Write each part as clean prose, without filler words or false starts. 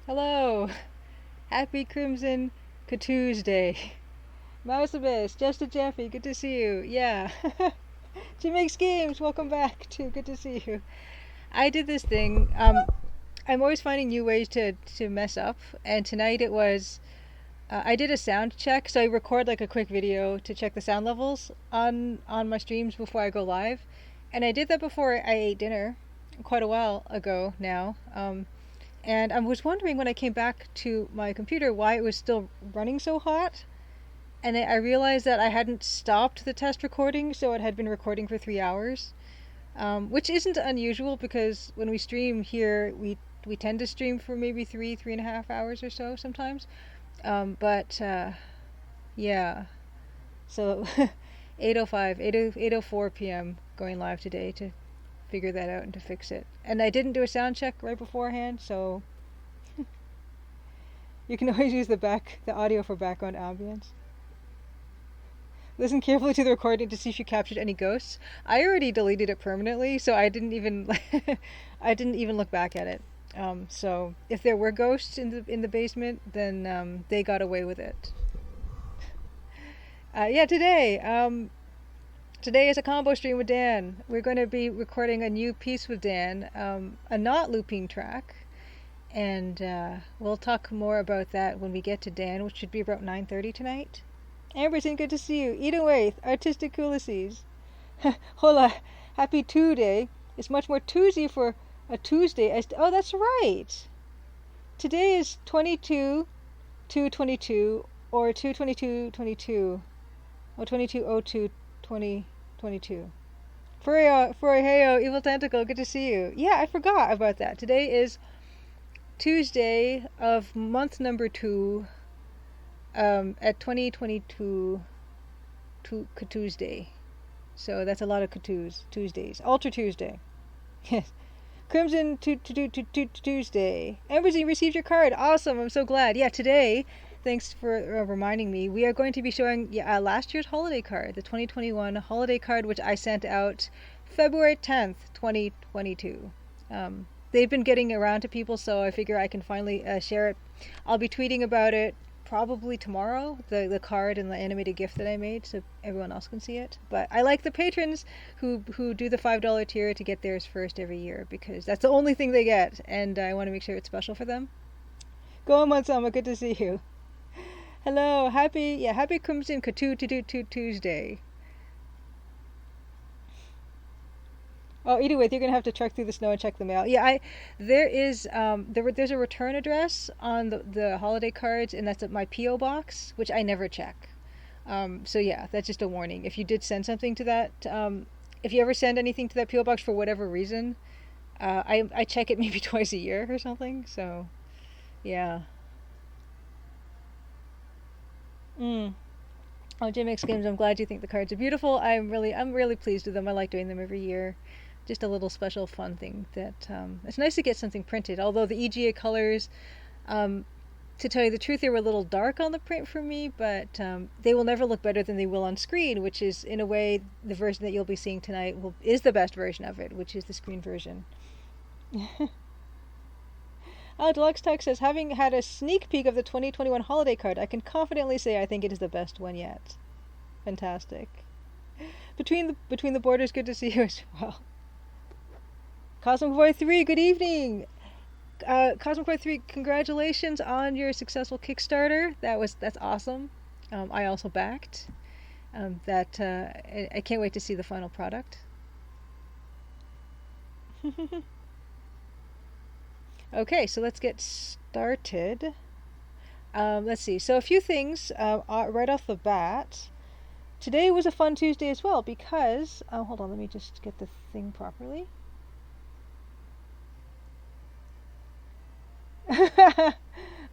Hello. Happy Crimson Tuesday. Mousebus, just a Jeffy, good to see you. Yeah. She makes games. Welcome back too. Good to see you. I did this thing. I'm always finding new ways to mess up, and tonight it was. I did a sound check, so I record like a quick video to check the sound levels on my streams before I go live, and I did that before I ate dinner, quite a while ago now. And I was wondering when I came back to my computer why it was still running so hot. And I realized that I hadn't stopped the test recording, so it had been recording for 3 hours, which isn't unusual because when we stream here, we tend to stream for maybe 3.5 hours or so sometimes. But yeah, so 8:05, 8:04 p.m. going live today to figure that out and to fix it. And I didn't do a sound check right beforehand, so you can always use the audio for background ambience. Listen carefully to the recording to see if you captured any ghosts. I already deleted it permanently, so I didn't even I didn't even look back at it. So if there were ghosts in the basement, then they got away with it. Yeah, today is a combo stream with Dan. We're going to be recording a new piece with Dan, a not looping track, and we'll talk more about that when we get to Dan, which should be about 9:30 tonight. Amberson, good to see you. Eden Waith, Artistic Ulysses. Hola, happy Tuesday. It's much more Tuesday for a Tuesday. Oh, that's right. Today is 22/2/22 or 2/22/22 or 22/02/2022. Furiheo, Evil Tentacle, good to see you. Yeah, I forgot about that. Today is Tuesday of month number 2 at 2022 Tuesday. So that's a lot of Tuesdays. Ultra Tuesday. Yes. Crimson Tuesday. Ambersy received your card. Awesome. I'm so glad. Yeah, today, thanks for reminding me, we are going to be showing last year's holiday card, the 2021 holiday card, which I sent out February 10th, 2022. They've been getting around to people, so I figure I can finally share it. I'll be tweeting about it probably tomorrow, the card and the animated gift that I made, so everyone else can see it. But I like the patrons who do the $5 tier to get theirs first every year, because that's the only thing they get, and I want to make sure it's special for them. Go on, Mansama, good to see you. Hello, happy Crimson Tuesday. Oh, either way, you're gonna have to trek through the snow and check the mail. Yeah, there's a return address on the holiday cards, and that's at my PO box, which I never check. So yeah, that's just a warning. If you did send something to that, if you ever send anything to that PO box for whatever reason, I check it maybe twice a year or something. So, yeah. Mm. Oh, JMX Games, I'm glad you think the cards are beautiful. I'm really pleased with them. I like doing them every year. Just a little special fun thing that it's nice to get something printed. Although the EGA colors, to tell you the truth, they were a little dark on the print for me, but they will never look better than they will on screen, which is in a way the version that you'll be seeing tonight is the best version of it, which is the screen version. Deluxe Tech says, having had a sneak peek of the 2021 holiday card, I can confidently say I think it is the best one yet. Fantastic. Between the Borders, good to see you as well. Cosmic Boy 3, good evening. Cosmic Boy 3, congratulations on your successful Kickstarter. That's awesome. I also backed. I can't wait to see the final product. Okay, so let's get started. Let's see. So a few things right off the bat. Today was a fun Tuesday as well because hold on, let me just get the thing properly. Oh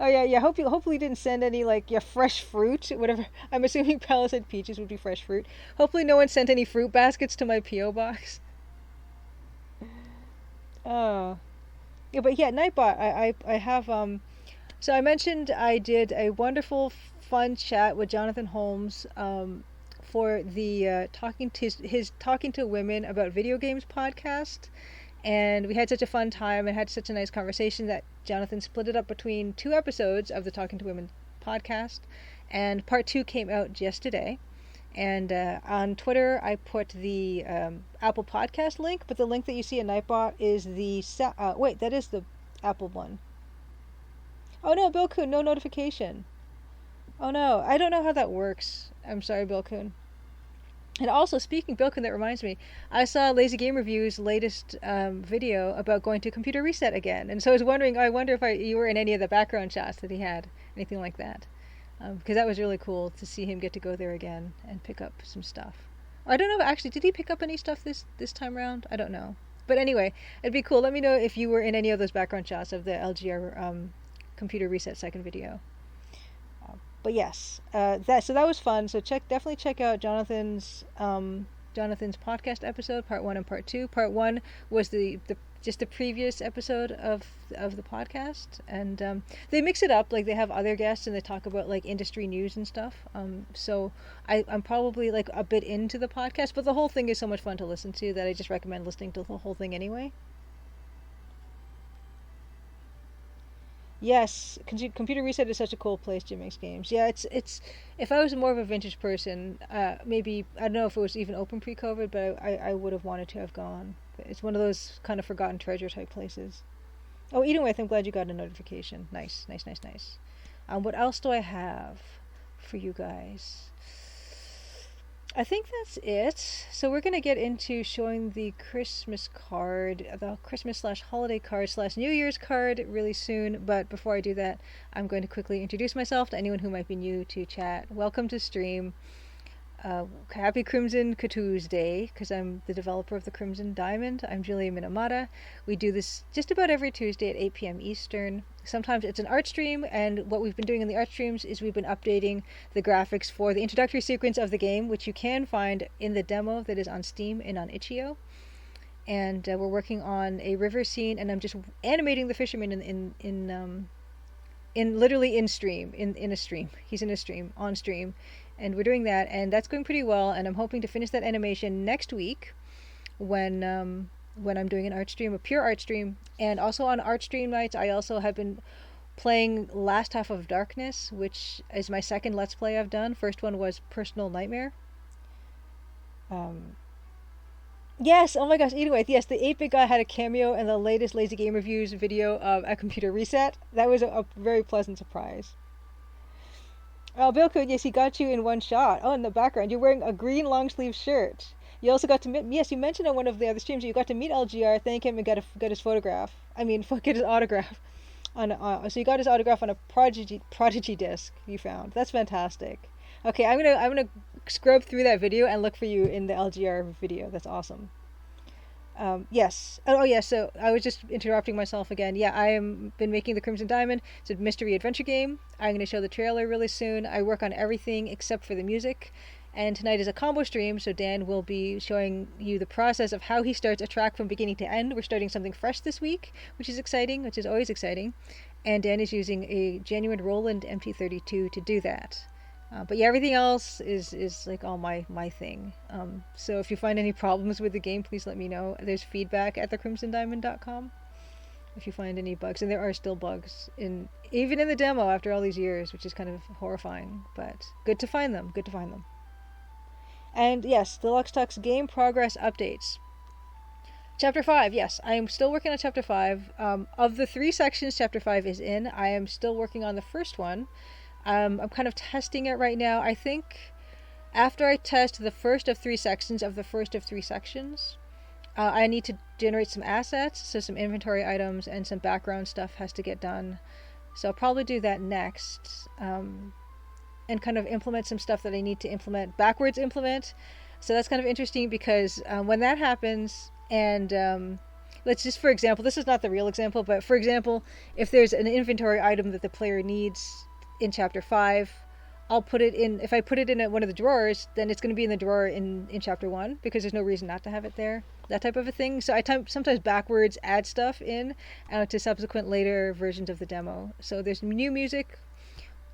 yeah. Hopefully you didn't send any fresh fruit, whatever. I'm assuming Palisade peaches would be fresh fruit. Hopefully no one sent any fruit baskets to my PO box. Oh. Yeah, but yeah, Nightbot. I have So I mentioned I did a wonderful, fun chat with Jonathan Holmes for the talking to women about video games podcast, And we had such a fun time and had such a nice conversation that Jonathan split it up between 2 episodes of the Talking to Women podcast. And part 2 came out just today. And on Twitter, I put the Apple Podcast link, but the link that you see in Nightbot is the... wait, that is the Apple one. Oh no, Bill Kuhn, no notification. Oh no, I don't know how that works. I'm sorry, Bill Kuhn. And also, speaking Bill Kuhn, that reminds me, I saw Lazy Game Review's latest video about going to Computer Reset again. And so I was wondering, I wonder if you were in any of the background shots that he had, anything like that. Because that was really cool to see him get to go there again and pick up some stuff. I don't know, actually, did he pick up any stuff this time around? I don't know. But anyway, it'd be cool. Let me know if you were in any of those background shots of the LGR Computer Reset second video. But yes, that was fun. So definitely check out Jonathan's podcast episode, part 1 and part 2. Part 1 was just the previous episode of the podcast, and they mix it up, like they have other guests and they talk about like industry news and stuff. So I'm probably like a bit into the podcast, but the whole thing is so much fun to listen to that I just recommend listening to the whole thing anyway. Yes, Computer Reset is such a cool place to mix games. Yeah, it's. If I was more of a vintage person, maybe I don't know if it was even open pre-COVID, but I would have wanted to have gone. It's one of those kind of forgotten treasure type places. Oh, Eating With, I'm glad you got a notification. Nice. What else do I have for you guys? I think that's it. So we're going to get into showing the Christmas card, the Christmas/holiday card/New Year's card really soon. But before I do that, I'm going to quickly introduce myself to anyone who might be new to chat. Welcome to stream. Happy Crimson Tuesday, because I'm the developer of the Crimson Diamond. I'm Julia Minamata. We do this just about every Tuesday at 8 p.m. Eastern. Sometimes it's an art stream, and what we've been doing in the art streams is we've been updating the graphics for the introductory sequence of the game, which you can find in the demo that is on Steam and on Itch.io. And we're working on a river scene, and I'm just animating the fisherman in literally in stream, in a stream. He's in a stream, on stream. And we're doing that, and that's going pretty well, and I'm hoping to finish that animation next week when I'm doing an art stream, a pure art stream. And also on art stream nights, I also have been playing Last Half of Darkness, which is my second Let's Play I've done. First one was Personal Nightmare. Yes, oh my gosh, anyway, yes, the 8-Bit Guy had a cameo in the latest Lazy Game Reviews video of A Computer Reset. That was a very pleasant surprise. Oh, Bill Code, yes, he got you in one shot. Oh, in the background, you're wearing a green long sleeve shirt. You also got to meet, yes, you mentioned on one of the other streams, you got to meet LGR, thank him, and get his photograph. Get his autograph. So you got his autograph on a Prodigy disc you found. That's fantastic. Okay, I'm gonna scrub through that video and look for you in the LGR video. That's awesome. Yes. Oh, yes. So I was just interrupting myself again. Yeah, I am been making the Crimson Diamond. It's a mystery adventure game. I'm going to show the trailer really soon. I work on everything except for the music. And tonight is a combo stream, so Dan will be showing you the process of how he starts a track from beginning to end. We're starting something fresh this week, which is exciting, which is always exciting. And Dan is using a genuine Roland MT32 to do that. But yeah, everything else is like all my thing. So if you find any problems with the game, please let me know. There's feedback at thecrimsondiamond.com if you find any bugs. And there are still bugs, even in the demo after all these years, which is kind of horrifying. But good to find them. And yes, Deluxe Tux game progress updates. Chapter 5, yes, I am still working on Chapter 5. Of the 3 sections Chapter 5 is in, I am still working on the first one. I'm kind of testing it right now. I think after I test the first of 3 sections I need to generate some assets, so some inventory items and some background stuff has to get done. So I'll probably do that next, and kind of implement some stuff that I need to backwards implement. So that's kind of interesting because when that happens, and let's just, for example, this is not the real example, but for example, if there's an inventory item that the player needs in Chapter 5, I'll put it in, if I put it in one of the drawers, then it's going to be in the drawer in Chapter 1, because there's no reason not to have it there, that type of a thing. So I sometimes backwards add stuff in to subsequent later versions of the demo. So there's new music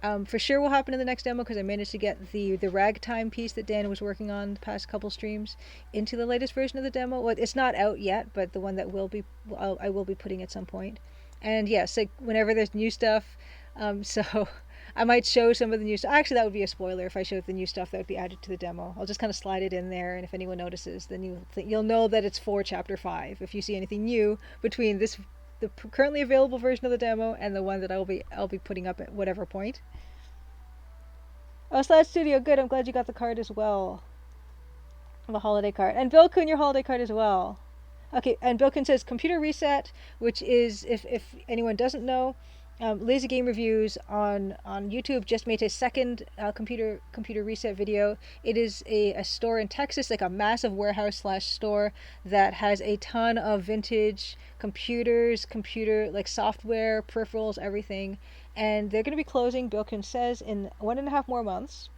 For sure will happen in the next demo because I managed to get the ragtime piece that Dan was working on the past couple streams into the latest version of the demo. Well, it's not out yet, but the one that I will be putting at some point. And yes, like whenever there's new stuff, so I might show some of the new stuff. Actually, that would be a spoiler if I showed the new stuff that would be added to the demo. I'll just kind of slide it in there, and if anyone notices, then you'll know that it's for Chapter 5. If you see anything new between the currently available version of the demo and the one that I'll be putting up at whatever point. Oh, Slad Studio, good. I'm glad you got the card as well. The holiday card. And Bilkun, your holiday card as well. Okay, and Bilkun says computer reset, which is, if anyone doesn't know, Lazy Game Reviews on YouTube just made his second computer reset video. It is a store in Texas, like a massive warehouse / store that has a ton of vintage computers, like software, peripherals, everything. And they're going to be closing, Bilkun says, in 1.5 more months.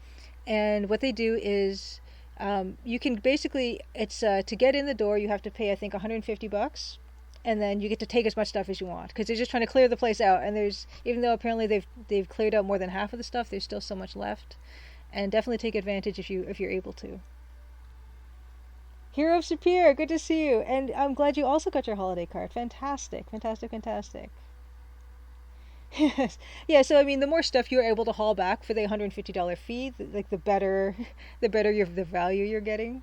And what they do is you can basically, it's to get in the door, you have to pay, I think, $150. And then you get to take as much stuff as you want because they're just trying to clear the place out. And there's, even though apparently they've cleared out more than half of the stuff, there's still so much left. And definitely take advantage if you're able to. Hero of Sapir, good to see you. And I'm glad you also got your holiday card. Fantastic, fantastic, fantastic. Yes. Yeah, so I mean, the more stuff you're able to haul back for the $150 fee, like the better the the value you're getting.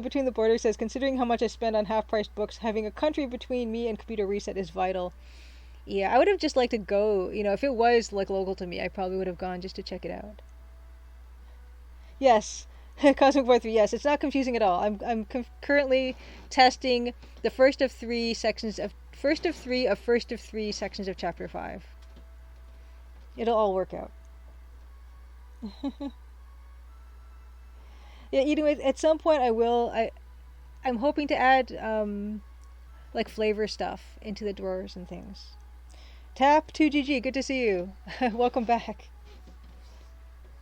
Between the Borders says, considering how much I spend on half-priced books, having a country between me and computer reset is vital. Yeah, I would have just liked to go, if it was like local to me, I probably would have gone just to check it out. Yes. Cosmic Boy 3, yes, it's not confusing at all. I'm currently testing the first of three sections of Chapter 5. It'll all work out. Yeah, at some point I'm hoping to add like flavor stuff into the drawers and things. Tap 2GG, good to see you. Welcome back.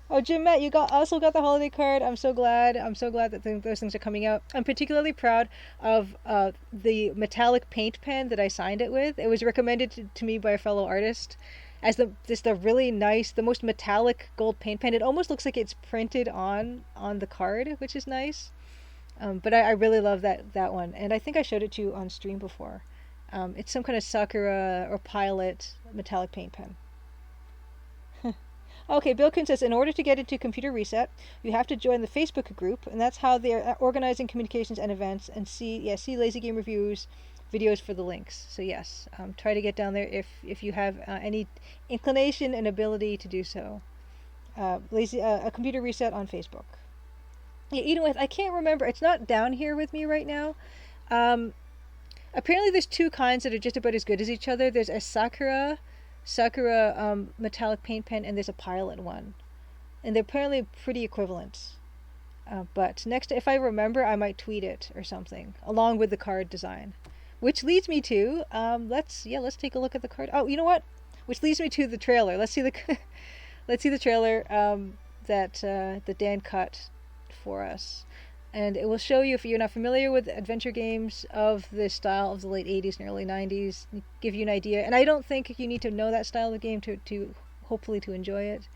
Oh, Jim Matt, you also got the holiday card. I'm so glad. That those things are coming out. I'm particularly proud of the metallic paint pen that I signed it with. It was recommended to me by a fellow artist as the really nice, the most metallic gold paint pen. It almost looks like it's printed on the card, which is nice. But I really love that one, and I think I showed it to you on stream before. It's some kind of Sakura or Pilot metallic paint pen. Okay, Bilkun says, in order to get into Computer Reset, you have to join the Facebook group, and that's how they're organizing communications and events, and see Lazy Game Reviews videos for the links. So yes, try to get down there if you have any inclination and ability to do so. A Computer Reset on Facebook. Yeah, I can't remember. It's not down here with me right now. Apparently there's two kinds that are just about as good as each other. There's a Sakura metallic paint pen, and there's a Pilot one, and they're apparently pretty equivalent. But next, if I remember, I might tweet it or something along with the card design, which leads me to let's take a look at the card. Oh, you know what? Which leads me to the trailer. Let's see the trailer that Dan cut for us. And it will show you, if you're not familiar with adventure games of the style of the late 80s and early 90s, give you an idea. And I don't think you need to know that style of game to hopefully to enjoy it.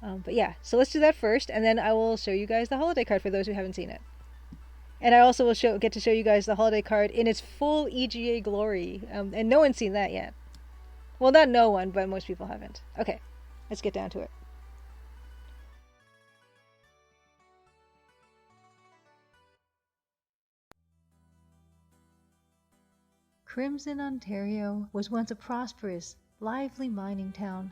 But yeah, so let's do that first, and then I will show you guys the holiday card for those who haven't seen it. And I also will get to show you guys the holiday card in its full EGA glory. And no one's seen that yet. Well, not no one, but most people haven't. Okay, let's get down to it. Crimson, Ontario was once a prosperous, lively mining town.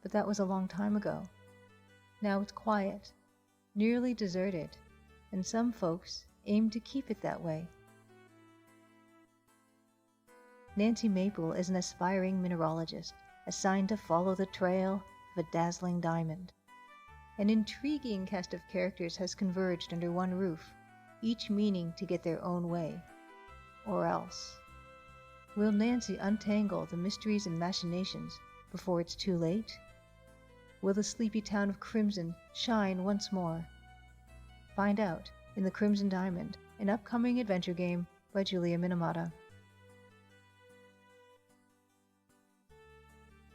But that was a long time ago. Now it's quiet, nearly deserted, and some folks aim to keep it that way. Nancy Maple is an aspiring mineralogist, assigned to follow the trail of a dazzling diamond. An intriguing cast of characters has converged under one roof, each meaning to get their own way. Or else. Will Nancy untangle the mysteries and machinations before it's too late? Will the sleepy town of Crimson shine once more? Find out in The Crimson Diamond, an upcoming adventure game by Julia Minamata.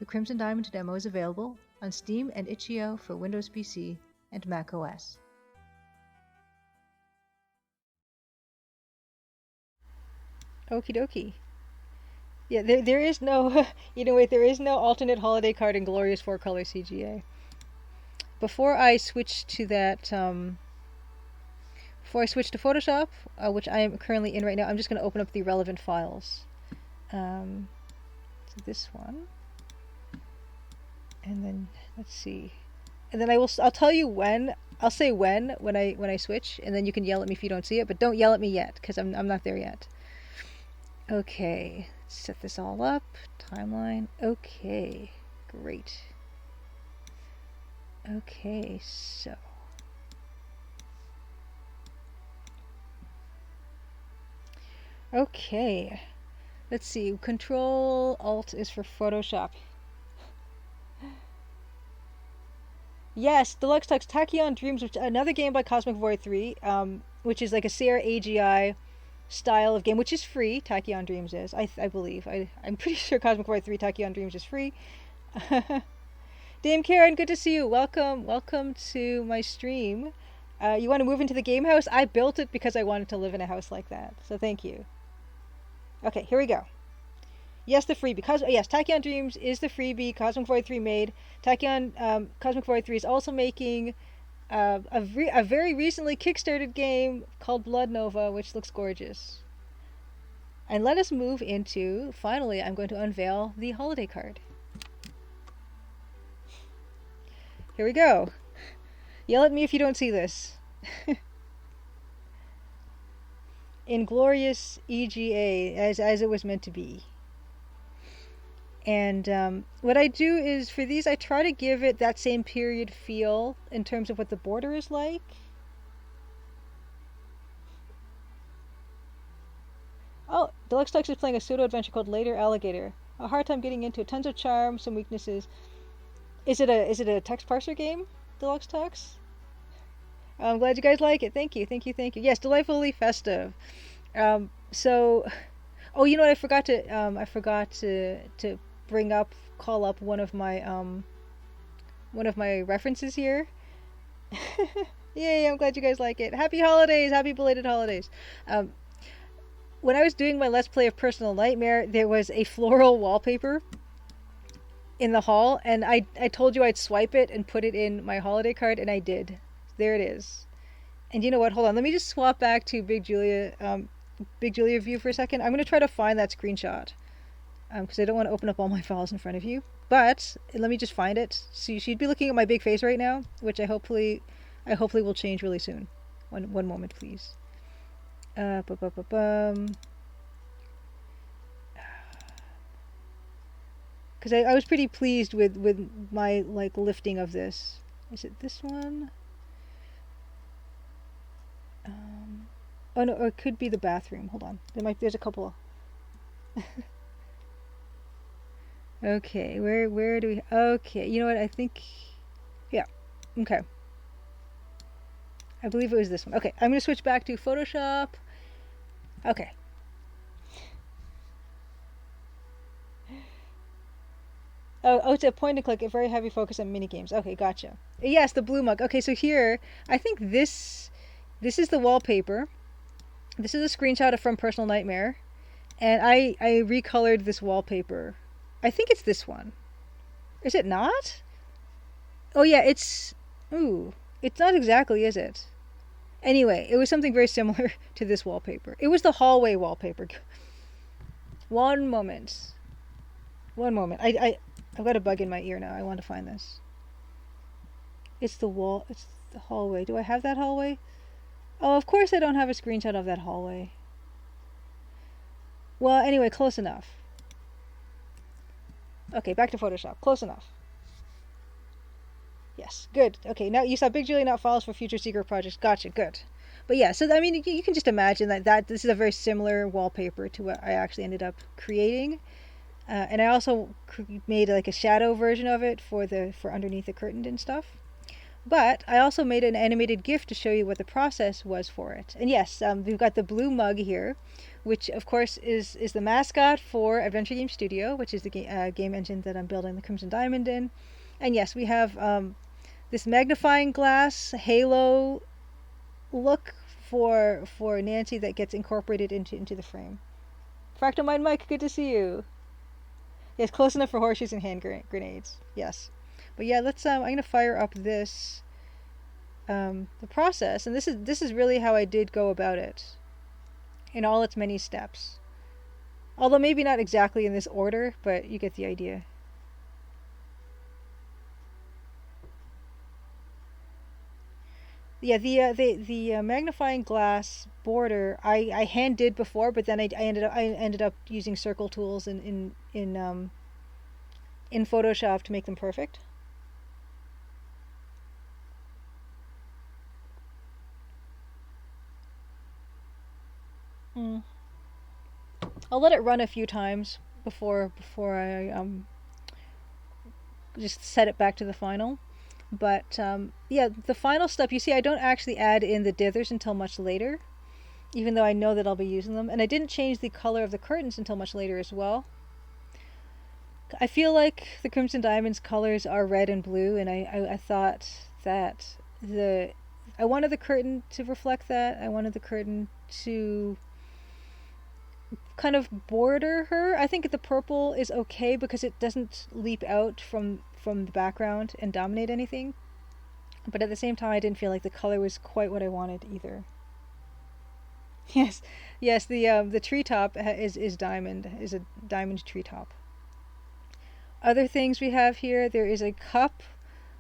The Crimson Diamond demo is available on Steam and itch.io for Windows PC and Mac OS. Okie dokie. Yeah, there is no, there is no alternate holiday card in Glorious 4-color CGA. Before I switch to Photoshop, which I am currently in right now, I'm just going to open up the relevant files. So this one, and then let's see, and then I'll tell you when. I'll say when I switch, and then you can yell at me if you don't see it, but don't yell at me yet because I'm not there yet. Okay, set this all up. Timeline. Okay, great. Okay, so. Okay, let's see. Control Alt is for Photoshop. Yes, Deluxe Tux Tachyon Dreams, which another game by Cosmic Void 3, which is like a Sierra AGI style of game, which is free. Tachyon Dreams is, I believe. I'm pretty sure Cosmic Void 3 Tachyon Dreams is free. Dame Karen, good to see you. Welcome to my stream. You want to move into the game house? I built it because I wanted to live in a house like that. So thank you. Okay, here we go. Yes, the freebie. Yes, Tachyon Dreams is the freebie Cosmic Void 3 made. Tachyon Cosmic Void 3 is also making a very recently kickstarted game called Blood Nova, which looks gorgeous. And let us move into, finally, I'm going to unveil the holiday card. Here we go. Yell at me if you don't see this. Inglorious EGA, as it was meant to be. And what I do is, for these, I try to give it that same period feel in terms of what the border is like. Oh, Deluxe Tux is playing a pseudo-adventure called Later Alligator. A hard time getting into it. Tons of charm, some weaknesses. Is it a text parser game, Deluxe Tux? I'm glad you guys like it. Thank you. Yes, delightfully festive. So, oh, you know what? I forgot to call up one of my references here. Yay! I'm glad you guys like it. Happy holidays! Happy belated holidays. When I was doing my Let's Play of Personal Nightmare, there was a floral wallpaper in the hall, and I told you I'd swipe it and put it in my holiday card, and I did. There it is. And you know what? Hold on. Let me just swap back to Big Julia view for a second. I'm going to try to find that screenshot because I don't want to open up all my files in front of you. But let me just find it. So she'd be looking at my big face right now, which I hopefully will change really soon. One moment, please. Because I was pretty pleased with my lifting of this. Is it this one? Oh no, or it could be the bathroom. Hold on. There's a couple. Okay, where do we? Okay, you know what? I think, yeah. Okay. I believe it was this one. Okay, I'm gonna switch back to Photoshop. Okay. Oh, it's a point and click, a very heavy focus on mini games. Okay, gotcha. Yes, the blue mug. Okay, so here, I think this is the wallpaper. This is a screenshot from Personal Nightmare, and I recolored this wallpaper. I think it's this one. Is it not? Oh yeah, it's not exactly, is it? Anyway, it was something very similar to this wallpaper. It was the hallway wallpaper. One moment. I've got a bug in my ear now. I want to find this. It's the hallway. Do I have that hallway? Oh, of course I don't have a screenshot of that hallway. Well, anyway, close enough. Okay, back to Photoshop. Close enough. Yes, good. Okay, now you saw Big Julie not files for future secret projects. Gotcha, good. But yeah, so I mean, you can just imagine that this is a very similar wallpaper to what I actually ended up creating. And I also made like a shadow version of it for underneath the curtain and stuff. But I also made an animated GIF to show you what the process was for it. And yes, we've got the blue mug here, which of course is the mascot for Adventure Game Studio, which is the game engine that I'm building the Crimson Diamond in. And yes, we have this magnifying glass halo look for Nancy that gets incorporated into the frame. Fractal Mind Mike, good to see you. Yes, close enough for horseshoes and hand grenades. Yes. But yeah, let's I'm gonna fire up this the process, and this is really how I did go about it in all its many steps. Although maybe not exactly in this order, but you get the idea. Yeah, the magnifying glass border I hand did before, but then I ended up using circle tools in Photoshop to make them perfect. Mm. I'll let it run a few times before I just set it back to the final. But yeah, the final step, you see, I don't actually add in the dithers until much later, even though I know that I'll be using them. And I didn't change the color of the curtains until much later as well. I feel like the Crimson Diamond's colors are red and blue, and I thought that I wanted the curtain to reflect that. I wanted the curtain to kind of border her. I think the purple is okay because it doesn't leap out from the background and dominate anything. But at the same time, I didn't feel like the color was quite what I wanted either. Yes, yes. The treetop is diamond, is a diamond treetop. Other things we have here: there is a cup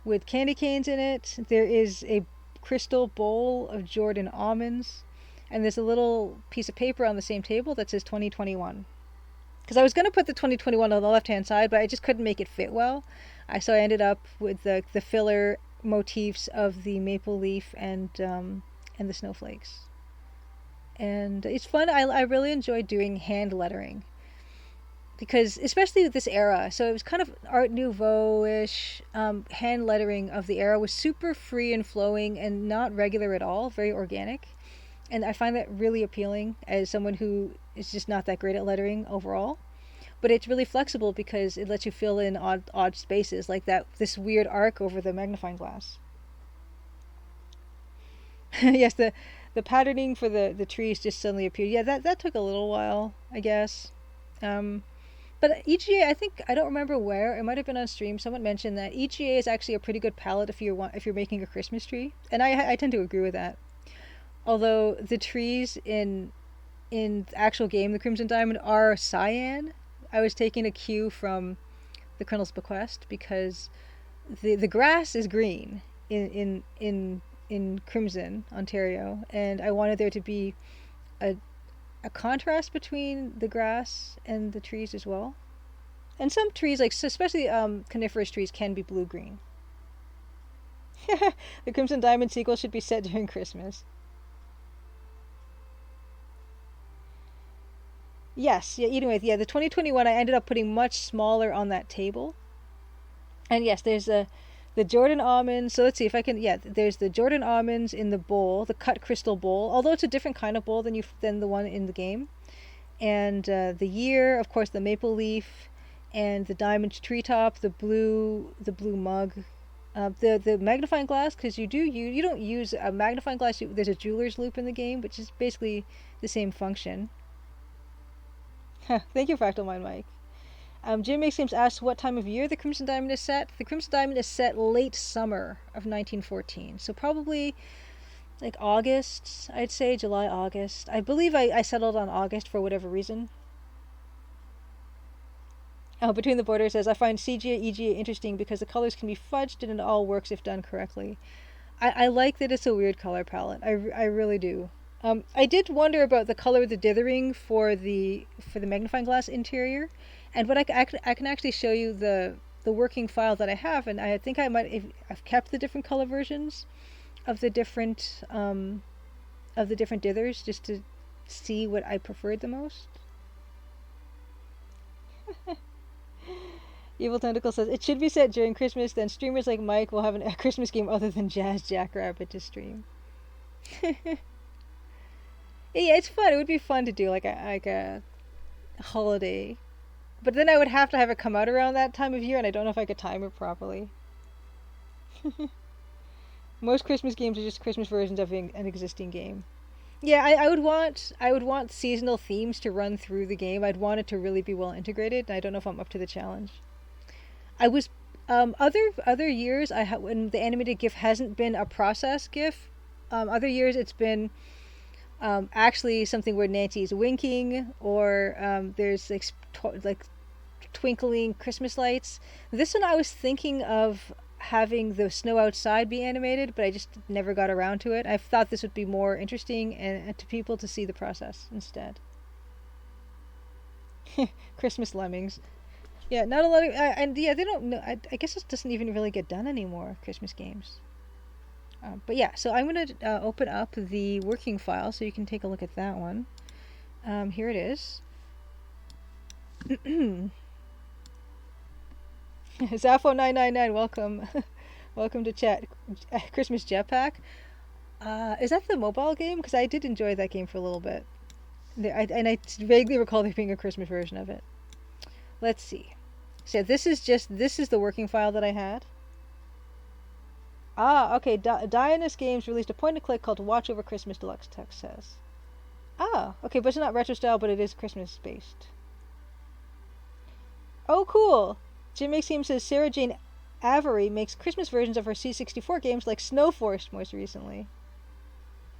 with candy canes in it. There is a crystal bowl of Jordan almonds, and there's a little piece of paper on the same table that says 2021. Because I was going to put the 2021 on the left hand side, but I just couldn't make it fit well. So I ended up with the filler motifs of the maple leaf and the snowflakes. And it's fun. I really enjoy doing hand lettering because especially with this era, so it was kind of Art Nouveau-ish. Hand lettering of the era was super free and flowing and not regular at all, very organic. And I find that really appealing as someone who is just not that great at lettering overall. But it's really flexible because it lets you fill in odd spaces like that, this weird arc over the magnifying glass. Yes, the patterning for the trees just suddenly appeared. Yeah, that took a little while, I guess. Um, but EGA, I think I don't remember where it might have been on stream. Someone mentioned that EGA is actually a pretty good palette if you're making a Christmas tree, and I tend to agree with that. Although the trees in the actual game, the Crimson Diamond, are cyan. I was taking a cue from the Colonel's Bequest because the grass is green in Crimson, Ontario, and I wanted there to be a a contrast between the grass and the trees as well. And some trees, like especially coniferous trees, can be blue green. The Crimson Diamond sequel should be set during Christmas. Yes, yeah. Anyway, yeah, the 2021 I ended up putting much smaller on that table. And yes, there's the Jordan almonds. So let's see if I can. Yeah, there's the Jordan almonds in the bowl, the cut crystal bowl. Although it's a different kind of bowl than the one in the game. And the year, of course, the maple leaf, and the diamond treetop, the blue mug, the magnifying glass, because you don't use a magnifying glass. There's a jeweler's loop in the game, which is basically the same function. Thank you, Fractal Mind Mike. Jim Makes Games asks what time of year the Crimson Diamond is set. The Crimson Diamond is set late summer of 1914, so probably like August, I'd say July, August. I believe I settled on August for whatever reason. Oh, Between the Borders says, I find CGA EGA interesting because the colors can be fudged and it all works if done correctly. I like that it's a weird color palette. I really do. I did wonder about the color of the dithering for the magnifying glass interior, and what I can actually show you the working file that I have, and I think I might I've kept the different color versions of the different dithers just to see what I preferred the most. Evil Tentacle says it should be set during Christmas. Then streamers like Mike will have a Christmas game other than Jazz Jackrabbit to stream. Yeah, it's fun. It would be fun to do like a holiday, but then I would have to have it come out around that time of year, and I don't know if I could time it properly. Most Christmas games are just Christmas versions of an existing game. Yeah, I would want seasonal themes to run through the game. I'd want it to really be well integrated, and I don't know if I'm up to the challenge. I was other years when the animated GIF hasn't been a process GIF. Other years it's been actually something where Nancy's winking, or there's like twinkling Christmas lights. This one I was thinking of having the snow outside be animated, but I just never got around to it. I thought this would be more interesting and to people to see the process instead. Christmas lemmings. Yeah, not a lot of, and yeah, they don't know. I guess it doesn't even really get done anymore, Christmas games. But yeah, so I'm going to open up the working file so you can take a look at that one. Here it is. Zaffo999, welcome. Welcome to chat. Christmas Jetpack. Is that the mobile game? Because I did enjoy that game for a little bit. And I vaguely recall there being a Christmas version of it. Let's see. So this is the working file that I had. Ah, okay. Dianus Games released a point-and-click called Watch Over Christmas Deluxe, text says. Ah, okay, but it's not retro style, but it is Christmas-based. Oh, cool. Jim McSeam says Sarah Jane Avery makes Christmas versions of her C64 games like Snow Force most recently.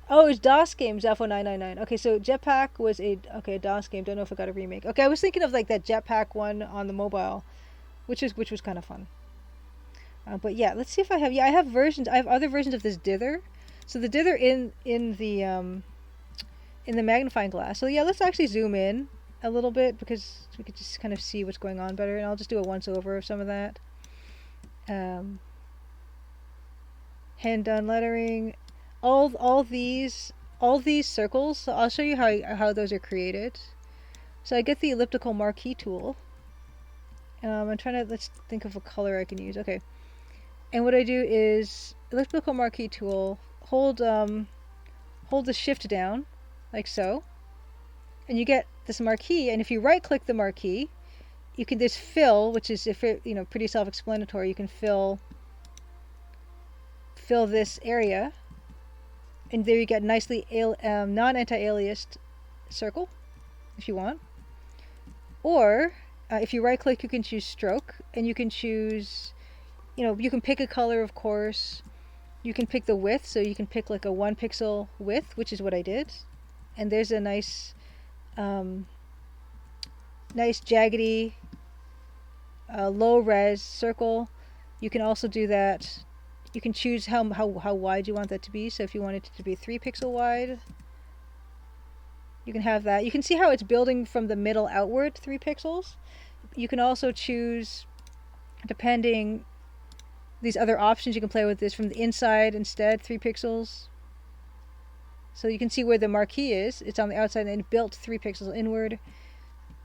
Oh, it's DOS games, Zaffo999. Okay, so Jetpack was a DOS game. Don't know if it got a remake. Okay, I was thinking of like that Jetpack one on the mobile, which was kind of fun. But yeah, let's see if I have. Yeah, I have versions. I have other versions of this dither. So the dither in the magnifying glass. So yeah, let's actually zoom in a little bit because we could just kind of see what's going on better. And I'll just do a once over of some of that. Hand done lettering. All these circles. So I'll show you how those are created. So I get the elliptical marquee tool. I'm trying to, let's think of a color I can use. Okay. And what I do is elliptical marquee tool, hold the shift down like so. And you get this marquee, and if you right click the marquee, you can just fill, which is pretty self-explanatory. You can fill this area. And there you get nicely non-anti-aliased circle, if you want. Or if you right click, you can choose stroke, and you can choose, you can pick a color, of course. You can pick the width, so you can pick like a 1 pixel width, which is what I did. And there's a nice jaggedy, low res circle. You can also do that. You can choose how wide you want that to be. So if you want it to be 3 pixel wide, you can have that. You can see how it's building from the middle outward 3 pixels. You can also choose, depending, these other options. You can play with this from the inside instead, 3 pixels. So you can see where the marquee is. It's on the outside and it built 3 pixels inward.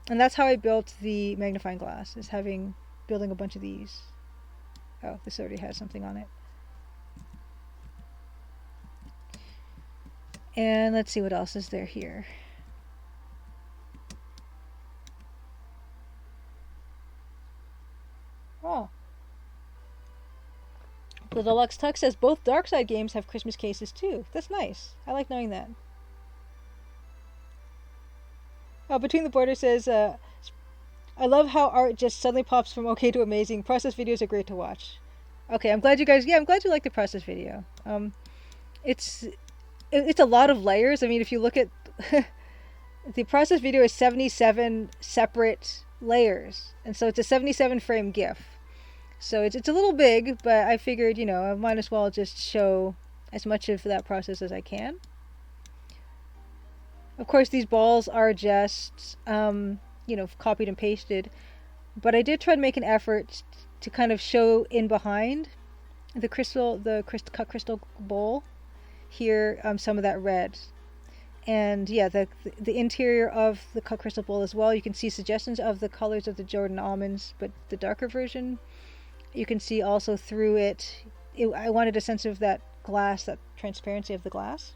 And that's how I built the magnifying glass, is building a bunch of these. Oh, this already has something on it. And let's see what else is there here. Oh. The Deluxe Tuck says both Darkside games have Christmas cases too. That's nice. I like knowing that. Between the Borders says, I love how art just suddenly pops from okay to amazing. Process videos are great to watch. Okay, I'm glad you guys, I'm glad you like the process video. It's a lot of layers. I mean, if you look at the process video is 77 separate layers. And so it's a 77 frame GIF. So it's a little big, but I figured, I might as well just show as much of that process as I can. Of course, these balls are just, copied and pasted. But I did try to make an effort to kind of show in behind the crystal bowl here, some of that red. And yeah, the interior of the cut crystal bowl as well. You can see suggestions of the colors of the Jordan almonds, but the darker version. You can see also through it. I wanted a sense of that glass, that transparency of the glass.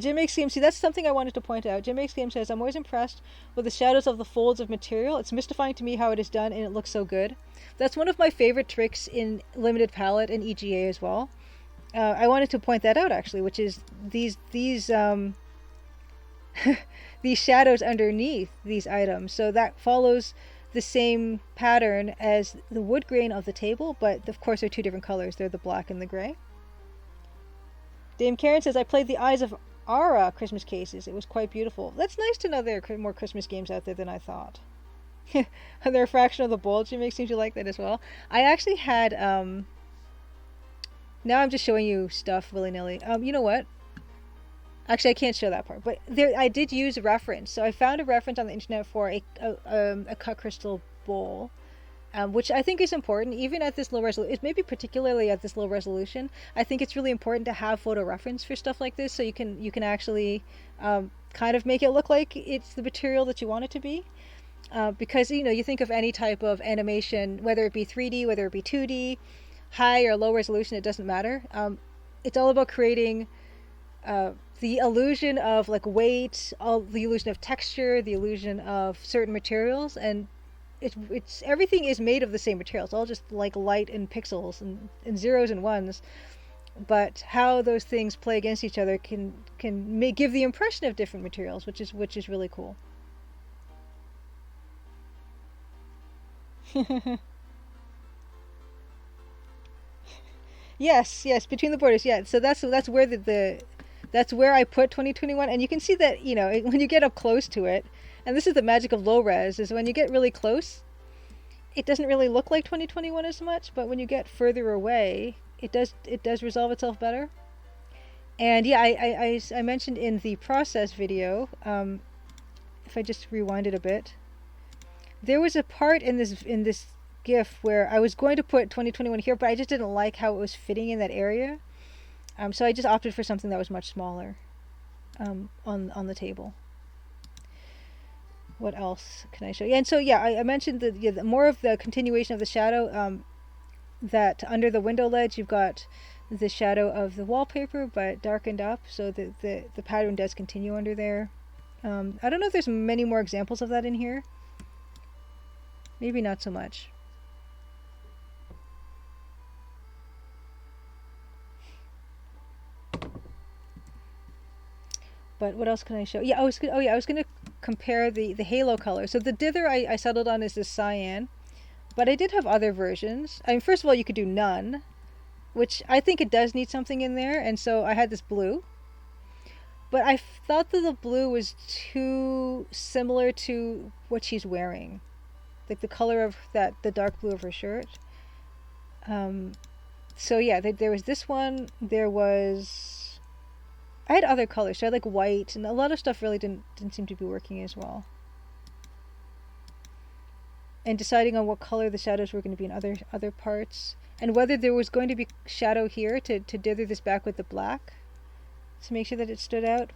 Jim Makes Game, see, that's something I wanted to point out. Jim Makes Game says, I'm always impressed with the shadows of the folds of material. It's mystifying to me how it is done, and it looks so good. That's one of my favorite tricks in limited palette and EGA as well. I wanted to point that out actually, which is these these shadows underneath these items. So that follows the same pattern as the wood grain of the table, but of course they're two different colors. They're the black and the gray. Dame Karen says, I played the Eyes of Ara Christmas cases. It was quite beautiful. That's nice to know there are more Christmas games out there than I thought. They're a fraction of the bulge. It makes you like that as well. I actually had now I'm just showing you stuff willy-nilly. You know what? Actually, I can't show that part, but there I did use a reference. So I found a reference on the internet for a cut crystal bowl, which I think is important, even at this low resolution. Maybe particularly at this low resolution. I think it's really important to have photo reference for stuff like this, so you can actually kind of make it look like it's the material that you want it to be. Because you think of any type of animation, whether it be 3D, whether it be 2D, high or low resolution, it doesn't matter. It's all about creating the illusion of like weight, the illusion of texture, the illusion of certain materials, and it's everything is made of the same materials, all just like light and pixels and zeros and ones. But how those things play against each other can give the impression of different materials, which is really cool. Yes, between the borders. Yeah, so that's where that's where I put 2021, and you can see that when you get up close to it, and this is the magic of low res, is when you get really close, it doesn't really look like 2021 as much, but when you get further away, it does resolve itself better. And yeah, I mentioned in the process video, if I just rewind it a bit, there was a part in this GIF where I was going to put 2021 here, but I just didn't like how it was fitting in that area. So I just opted for something that was much smaller on the table. What else can I show you? And so yeah, I mentioned the more of the continuation of the shadow. That under the window ledge you've got the shadow of the wallpaper, but darkened up, so the pattern does continue under there. I don't know if there's many more examples of that in here. Maybe not so much. But what else can I show? Yeah, I was going to compare the halo color. So the dither I settled on is this cyan, but I did have other versions. I mean, first of all, you could do none, which I think it does need something in there, and so I had this blue. But I thought that the blue was too similar to what she's wearing, like the color of the dark blue of her shirt. So yeah, there was this one. I had other colors. So I had like white, and a lot of stuff really didn't seem to be working as well. And deciding on what color the shadows were going to be in other parts, and whether there was going to be shadow here to dither this back with the black to make sure that it stood out.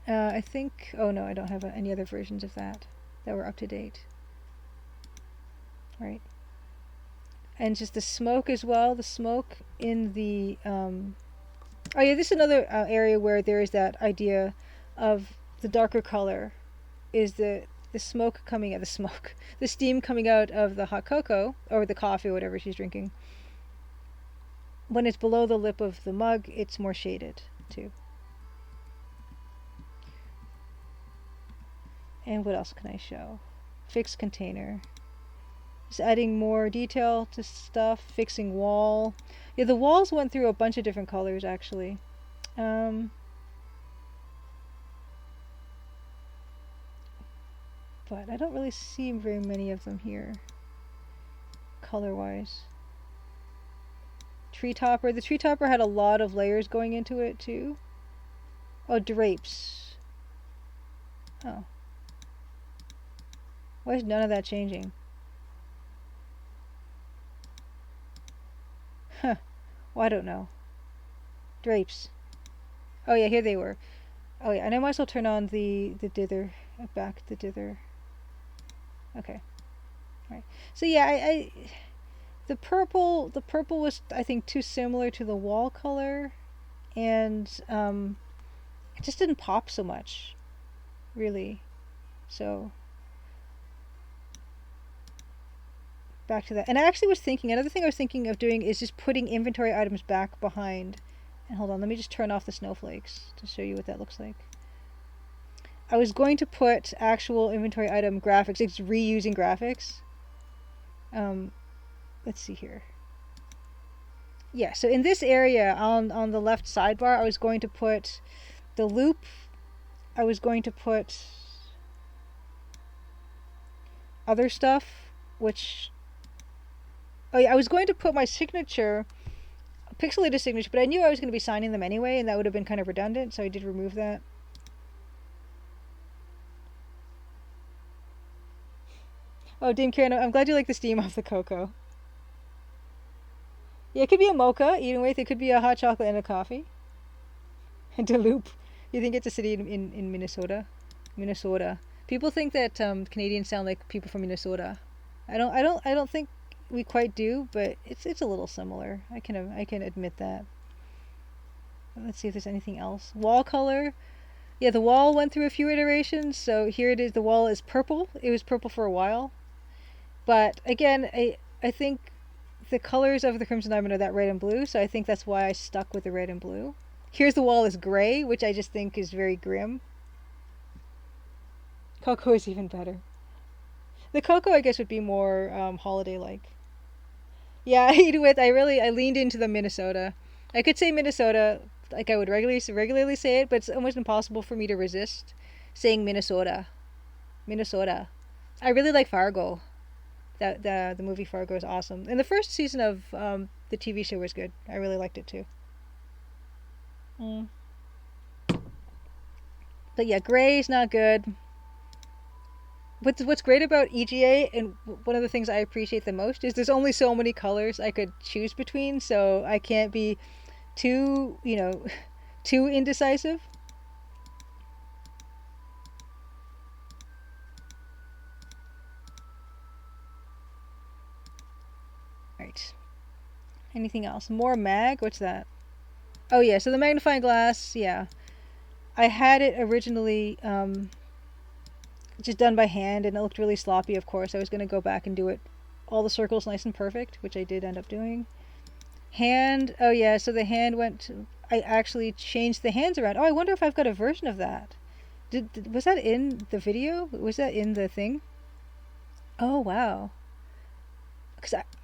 I think. Oh no, I don't have any other versions of that were up to date. Right. And just the smoke as well. The smoke in the. Oh yeah, this is another area where there is that idea of the darker color is the smoke coming out, the steam coming out of the hot cocoa or the coffee or whatever she's drinking. When it's below the lip of the mug, it's more shaded too. And what else can I show? Fixed container. Just adding more detail to stuff, fixing wall. Yeah, the walls went through a bunch of different colors actually. But I don't really see very many of them here, color-wise. Tree topper. The tree topper had a lot of layers going into it too. Oh, drapes. Oh. Why is none of that changing? Huh. Well, I don't know. Drapes. Oh yeah, here they were. Oh yeah, and I might as well turn on the dither, back the dither. Okay. All right. So yeah, the purple was, I think, too similar to the wall color, and it just didn't pop so much, really. So back to that. And I actually was thinking, another thing I was thinking of doing is just putting inventory items back behind. And hold on, let me just turn off the snowflakes to show you what that looks like. I was going to put actual inventory item graphics, it's reusing graphics. Let's see here. Yeah, so in this area on the left sidebar, I was going to put the loop. I was going to put other stuff, which... Oh yeah, I was going to put my signature, pixelated signature, but I knew I was going to be signing them anyway, and that would have been kind of redundant, so I did remove that. Oh, Dame Karen, I'm glad you like the steam off the cocoa. Yeah, it could be a mocha, even with it could be a hot chocolate and a coffee. And Duluth. You think it's a city in Minnesota? Minnesota. People think that Canadians sound like people from Minnesota. I don't think we quite do, but it's a little similar. I can admit that. Let's see if there's anything else. Wall color. Yeah, the wall went through a few iterations. So here it is. The wall is purple. It was purple for a while. But again, I think the colors of the Crimson Diamond are that red and blue, so I think that's why I stuck with the red and blue. Here's the wall is gray, which I just think is very grim. Cocoa is even better. The cocoa, I guess, would be more holiday-like. Yeah, I leaned into the Minnesota. I could say Minnesota like I would regularly say it, but it's almost impossible for me to resist saying Minnesota. Minnesota. I really like Fargo. The movie Fargo is awesome, and the first season of the TV show was good. I really liked it too. But yeah, gray is not good. What's great about EGA, and one of the things I appreciate the most, is there's only so many colors I could choose between, so I can't be too too indecisive. Right. Anything else? More mag? What's that? Oh yeah, so the magnifying glass, yeah. I had it originally just done by hand, and it looked really sloppy, of course. I was going to go back and do it all the circles nice and perfect, which I did end up doing. Hand, oh yeah, so the hand went... I actually changed the hands around. Oh, I wonder if I've got a version of that. Was that in the video? Was that in the thing? Oh, wow.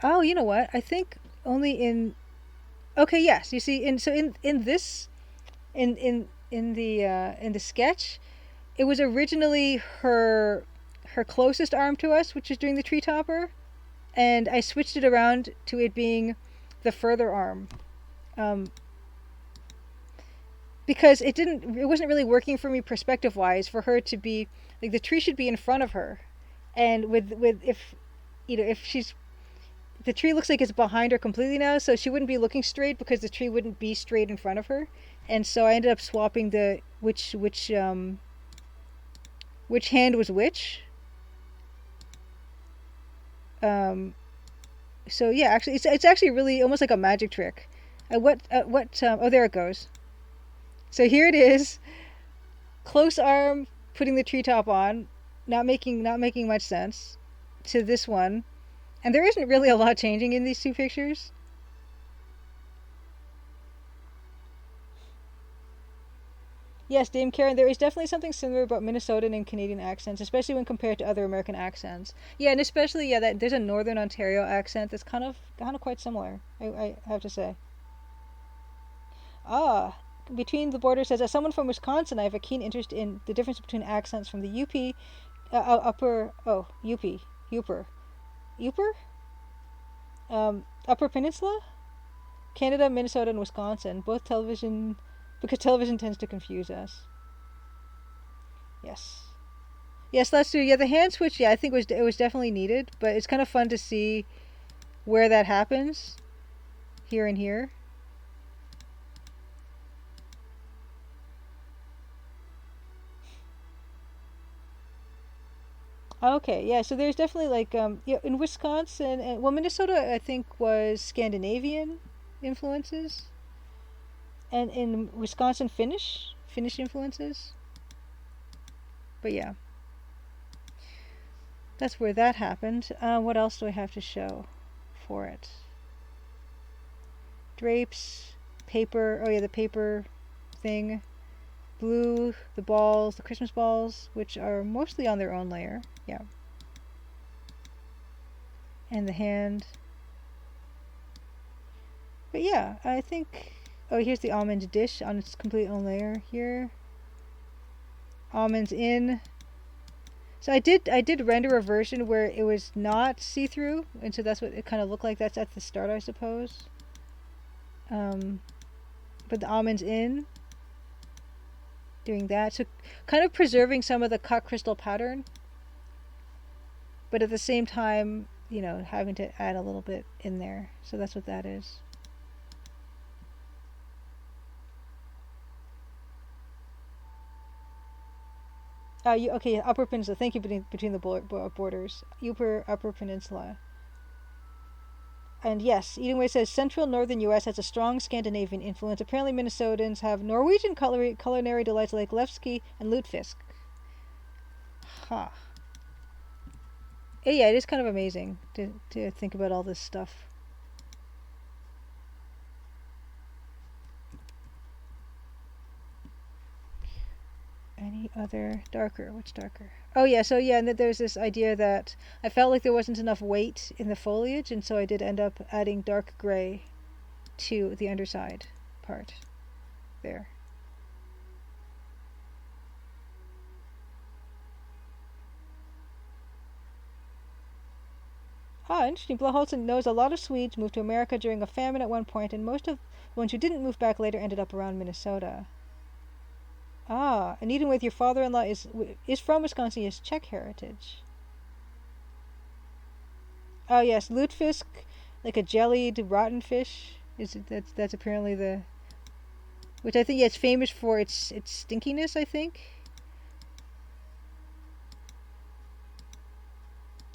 Oh, you know what? I think only in... Okay, yes. You see, in this, in the sketch, it was originally her closest arm to us, which is doing the tree topper, and I switched it around to it being the further arm, because it wasn't really working for me perspective wise for her to be like the tree should be in front of her, and with if she's the tree looks like it's behind her completely now, so she wouldn't be looking straight because the tree wouldn't be straight in front of her. And so I ended up swapping the which hand was which. So yeah, actually it's actually really almost like a magic trick. Oh, there it goes. So here it is. Close arm putting the treetop on, not making much sense, to this one. And there isn't really a lot changing in these two pictures. Yes, Dame Karen, there is definitely something similar about Minnesotan and Canadian accents, especially when compared to other American accents. Yeah, and especially that there's a Northern Ontario accent that's kind of quite similar. I have to say. Ah, between the borders says, as someone from Wisconsin, I have a keen interest in the difference between accents from the UP, Upper, Upper Peninsula, Canada, Minnesota, and Wisconsin. Both television, because television tends to confuse us. Yes, that's true. Yeah, the hand switch. Yeah, I think it was definitely needed, but it's kind of fun to see where that happens, here and here. Okay, yeah. So there's definitely like yeah, in Wisconsin and well, Minnesota I think was Scandinavian influences, and in Wisconsin Finnish influences. But yeah, that's where that happened. What else do I have to show for it? Drapes, paper. Oh yeah, the paper thing. Blue, the balls, the Christmas balls, which are mostly on their own layer. Yeah. And the hand. But yeah, I think. Oh, here's the almond dish on its complete own layer here. Almonds in. So I did render a version where it was not see-through, and so that's what it kind of looked like. That's at the start, I suppose. Um, but the almonds in, doing that, so kind of preserving some of the cut crystal pattern, but at the same time, having to add a little bit in there. So that's what that is. Okay, Upper Peninsula. Thank you between the borders. Upper Peninsula. And yes, Eating says central northern U.S. has a strong Scandinavian influence. Apparently, Minnesotans have Norwegian culinary delights like lefski and lutefisk. Ha. Huh. Yeah, it is kind of amazing to think about all this stuff. Any other darker? What's darker? Oh yeah, so yeah, and there's this idea that I felt like there wasn't enough weight in the foliage, and so I did end up adding dark gray to the underside part there. Ah, interesting. Hudson knows a lot of Swedes moved to America during a famine at one point, and most of the ones who didn't move back later ended up around Minnesota. Ah, and even with your father-in-law is from Wisconsin, he has Czech heritage. Oh yes, lutefisk, like a jellied rotten fish. That's apparently the which I think yeah, it's famous for its stinkiness. I think.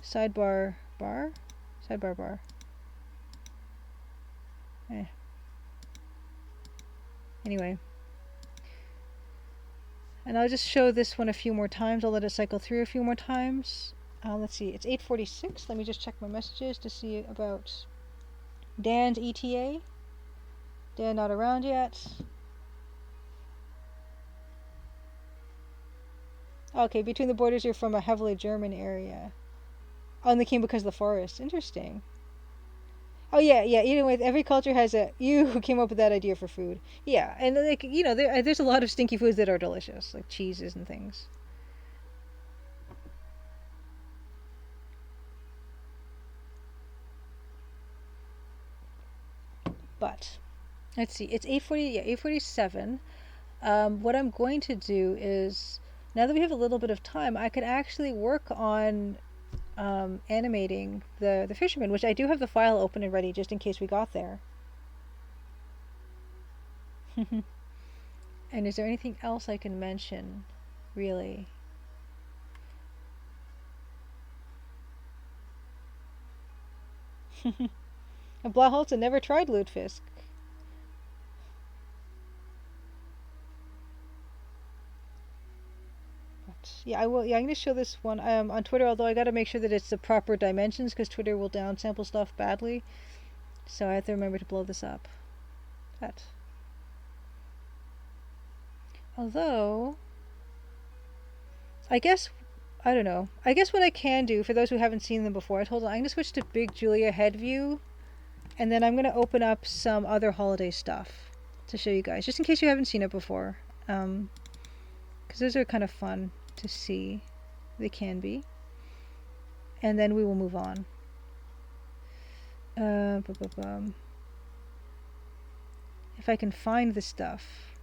Sidebar bar, sidebar bar. Eh. Anyway, and I'll just show this one a few more times. I'll let it cycle through a few more times. Let's see, it's 8:46. Let me just check my messages to see about Dan's ETA. Dan not around yet. Okay, between the borders, you're from a heavily German area. Oh, and they came because of the forest. Interesting. Oh yeah, yeah. Every culture has a you who came up with that idea for food. Yeah, and like there's a lot of stinky foods that are delicious, like cheeses and things. But let's see, it's 8:40. Yeah, 8:47. What I'm going to do is now that we have a little bit of time, I could actually work on animating the fisherman, which I do have the file open and ready just in case we got there. And is there anything else I can mention, really? And Blaholtz never tried lutefisk. But yeah, I will. Yeah, I'm gonna show this one on Twitter. Although I got to make sure that it's the proper dimensions because Twitter will downsample stuff badly. So I have to remember to blow this up. That. Although, I guess I don't know. I guess what I can do for those who haven't seen them before, hold on. I'm gonna switch to Big Julia head view, and then I'm gonna open up some other holiday stuff to show you guys, just in case you haven't seen it before. Because those are kind of fun to see. They can be. And then we will move on. If I can find the stuff,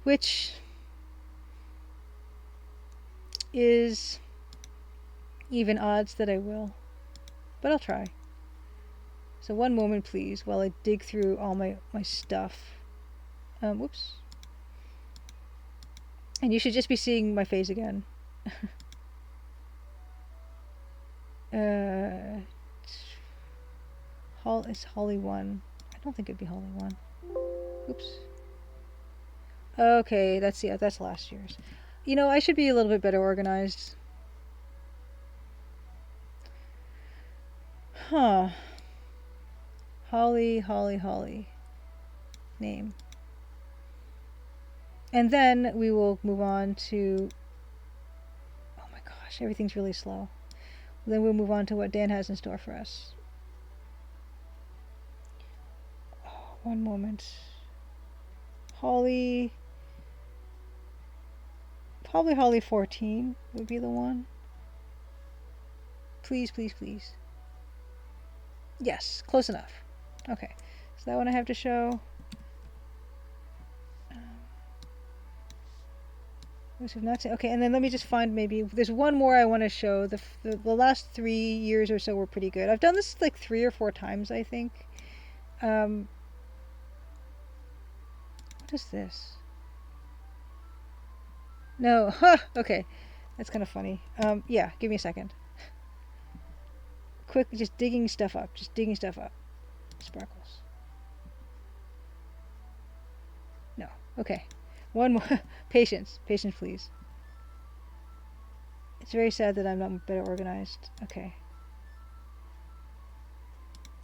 which is even odds that I will, but I'll try. So one moment please while I dig through all my stuff. Whoops. And you should just be seeing my face again. Uh, it's Holly 1. I don't think it'd be Holly 1. Oops. Okay, that's last year's. You know, I should be a little bit better organized. Huh. Holly. Name. And then we will move on to... Oh my gosh, everything's really slow. Then we'll move on to what Dan has in store for us. Oh, one moment. Holly... Probably Holly 14 would be the one. Please. Yes, close enough. Okay, so that one I have to show. Okay, and then let me just find, maybe there's one more I want to show. The last 3 years or so were pretty good. I've done this like 3 or 4 times, I think. What is this? No, huh, okay. That's kind of funny. Yeah, give me a second. Quick, just digging stuff up. Sparkles. No, okay. One more. Patience, please. It's very sad that I'm not better organized. Okay.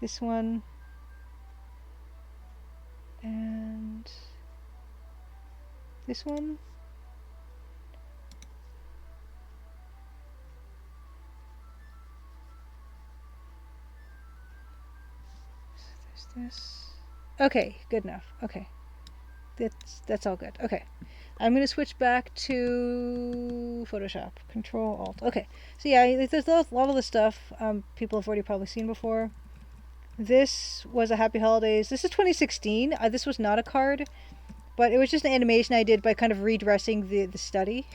This one. And this one. This. Okay, good enough. Okay. That's all good. Okay. I'm going to switch back to Photoshop. Control Alt. Okay. So yeah, there's a lot of the stuff people have already probably seen before. This was a Happy Holidays. This is 2016. This was not a card, but it was just an animation I did by kind of redressing the study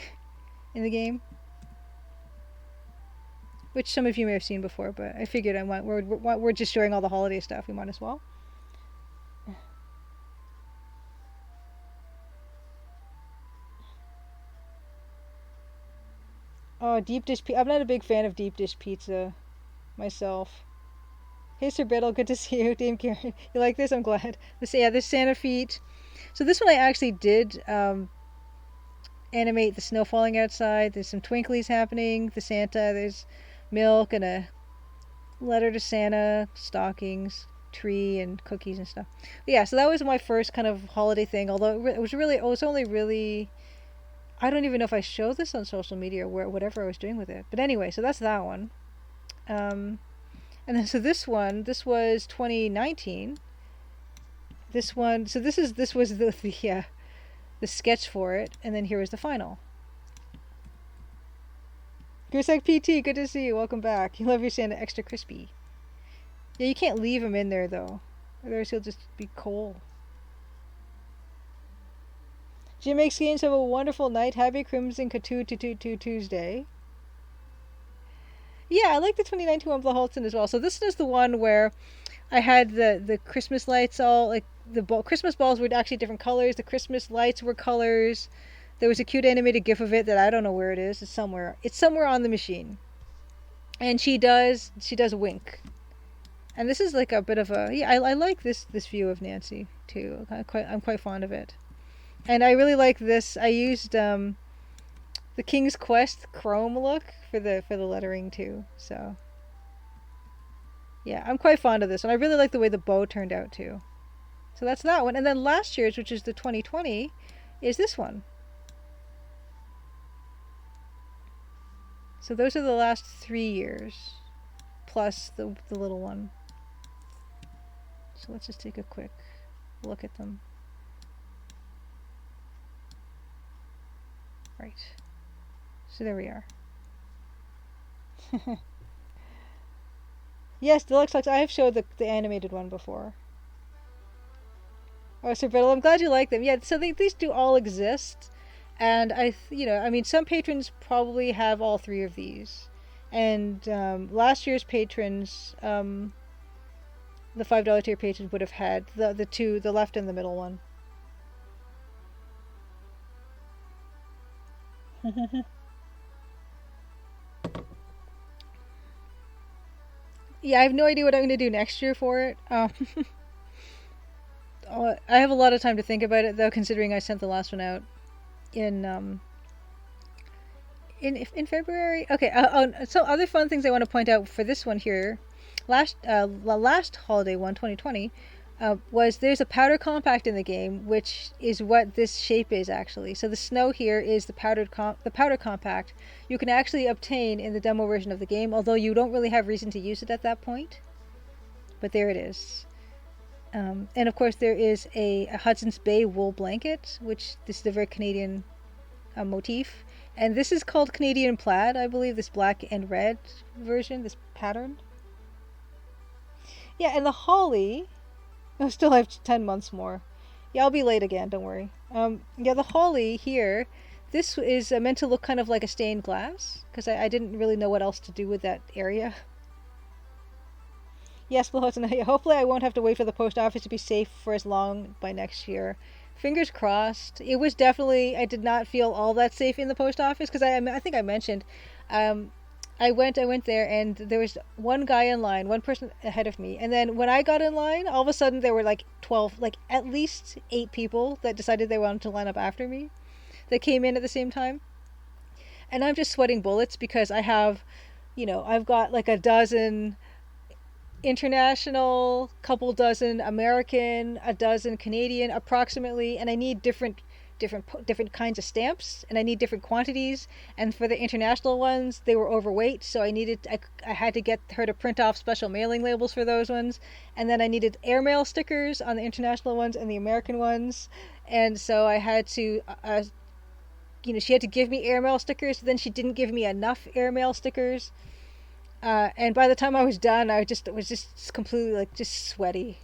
in the game, which some of you may have seen before, but I figured we're just showing all the holiday stuff. We might as well. Oh, deep dish pizza. I'm not a big fan of deep dish pizza myself. Hey, Sir Biddle, good to see you. Dame Karen, you like this? I'm glad. This Santa feet. So this one I actually did animate the snow falling outside. There's some twinklies happening. The Santa, there's milk and a letter to Santa, stockings, tree, and cookies and stuff. But yeah, so that was my first kind of holiday thing. Although it was only really... I don't even know if I showed this on social media or whatever I was doing with it. But anyway, so that's that one. And then so this was 2019. This one, so this was the sketch for it, and then here was the final. Gooseegg PT, good to see you. Welcome back. You love your Santa extra crispy. Yeah, you can't leave him in there though, otherwise he'll just be cold. Jim makes games. Have a wonderful night. Happy Crimson Tuesday. Yeah, I like the 2019 one, Hudson, as well. So this is the one where I had the Christmas lights all, like, Christmas balls were actually different colors. The Christmas lights were colors. There was a cute animated gif of it that I don't know where it is. It's somewhere on the machine. And she does wink. And this is like a bit of a... Yeah, I like this view of Nancy, too. I'm quite fond of it. And I really like this. I used the King's Quest chrome look for the lettering too. So yeah, I'm quite fond of this, and I really like the way the bow turned out too. So that's that one. And then last year's, which is the 2020, is this one. So those are the last 3 years, plus the little one. So let's just take a quick look at them. Right. So there we are. Yes, Deluxe Lux. I have showed the animated one before. Oh, Sir Biddle, I'm glad you like them. Yeah, so these do all exist. And I mean, some patrons probably have all 3 of these. And last year's patrons, the $5 tier patrons would have had the 2, the left and the middle one. Yeah, I have no idea what I'm going to do next year for it. I have a lot of time to think about it though, considering I sent the last one out in in February. Okay. So other fun things I want to point out for this one here, the last holiday one, 2020, was there's a powder compact in the game, which is what this shape is actually. So the snow here is the powder compact. You can actually obtain in the demo version of the game, although you don't really have reason to use it at that point. But there it is. And of course there is a Hudson's Bay wool blanket, which this is a very Canadian motif. And this is called Canadian plaid, I believe, this black and red version, this pattern. Yeah, and the holly, I still have 10 months more. Yeah, I'll be late again, don't worry. Yeah, the holly here, this is meant to look kind of like a stained glass, because I didn't really know what else to do with that area. Yes, Hudson, hopefully I won't have to wait for the post office to be safe for as long by next year. Fingers crossed. It was definitely, I did not feel all that safe in the post office, because I think I mentioned, I went there and there was one guy in line, one person ahead of me, and then when I got in line, all of a sudden there were like 12, like at least 8 people that decided they wanted to line up after me that came in at the same time. And I'm just sweating bullets because I have, I've got like a dozen international, couple dozen American, a dozen Canadian approximately, and I need different kinds of stamps, and I need different quantities. And for the international ones, they were overweight, so I had to get her to print off special mailing labels for those ones. And then I needed airmail stickers on the international ones and the American ones, and so I had to she had to give me airmail stickers. Then she didn't give me enough airmail stickers. And by the time I was done, was just completely like just sweaty,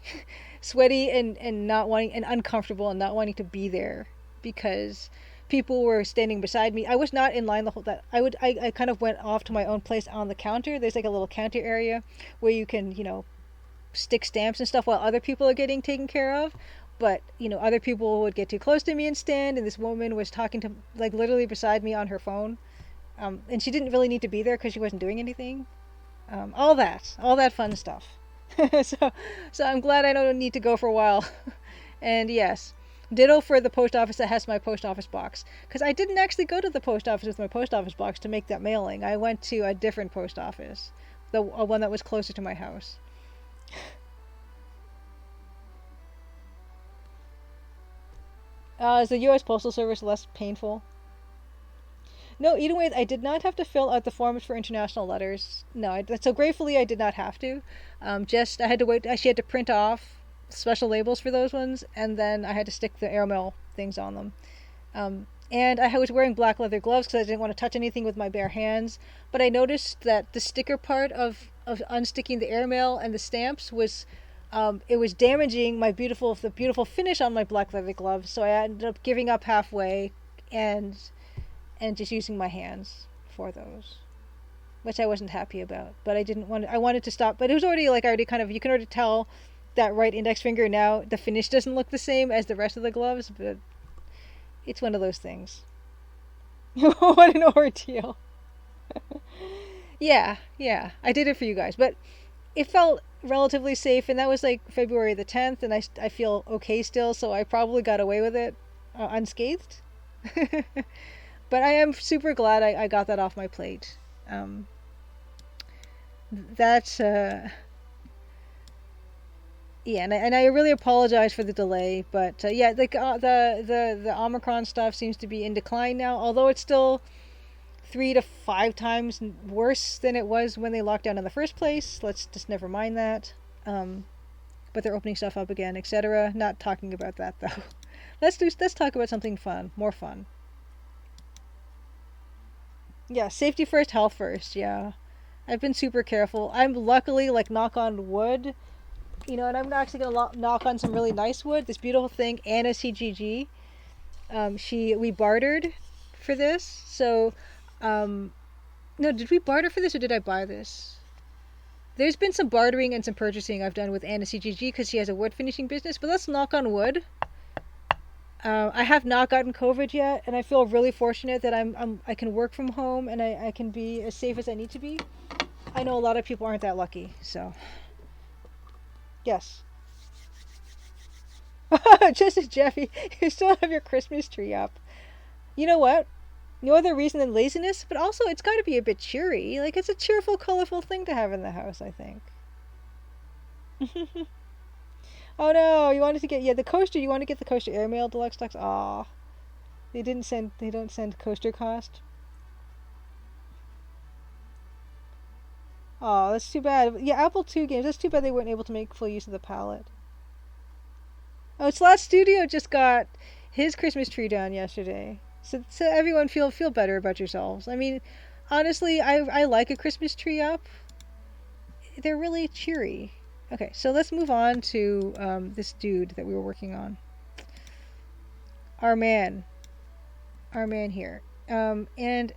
sweaty and not wanting and uncomfortable and not wanting to be there because people were standing beside me. I was not in line the whole that I kind of went off to my own place on the counter. There's like a little counter area where you can stick stamps and stuff while other people are getting taken care of. But other people would get too close to me and stand, and this woman was talking to like literally beside me on her phone, and she didn't really need to be there because she wasn't doing anything. All that fun stuff. so I'm glad I don't need to go for a while. And yes, ditto for the post office that has my post office box, because I didn't actually go to the post office with my post office box to make that mailing. I went to a different post office, the one that was closer to my house. Is the U.S. Postal Service less painful? No, either way, I did not have to fill out the forms for international letters. No, so gratefully I did not have to. Just I had to wait. She had to print off special labels for those ones, and then I had to stick the airmail things on them. And I was wearing black leather gloves because I didn't want to touch anything with my bare hands. But I noticed that the sticker part of unsticking the airmail and the stamps was it was damaging the beautiful finish on my black leather gloves. So I ended up giving up halfway and just using my hands for those, which I wasn't happy about. But I wanted to stop, but it was already kind of, you can already tell that right index finger now, the finish doesn't look the same as the rest of the gloves, but it's one of those things. What an ordeal. Yeah, I did it for you guys, but it felt relatively safe, and that was like February the 10th, and I feel okay still, so I probably got away with it unscathed. But I am super glad I got that off my plate. That's yeah, and I really apologize for the delay, but yeah, the Omicron stuff seems to be in decline now, although it's still 3 to 5 times worse than it was when they locked down in the first place. Let's just never mind that. But they're opening stuff up again, etc. Not talking about that though. Let's talk about something fun, more fun. Yeah, safety first, health first. Yeah, I've been super careful. I'm luckily, like, knock on wood, and I'm actually gonna knock on some really nice wood. This beautiful thing, Anna CGG. We bartered for this. So, no, did we barter for this or did I buy this? There's been some bartering and some purchasing I've done with Anna CGG because she has a wood finishing business. But let's knock on wood. I have not gotten COVID yet, and I feel really fortunate that I can work from home and I can be as safe as I need to be. I know a lot of people aren't that lucky, so. Yes. Just as Jeffy, you still have your Christmas tree up. You know what? No other reason than laziness, but also it's got to be a bit cheery. Like, it's a cheerful, colorful thing to have in the house, I think. Oh no, you wanted to get, yeah, the coaster, you want to get the coaster airmail deluxe deluxe? Aw. They don't send coaster cost. Oh, that's too bad. Yeah, Apple II games, that's too bad they weren't able to make full use of the palette. Oh, Slot Studio just got his Christmas tree down yesterday. So everyone feel better about yourselves. I mean, honestly, I like a Christmas tree up. They're really cheery. Okay, so let's move on to this dude that we were working on. Our man. Our man here. And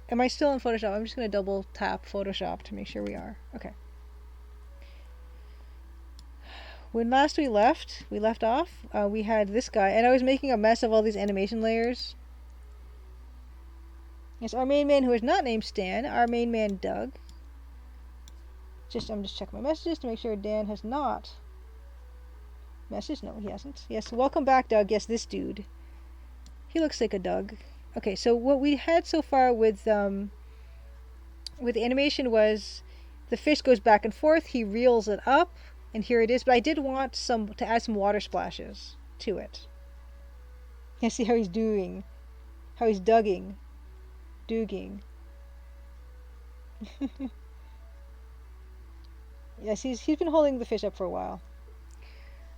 am I still in Photoshop? I'm just going to double tap Photoshop to make sure we are. Okay. When last we left off, we had this guy, and I was making a mess of all these animation layers. It's our main man who is not named Stan, our main man Doug. I'm just checking my messages to make sure Dan has not messaged. No, he hasn't. Yes, welcome back, Doug. Yes, this dude. He looks like a Doug. Okay, so what we had so far with the animation was the fish goes back and forth, he reels it up, and here it is. But I did want to add some water splashes to it. You see how he's doing, how he's dooging. Yes, he's been holding the fish up for a while.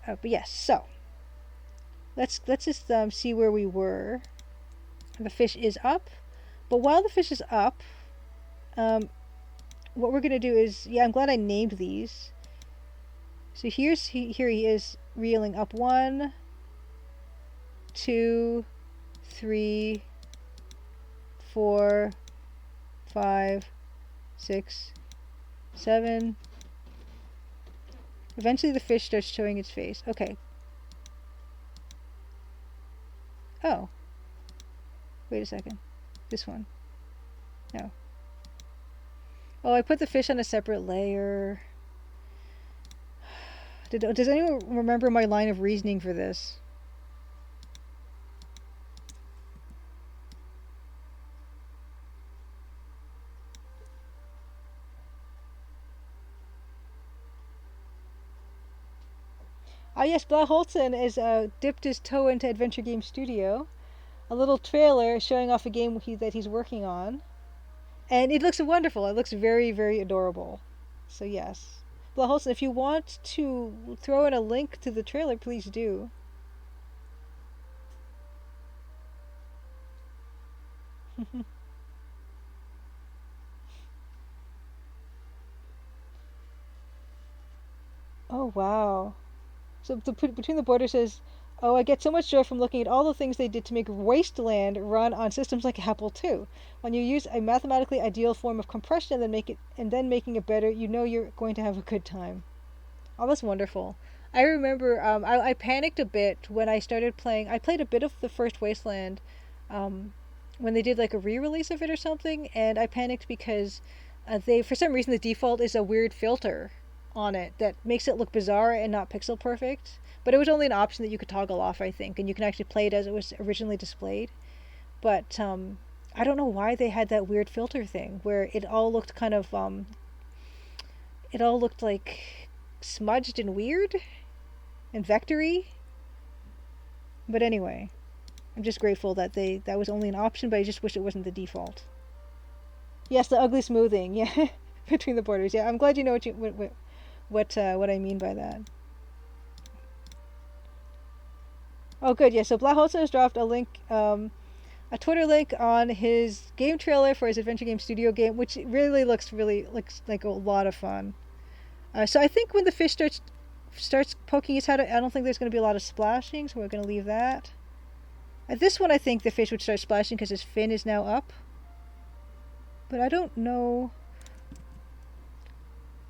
But yes, so let's just see where we were. The fish is up, but while the fish is up, what we're gonna do is, yeah, I'm glad I named these. So here he is reeling up 1, 2, 3, 4, 5, 6, 7. Eventually the fish starts showing its face. Okay. Oh. Wait a second. This one. No. Oh, I put the fish on a separate layer. Does anyone remember my line of reasoning for this? Ah yes, Hudson is dipped his toe into Adventure Game Studio. A little trailer showing off a game that he's working on. And it looks wonderful. It looks very, very adorable. So yes. Hudson, if you want to throw in a link to the trailer, please do. Oh wow. So between the borders says, "Oh, I get so much joy from looking at all the things they did to make Wasteland run on systems like Apple II. When you use a mathematically ideal form of compression and then making it better, you know you're going to have a good time." Oh, that's wonderful. I remember I panicked a bit when I started playing. I played a bit of the first Wasteland when they did like a re-release of it or something, and I panicked because for some reason the default is a weird filter on it that makes it look bizarre and not pixel perfect. But it was only an option that you could toggle off, I think, and you can actually play it as it was originally displayed. But I don't know why they had that weird filter thing where it all looked kind of it all looked like smudged and weird and vectory. But anyway, I'm just grateful that that was only an option, but I just wish it wasn't the default. Yes, the ugly smoothing, yeah, between the borders. Yeah, I'm glad you know what I mean by that. Oh, good. Yeah. So Blahosa has dropped a link, a Twitter link on his game trailer for his Adventure Game Studio game, which really looks like a lot of fun. So I think when the fish starts poking his head, I don't think there's going to be a lot of splashing, so we're going to leave that. At this one, I think the fish would start splashing because his fin is now up. But I don't know.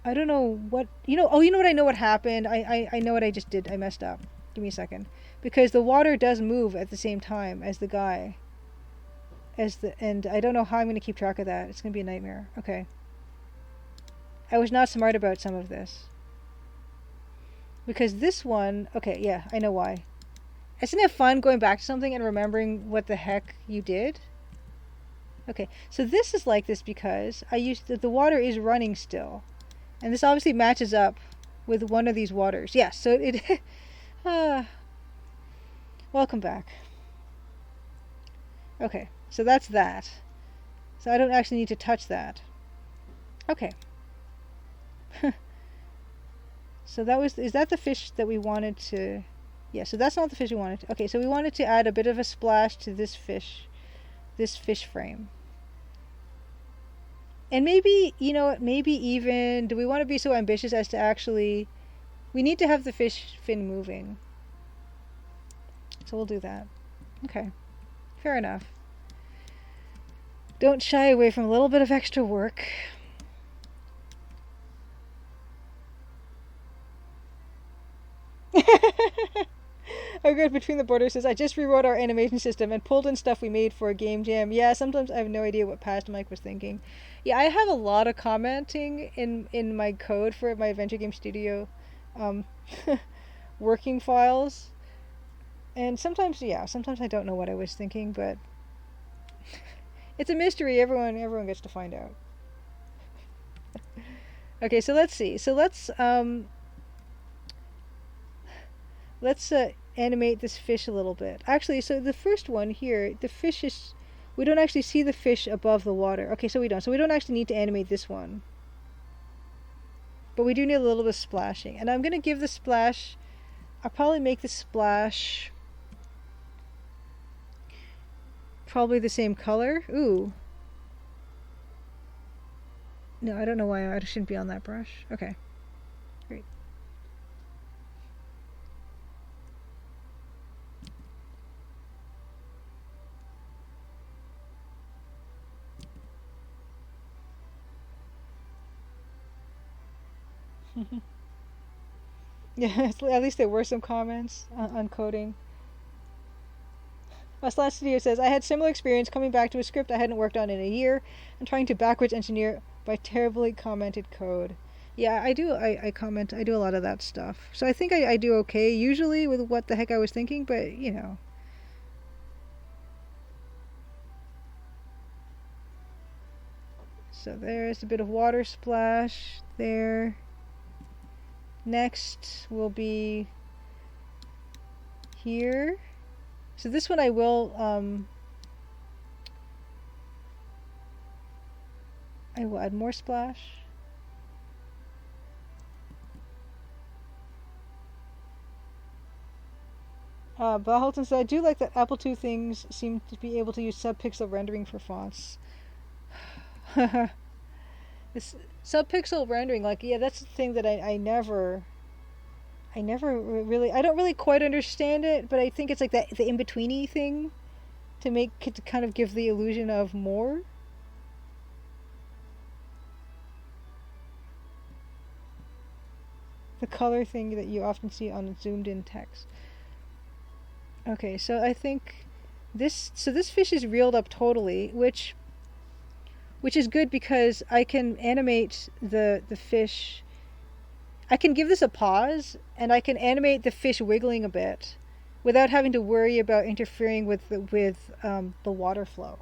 I don't know what Oh, you know what? I know what happened. I know what I just did. I messed up. Give me a second. Because the water does move at the same time as the guy. And I don't know how I'm going to keep track of that. It's going to be a nightmare. Okay. I was not smart about some of this. Because this one, okay, yeah, I know why. Isn't it fun going back to something and remembering what the heck you did? Okay, so this is like this because the water is running still. And this obviously matches up with one of these waters. Yes, so it welcome back. Okay, so that's that. So I don't actually need to touch that. Okay. So is that the fish that we wanted to... Yeah, so that's not the fish we wanted to... Okay, so we wanted to add a bit of a splash to this fish frame. And maybe, you know, maybe even... Do we want to be so ambitious as to actually... We need to have the fish fin moving. So we'll do that. Okay. Fair enough. Don't shy away from a little bit of extra work. Oh, good. Between the Borders says, I just rewrote our animation system and pulled in stuff we made for a game jam. Yeah, sometimes I have no idea what past Mike was thinking. Yeah, I have a lot of commenting in my code for my Adventure Game Studio working files. And sometimes, yeah, sometimes I don't know what I was thinking, but it's a mystery. Everyone gets to find out. Okay, so let's see. So let's animate this fish a little bit. Actually, so the first one here, the fish is... We don't actually see the fish above the water. Okay, so we don't. So we don't actually need to animate this one. But we do need a little bit of splashing. And I'm going to give the splash... I'll probably make the splash... Probably the same color. Ooh. No, I don't know why I shouldn't be on that brush. Okay. Great. Yeah, at least there were some comments on coding. Slash Studio says, I had similar experience coming back to a script I hadn't worked on in a year and trying to backwards engineer by terribly commented code. Yeah, I do. I comment. I do a lot of that stuff. So I think I do okay usually with what the heck I was thinking, but you know. So there's a bit of water splash there. Next will be here. So this one I will add more splash. But Hudson said, I do like that Apple II things seem to be able to use subpixel rendering for fonts. This subpixel rendering, like, yeah, that's the thing that I never really... I don't really quite understand it, but I think it's like the in-betweeny thing to make it, to kind of give the illusion of more. The color thing that you often see on zoomed in text. Okay, so I think this fish is reeled up totally, which is good because I can animate the fish. I can give this a pause and I can animate the fish wiggling a bit without having to worry about interfering with the water flow.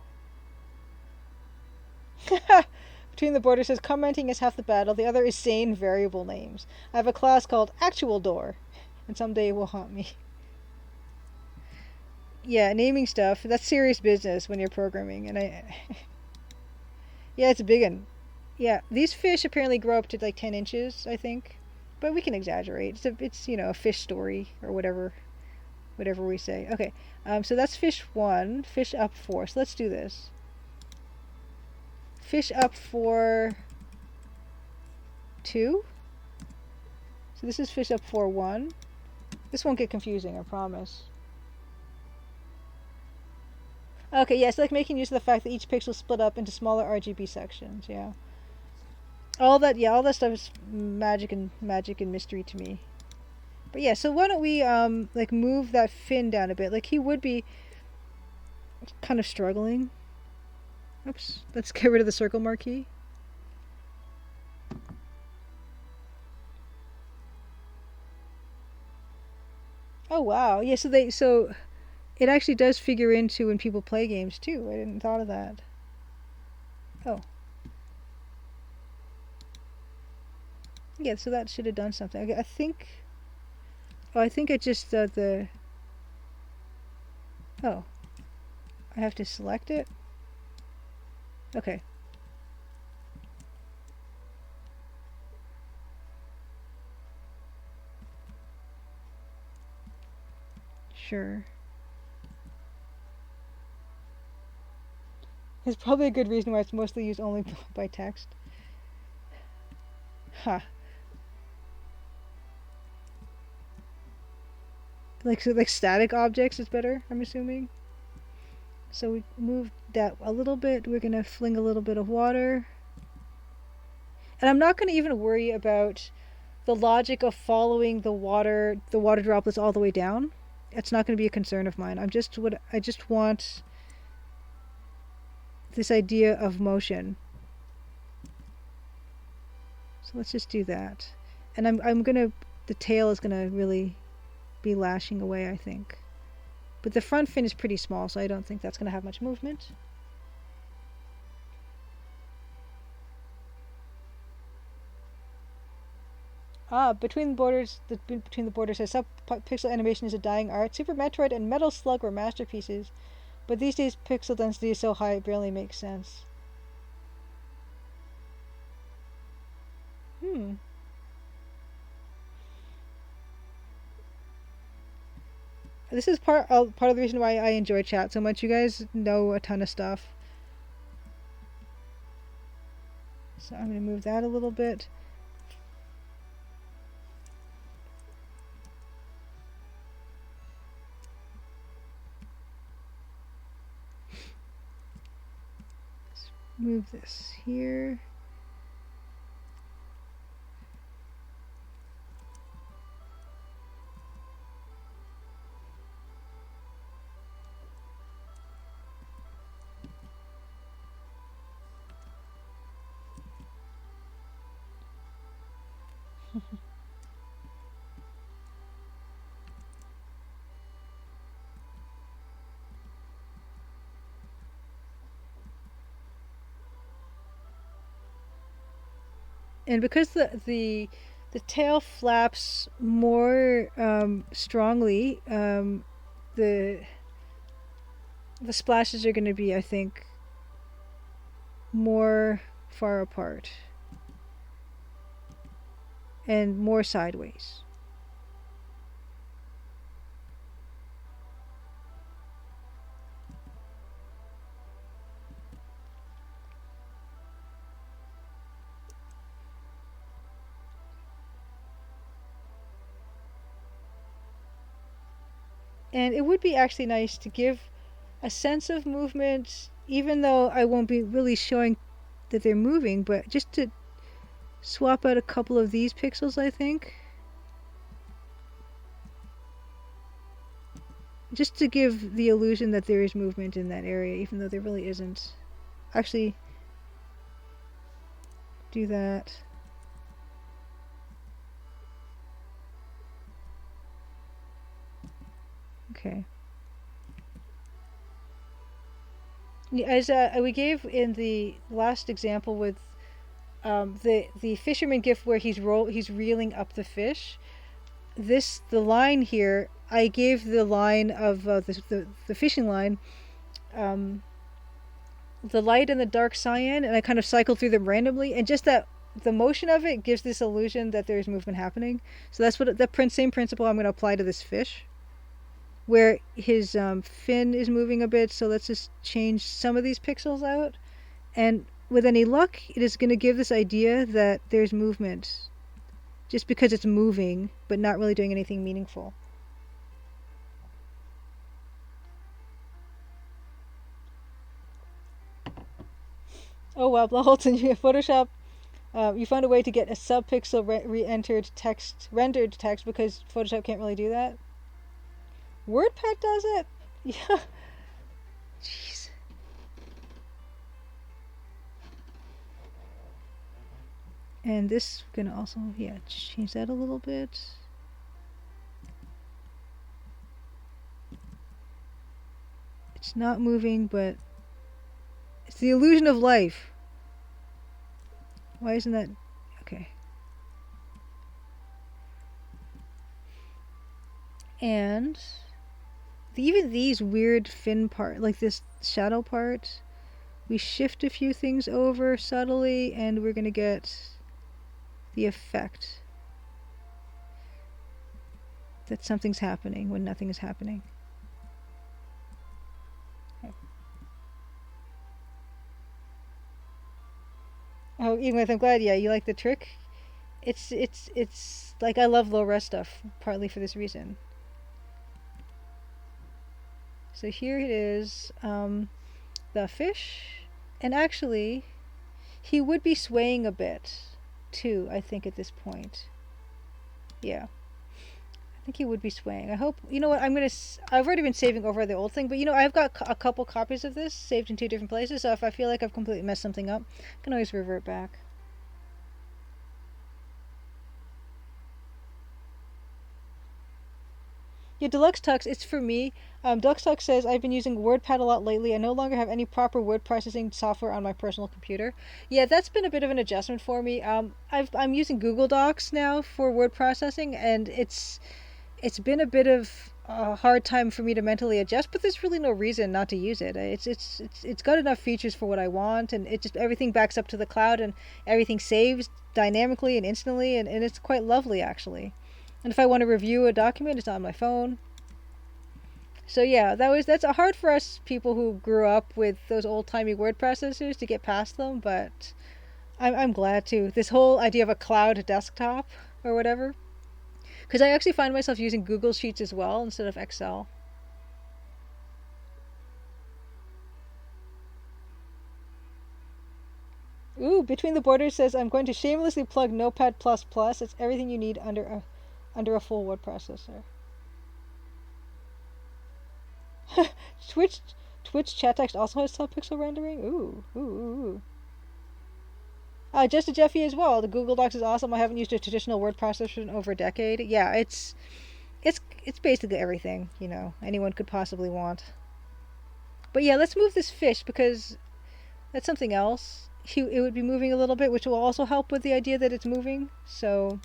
Between the Borders says, commenting is half the battle, the other is saying variable names. I have a class called Actual Door, and someday it will haunt me. Yeah, naming stuff, that's serious business when you're programming, and yeah, it's a big one. Yeah, these fish apparently grow up to like 10 inches, I think. But we can exaggerate. It's you know, a fish story, or whatever we say. Okay, so that's fish 1, fish up 4. So let's do this. Fish up for 2. So this is fish up for 1. This won't get confusing, I promise. Okay, yeah, it's like making use of the fact that each pixel split up into smaller RGB sections, yeah. All that stuff is magic and mystery to me. But yeah, so why don't we like move that fin down a bit? Like he would be kind of struggling. Oops, let's get rid of the circle marquee. Oh wow. Yeah, so it actually does figure into when people play games too. I didn't thought of that. Oh. Yeah, so that should have done something. I think oh, I think it just the oh, I have to select it. Okay. Sure. There's probably a good reason why it's mostly used only by text. Huh. Like static objects is better, I'm assuming. So we moved that a little bit. We're gonna fling a little bit of water. And I'm not gonna even worry about the logic of following the water droplets all the way down. It's not gonna be a concern of mine. I just want this idea of motion. So let's just do that. And I'm gonna the tail is gonna really be lashing away, I think. But the front fin is pretty small, so I don't think that's gonna have much movement. Ah, between the borders, says sub-pixel animation is a dying art. Super Metroid and Metal Slug were masterpieces, but these days pixel density is so high it barely makes sense. Hmm. This is part of the reason why I enjoy chat so much. You guys know a ton of stuff. So I'm gonna move that a little bit. Let's move this here. And because the tail flaps more strongly, the the splashes are going to be, I think, more far apart and more sideways. And it would be actually nice to give a sense of movement, even though I won't be really showing that they're moving, but just to swap out a couple of these pixels, I think. Just to give the illusion that there is movement in that area, even though there really isn't. Actually, do that. Okay. As we gave in the last example with the fisherman gif where he's reeling up the fish. The line here, I gave the line of the fishing line, the light and the dark cyan, and I kind of cycled through them randomly, and just that the motion of it gives this illusion that there's movement happening. So that's what the same principle I'm going to apply to this fish, where his fin is moving a bit. So let's just change some of these pixels out, and with any luck, it is going to give this idea that there's movement, just because it's moving, but not really doing anything meaningful. Oh wow, Hudson, Photoshop, you found a way to get a sub-pixel rendered text because Photoshop can't really do that. WordPad does it? Yeah. Jeez. And this gonna also, yeah, change that a little bit. not moving, but it's the illusion of life. Why isn't that... Okay. And even these weird fin part, like this shadow part, we shift a few things over subtly and we're gonna get the effect that something's happening when nothing is happening. Okay. Oh, Edith, I'm glad. Yeah, you like the trick. It's like I love low res stuff partly for this reason. So here it is, the fish, and actually, he would be swaying a bit too. I think at this point, yeah. I think he would be swaying. I hope, you know what, I've already been saving over the old thing, but you know, I've got a couple copies of this saved in 2 different places, so if I feel like I've completely messed something up, I can always revert back. Yeah, Deluxe Tux, it's for me. Deluxe Tux says, I've been using WordPad a lot lately. I no longer have any proper word processing software on my personal computer. Yeah, that's been a bit of an adjustment for me. I'm using Google Docs now for word processing, and it's been a bit of a hard time for me to mentally adjust, but there's really no reason not to use it. It's got enough features for what I want, and it just everything backs up to the cloud, and everything saves dynamically and instantly, and it's quite lovely actually. And if I want to review a document, it's on my phone. So yeah, that's hard for us people who grew up with those old-timey word processors to get past them, but I'm glad to. This whole idea of a cloud desktop or whatever, because I actually find myself using Google Sheets as well instead of Excel. Ooh, Between the Borders says, I'm going to shamelessly plug Notepad++. It's everything you need under a full word processor. Twitch chat text also has subpixel rendering? Ooh. Just a Jeffy as well. The Google Docs is awesome. I haven't used a traditional word processor in over a decade. Yeah, it's basically everything, you know, anyone could possibly want. But yeah, let's move this fish because that's something else. It would be moving a little bit, which will also help with the idea that it's moving. So,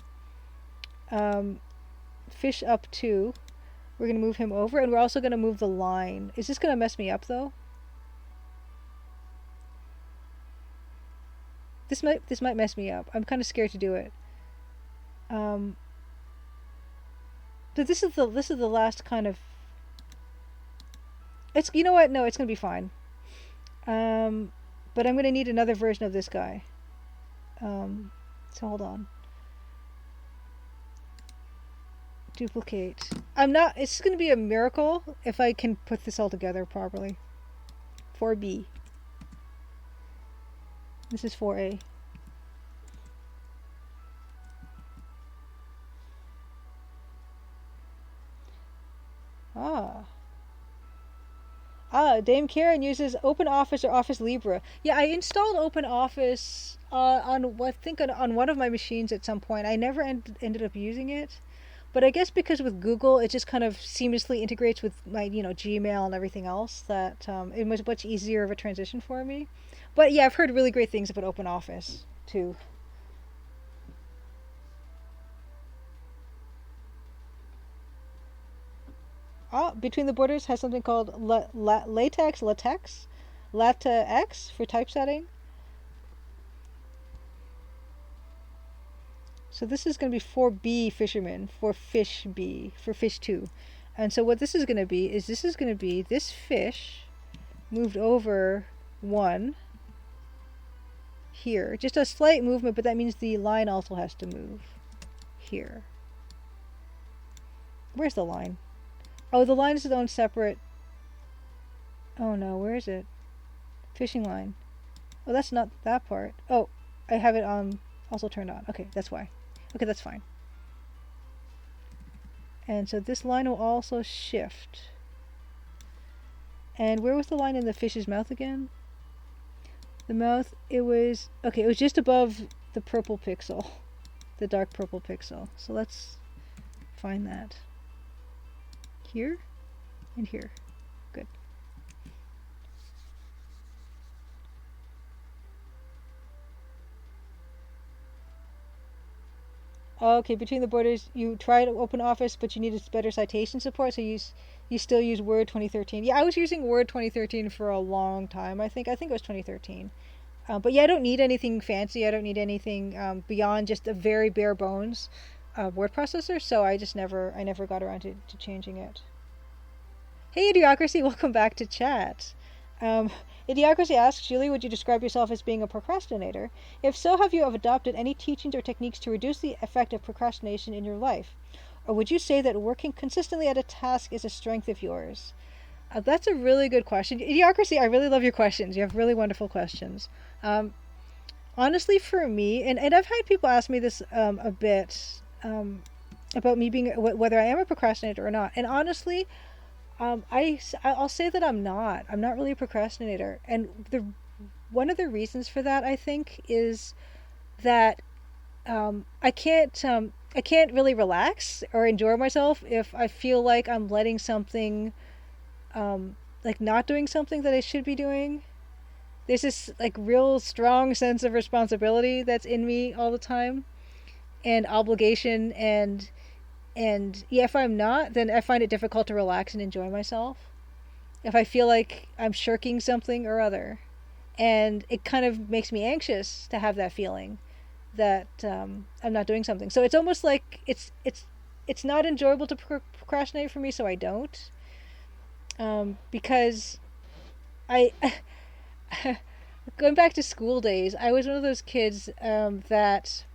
fish up 2. We're going to move him over, and we're also going to move the line. Is this going to mess me up, though? This might mess me up. I'm kind of scared to do it. But this is the last kind of... You know what? No, it's going to be fine. But I'm going to need another version of this guy. So hold on. Duplicate. It's going to be a miracle if I can put this all together properly. 4B. This is 4A. Dame Karen uses OpenOffice or Office Libre. Yeah, I installed OpenOffice on one of my machines at some point. I never ended up using it. But I guess because with Google, it just kind of seamlessly integrates with my, Gmail and everything else, that it was much easier of a transition for me. But yeah, I've heard really great things about OpenOffice, too. Between the Borders has something called latex for typesetting. So this is going to be 4B fisherman, for fish B, for fish 2. And so what this is going to be is this fish moved over 1 here. Just a slight movement, but that means the line also has to move here. Where's the line? Oh, the line is its own separate... Oh no, where is it? Fishing line. Oh, that's not that part. Oh, I have it also turned on. Okay, that's why. Okay, that's fine. And so this line will also shift. And where was the line in the fish's mouth again? The mouth, it was just above the purple pixel. The dark purple pixel. So let's find that. Here and here. Good. Okay, between the borders, you tried Open Office, but you needed better citation support, so you still use Word 2013. Yeah, I was using Word 2013 for a long time. I think it was 2013. But yeah, I don't need anything fancy. I don't need anything beyond just a very bare bones word processor. So I never got around to changing it. Hey, Idiocracy, welcome back to chat. Um, Idiocracy asks, Julie, would you describe yourself as being a procrastinator? If so, have you adopted any teachings or techniques to reduce the effect of procrastination in your life? Or would you say that working consistently at a task is a strength of yours? That's a really good question. Idiocracy, I really love your questions. You have really wonderful questions. Um, Honestly, for me, and I've had people ask me this a bit about me being whether I am a procrastinator or not. And honestly, I'll say that I'm not. I'm not really a procrastinator, and the one of the reasons for that I think is that I can't really relax or enjoy myself if I feel like I'm letting something like not doing something that I should be doing. There's this like real strong sense of responsibility that's in me all the time, and obligation, and yeah, if I'm not, then I find it difficult to relax and enjoy myself if I feel like I'm shirking something or other. And it kind of makes me anxious to have that feeling that I'm not doing something. So it's almost like it's not enjoyable to procrastinate for me, so I don't. Because I going back to school days, I was one of those kids that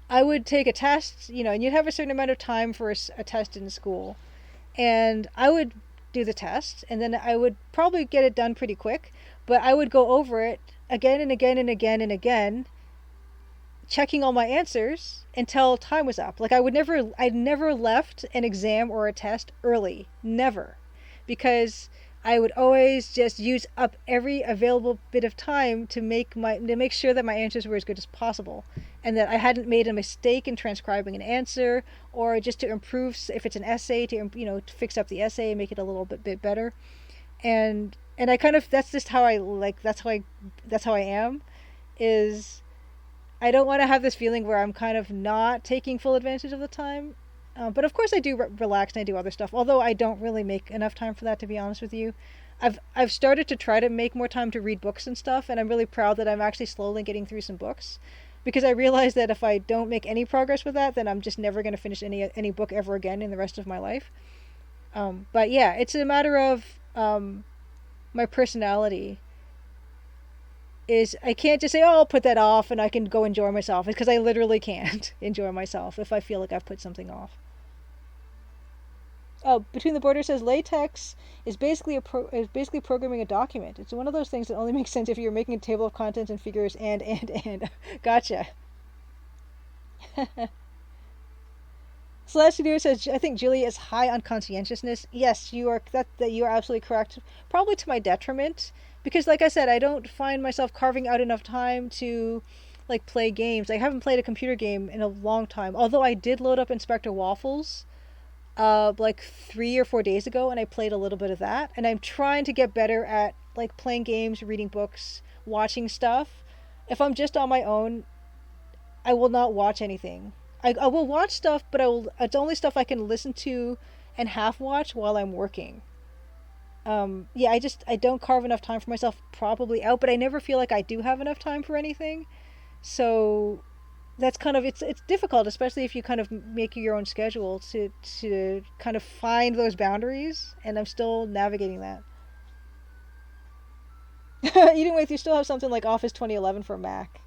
I would take a test, and you'd have a certain amount of time for a test in school, and I would do the test, and then I would probably get it done pretty quick, but I would go over it again and again and again and again, checking all my answers until time was up. Like I'd never left an exam or a test early, never, because I would always just use up every available bit of time to make sure that my answers were as good as possible, and that I hadn't made a mistake in transcribing an answer, or just to improve if it's an essay to fix up the essay and make it a little bit better. And I kind of that's just how I like that's how I am is I don't want to have this feeling where I'm kind of not taking full advantage of the time. But of course, I do relax and I do other stuff. Although I don't really make enough time for that, to be honest with you. I've started to try to make more time to read books and stuff, and I'm really proud that I'm actually slowly getting through some books, because I realize that if I don't make any progress with that, then I'm just never going to finish any book ever again in the rest of my life. But yeah, it's a matter of my personality is I can't just say, oh, I'll put that off and I can go enjoy myself. It's because I literally can't enjoy myself if I feel like I've put something off. Oh, Between the Borders says latex is basically programming a document. It's one of those things that only makes sense if you're making a table of contents and figures and. Gotcha. Celeste Studio says, I think Julie is high on conscientiousness. Yes, that you are absolutely correct. Probably to my detriment, because like I said, I don't find myself carving out enough time to like play games. I haven't played a computer game in a long time. Although I did load up Inspector Waffles like 3 or 4 days ago, and I played a little bit of that. And I'm trying to get better at like playing games, reading books, watching stuff. If I'm just on my own, I will not watch anything. I will watch stuff, but it's only stuff I can listen to and half watch while I'm working. Yeah, I don't carve enough time for myself probably out, but I never feel like I do have enough time for anything. So that's kind of it's difficult, especially if you kind of make your own schedule to kind of find those boundaries, and I'm still navigating that. Eating with you still have something like Office 2011 for Mac.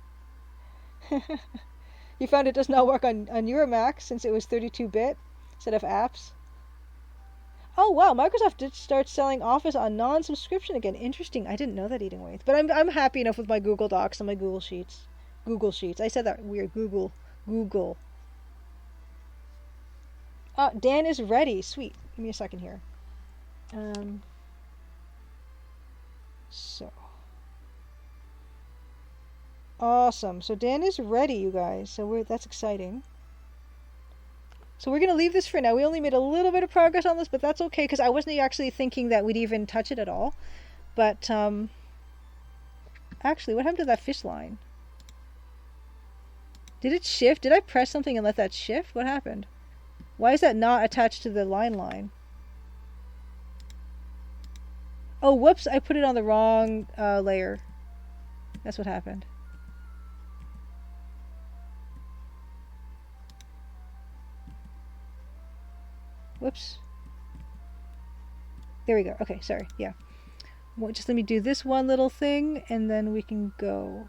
You found it does not work on your Mac since it was 32-bit instead of apps. Oh wow, Microsoft did start selling Office on non-subscription again. Interesting. I didn't know that, Eating Waith. But I'm happy enough with my Google Docs and my Google Sheets. Google Sheets. I said that weird. Google. Dan is ready. Sweet. Give me a second here. Um. So. Awesome. So Dan is ready, you guys. So that's exciting. So we're going to leave this for now. We only made a little bit of progress on this, but that's okay, because I wasn't actually thinking that we'd even touch it at all. But, actually, what happened to that fish line? Did it shift? Did I press something and let that shift? What happened? Why is that not attached to the line? Oh, whoops, I put it on the wrong layer. That's what happened. Whoops. There we go. Okay, sorry. Yeah. Well, just let me do this one little thing, and then we can go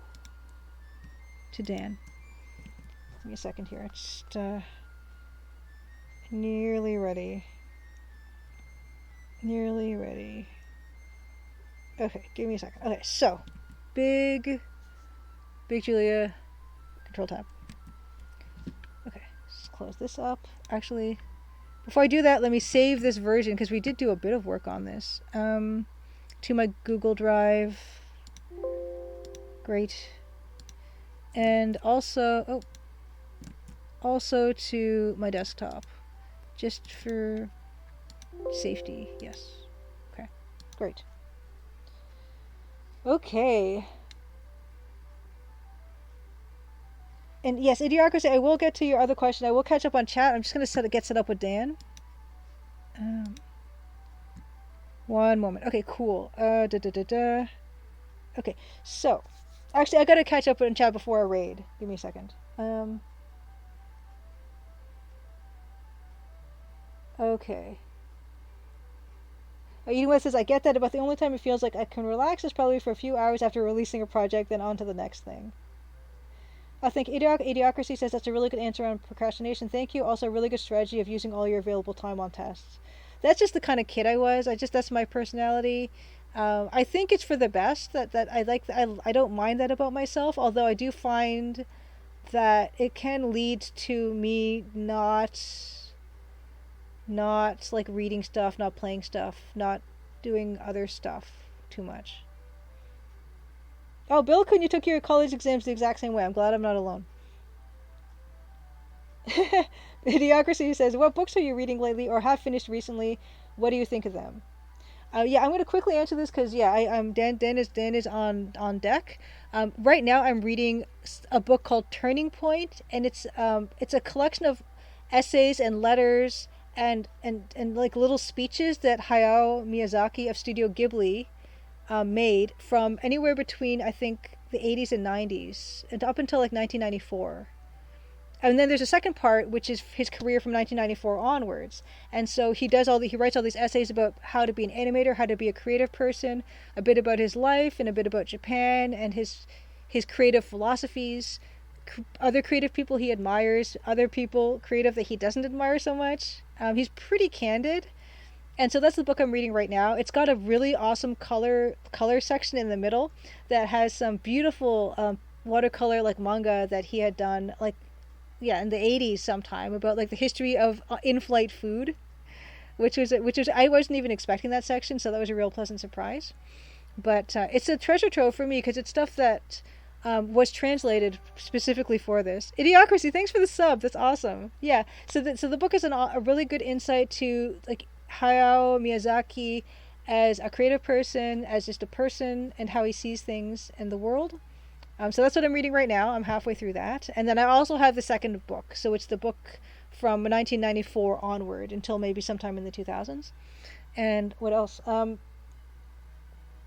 to Dan. Give me a second here. It's just nearly ready. Nearly ready. Okay, give me a second. Okay, so big Julia, Control Tab. Okay, let's close this up. Actually, before I do that, let me save this version because we did do a bit of work on this. To my Google Drive. Great. And also, also to my desktop, just for safety. Yes. Okay. Great. Okay. And yes, Idiocracy, I will get to your other question. I will catch up on chat. I'm just going to get set up with Dan. One moment. Okay, cool. Okay, so actually, I got to catch up on chat before I raid. Give me a second. Okay. Edwin says, I get that, but the only time it feels like I can relax is probably for a few hours after releasing a project, then on to the next thing. I think Idiocracy says that's a really good answer on procrastination. Thank you. Also, a really good strategy of using all your available time on tasks. That's just the kind of kid I was. That's my personality. I think it's for the best that I don't mind that about myself, although I do find that it can lead to me not like reading stuff, not playing stuff, not doing other stuff too much. Oh, Bill, you took your college exams the exact same way. I'm glad I'm not alone. Idiocracy says, what books are you reading lately or have finished recently? What do you think of them? Yeah, I'm going to quickly answer this because I'm Dan is on deck. Right now I'm reading a book called Turning Point, and it's a collection of essays and letters and like little speeches that Hayao Miyazaki of Studio Ghibli made from anywhere between I think the 80s and 90s and up until like 1994. And then there's a second part, which is his career from 1994 onwards. And so he writes all these essays about how to be an animator, how to be a creative person, a bit about his life, and a bit about Japan and his creative philosophies, other creative people he admires, other people creative that he doesn't admire so much. He's pretty candid. And so that's the book I'm reading right now. It's got a really awesome color section in the middle that has some beautiful watercolor like manga that he had done in the 80s sometime about like the history of in-flight food, which was I wasn't even expecting that section, so that was a real pleasant surprise. But it's a treasure trove for me because it's stuff that was translated specifically for this. Idiocracy, thanks for the sub. That's awesome. Yeah. So the book is a really good insight to like Hayao Miyazaki as a creative person, as just a person, and how he sees things in the world. So that's what I'm reading right now. I'm halfway through that. And then I also have the second book. So it's the book from 1994 onward until maybe sometime in the 2000s. And what else?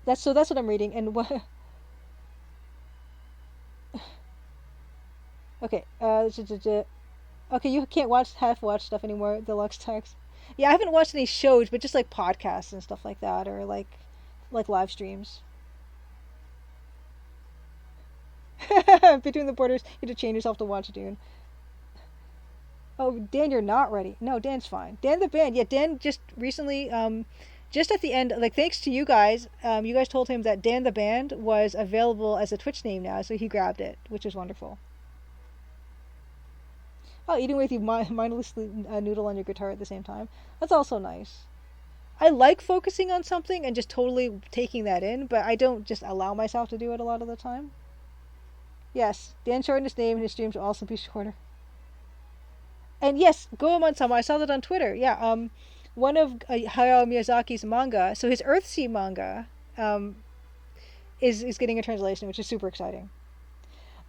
That's what I'm reading. And what... Okay. Okay, you can't half watch stuff anymore, Deluxe Text. Yeah, I haven't watched any shows, but just like podcasts and stuff like that, or like live streams. Between the Borders, you had to change yourself to watch Dune. Oh, Dan, you're not ready. No, Dan's fine. Dan the band. Yeah, Dan just recently, just at the end, like thanks to you guys told him that Dan the band was available as a Twitch name now, so he grabbed it, which is wonderful. Oh, eating with you mindlessly noodle on your guitar at the same time. That's also nice. I like focusing on something and just totally taking that in, but I don't just allow myself to do it a lot of the time. Yes, Dan shortened his name and his streams will also be shorter. And yes, Goemon-sama, I saw that on Twitter. Yeah, one of Hayao Miyazaki's manga, so his Earthsea manga, is getting a translation, which is super exciting.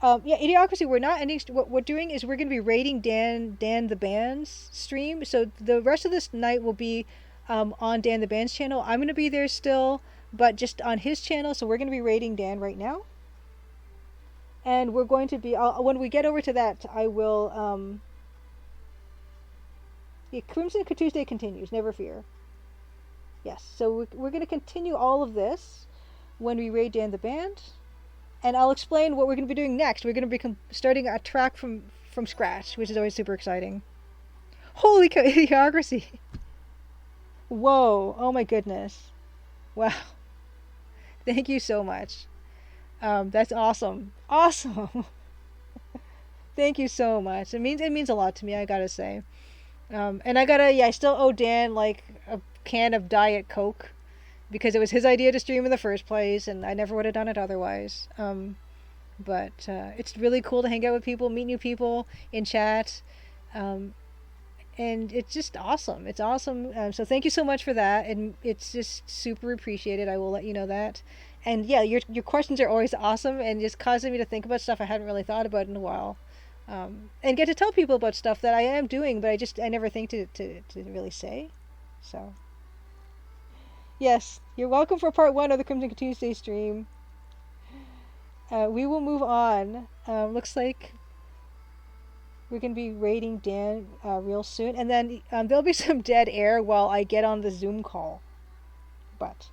Yeah, Idiocracy. We're not ending. What we're doing is we're going to be rating Dan the Band's stream. So the rest of this night will be on Dan the Band's channel. I'm going to be there still, but just on his channel. So we're going to be rating Dan right now, and we're going to be. When we get over to that, I will. Yeah, Crimson Tuesday continues. Never fear. Yes. So we're going to continue all of this when we raid Dan the Band. And I'll explain what we're going to be doing next. We're going to be starting a track from scratch, which is always super exciting. Holy Idiocracy! Whoa! Oh my goodness! Wow! Thank you so much. That's awesome. Awesome. Thank you so much. It means a lot to me. I gotta say. And I still owe Dan like a can of Diet Coke because it was his idea to stream in the first place, and I never would have done it otherwise. But it's really cool to hang out with people, meet new people in chat, um, and it's just awesome. It's awesome. So thank you so much for that, and it's just super appreciated. I will let you know that. And yeah, your questions are always awesome, and just causing me to think about stuff I hadn't really thought about in a while, and get to tell people about stuff that I am doing, but I never think to really say. So yes, you're welcome for part one of the Crimson Tuesday stream. We will move on. Looks like we're going to be rating Dan real soon. And then there'll be some dead air while I get on the Zoom call. But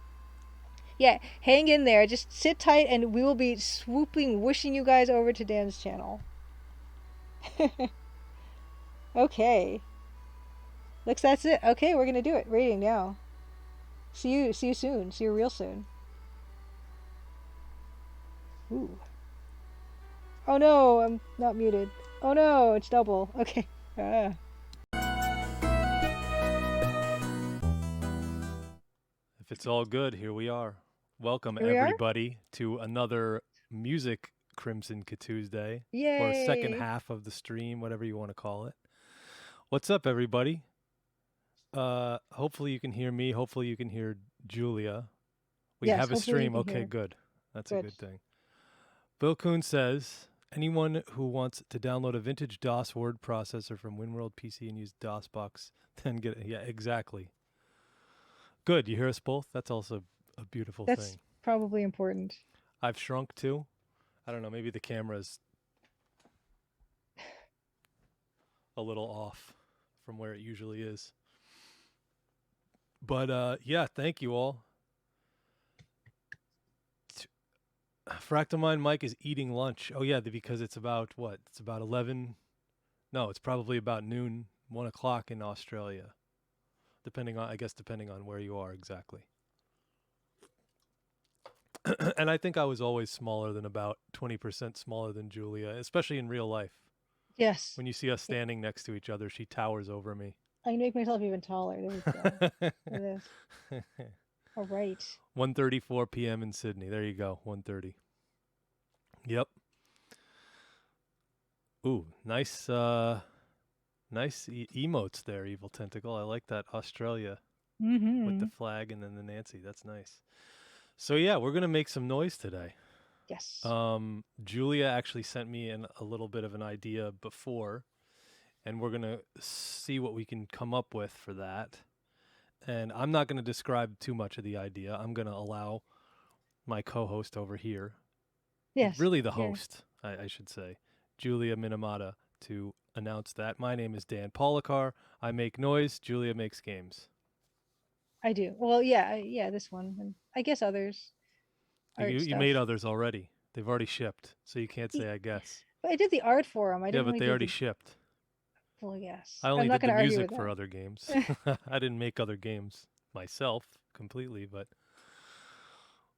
yeah, hang in there. Just sit tight and we will be whooshing you guys over to Dan's channel. Okay. Looks that's it. Okay, we're going to do it. Rating now. See you soon. See you real soon. Ooh. Oh no, I'm not muted. Oh no, it's double. Okay. Ah. If it's all good, here we are. Welcome Here we are. everybody to another music Crimson Tuesday, or second Yay. half of the stream, whatever you want to call it. What's up, everybody? Hopefully you can hear me. Hopefully you can hear Julia. We Yes, have a hopefully you stream. can Okay, hear. good. That's a Good. good thing. Bill Kuhn says, anyone who wants to download a vintage DOS word processor from WinWorld PC and use DOSBox, then get it. Yeah, exactly. Good. You hear us both? That's also a beautiful That's thing. probably important. I've shrunk too. I don't know. Maybe the camera's a little off from where it usually is. But yeah, thank you all. Fractal Mike is eating lunch. Oh yeah, because it's about what? It's about 11. No, it's probably about noon, 1 o'clock in Australia. Depending on where you are exactly. And I think I was always smaller than about 20% smaller than Julia, especially in real life. Yes. When you see us standing next to each other, she towers over me. I can make myself even taller. There we go. Look at this. All right. 1:34 p.m. in Sydney. There you go. 1:30. Yep. Ooh, nice nice emotes there, Evil Tentacle. I like that Australia with the Mm-hmm. flag and then the Nancy. That's nice. So yeah, we're going to make some noise today. Yes. Julia actually sent me a little bit of an idea before, and we're going to see what we can come up with for that. And I'm not going to describe too much of the idea. I'm going to allow my co-host over here, Yes. really the Yeah. host, I should say, Julia Minamata, to announce that. My name is Dan Polakar. I make noise. Julia makes games. I do. Well, yeah, yeah, this one, and I guess others, art You stuff. made others already. They've already shipped, so you can't say I guess. But I did the art for them. I Yeah, didn't but really they do already the. shipped. Well, yes. I I'm only not did going the to argue music with for that. other games. I didn't make other games myself completely, but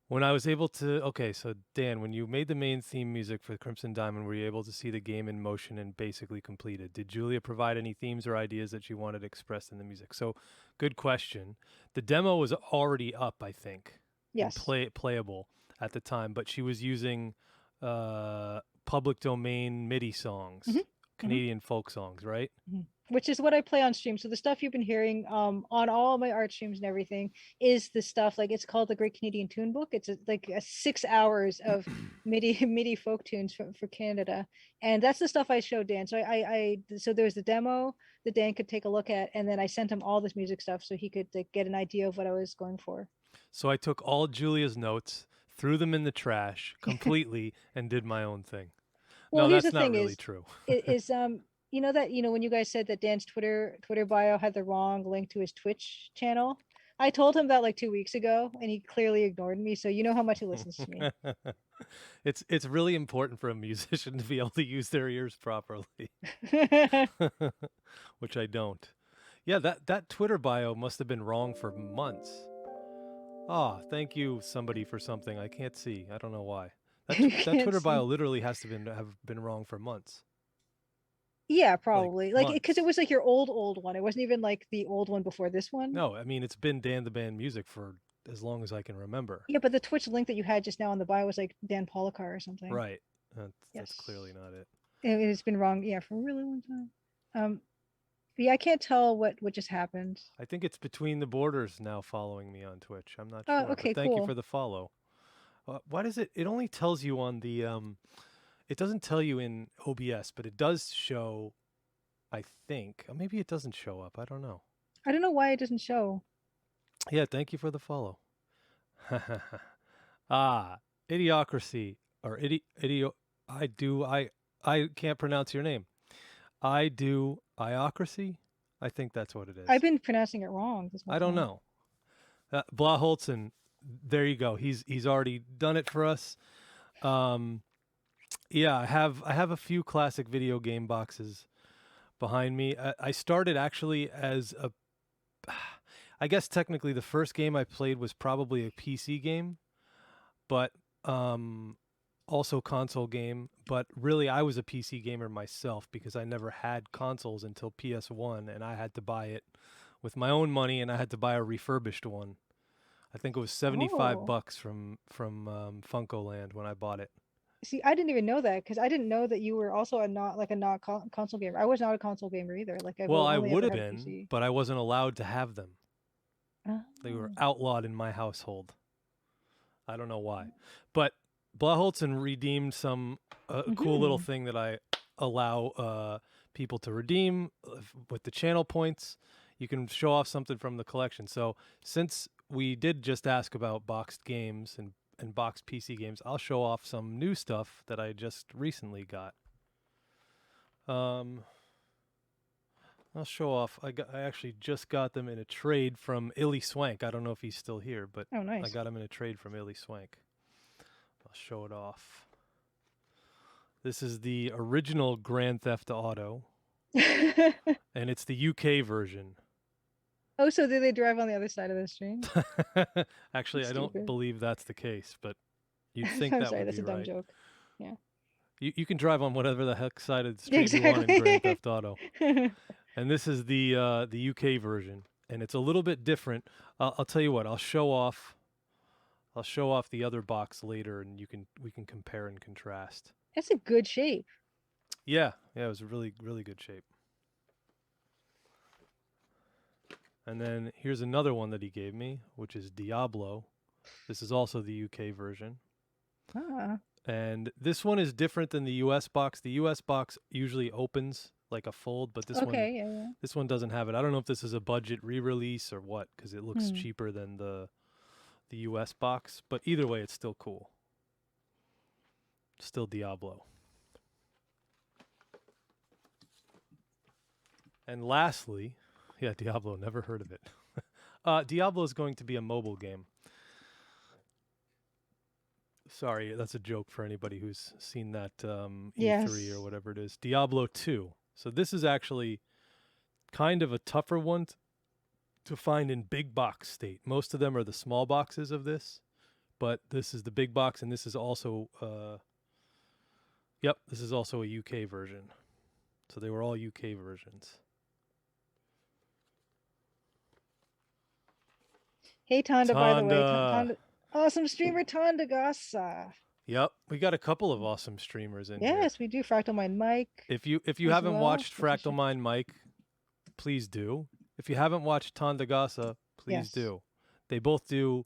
when I was able to, okay, so Dan, when you made the main theme music for Crimson Diamond, were you able to see the game in motion and basically completed? Did Julia provide any themes or ideas that she wanted expressed in the music? So, good question. The demo was already up, I think, and Yes. playable at the time, but she was using public domain MIDI songs, Mm-hmm. Mm-hmm. Canadian folk songs, right? Mm-hmm. which is what I play on stream. So the stuff you've been hearing on all my art streams and everything is the stuff like it's called the Great Canadian Tune Book. It's like 6 hours of MIDI folk tunes for Canada, and that's the stuff I showed Dan. So so there was the demo that Dan could take a look at, and then I sent him all this music stuff so he could like, get an idea of what I was going for. So I took all Julia's notes, threw them in the trash completely, and did my own thing. Well, No, here's the that's not thing really true. is you know that when you guys said that Dan's Twitter bio had the wrong link to his Twitch channel. I told him that like 2 weeks ago, and he clearly ignored me. So you know how much he listens to me. It's really important for a musician to be able to use their ears properly, which I don't. Yeah, that Twitter bio must have been wrong for months. Ah, thank you somebody for something I can't see. I don't know why. You That can't Twitter bio see. literally has to have been wrong for months. Yeah, Like probably. Like because it months. was like your old one. It wasn't even like the old one before this one. No, I mean it's been Dan the Band Music for as long as I can remember. Yeah, but the Twitch link that you had just now on the bio was like Dan Policar or something. Right. That's clearly Yes. not it. It's been wrong, yeah, for a really long time. Yeah, I can't tell what just happened. I think it's Between the Borders now following me on Twitch. I'm not Oh, sure, but okay, thank you cool. for the follow. Why does it? It only tells you on the. It doesn't tell you in OBS, but it does show. I think maybe it doesn't show up. I don't know. I don't know why it doesn't show. Yeah, thank you for the follow. Ah, Idiocracy or idio. I can't pronounce your name. I do Iocracy. I think that's what it is. I've been pronouncing it wrong this whole I don't time. know. Blah Holtzen, there you go. He's already done it for us. Um, yeah, I have a few classic video game boxes behind me. I started actually as a, I guess technically the first game I played was probably a PC game, but also console game. But really, I was a PC gamer myself because I never had consoles until PS1, and I had to buy it with my own money, and I had to buy a refurbished one. I think it was 75 Oh, bucks from Funko Land when I bought it. see, I didn't even know that because I didn't know that you were also a not like a not console gamer. I was not a console gamer either. Like I've Well, I only would ever have had a been, PC. but I wasn't allowed to have them. They were Oh. outlawed in my household. I don't know why. But Blaholtzen redeemed some cool little Hmm. thing that I allow people to redeem with the channel points. You can show off something from the collection. So since we did just ask about boxed games and boxed PC games, I'll show off some new stuff that I just recently got. Um, I'll show off. I actually just got them in a trade from Illy Swank. I don't know if he's still here, but Oh, I nice. got him in a trade from Illy Swank. I'll show it off. This is the original Grand Theft Auto, and it's the UK version. Oh, so did they drive on the other side of the stream? Actually, I don't Stupid. believe that's the case, but you'd think I'm that sorry, would that's be a dumb right. joke. Yeah. You can drive on whatever the heck side of the street you want in Grand Exactly. Theft Auto. And this is the UK version, and it's a little bit different. I'll tell you what. I'll show off the other box later, and we can compare and contrast. That's a good shape. Yeah, it was really good shape. And then here's another one that he gave me, which is Diablo. This is also the UK version. Ah, And this one is different than the US box. The US box usually opens like a fold, but okay, yeah, yeah. this one doesn't have it. I don't know if this is a budget re-release or what, because it looks Hmm. cheaper than the US box. But either way, it's still cool. Still Diablo. And lastly, yeah, Diablo. Never heard of it. Diablo is going to be a mobile game. Sorry, that's a joke for anybody who's seen that E3 or Yes. whatever it is. Diablo 2. So this is actually kind of a tougher one to find in big box state. Most of them are the small boxes of this, but this is the big box, and this is also, yep, this is also a UK version. So they were all UK versions. Hey Tonda, by the way, Tonda. Tonda, awesome streamer Tonda Gasa. Yep, we got a couple of awesome streamers in here. Yes, we do. Fractal Mind Mike If you as haven't well. watched Which you Fractal should. Mind Mike, please do. If you haven't watched Tandagasa, please Yes. do. They both do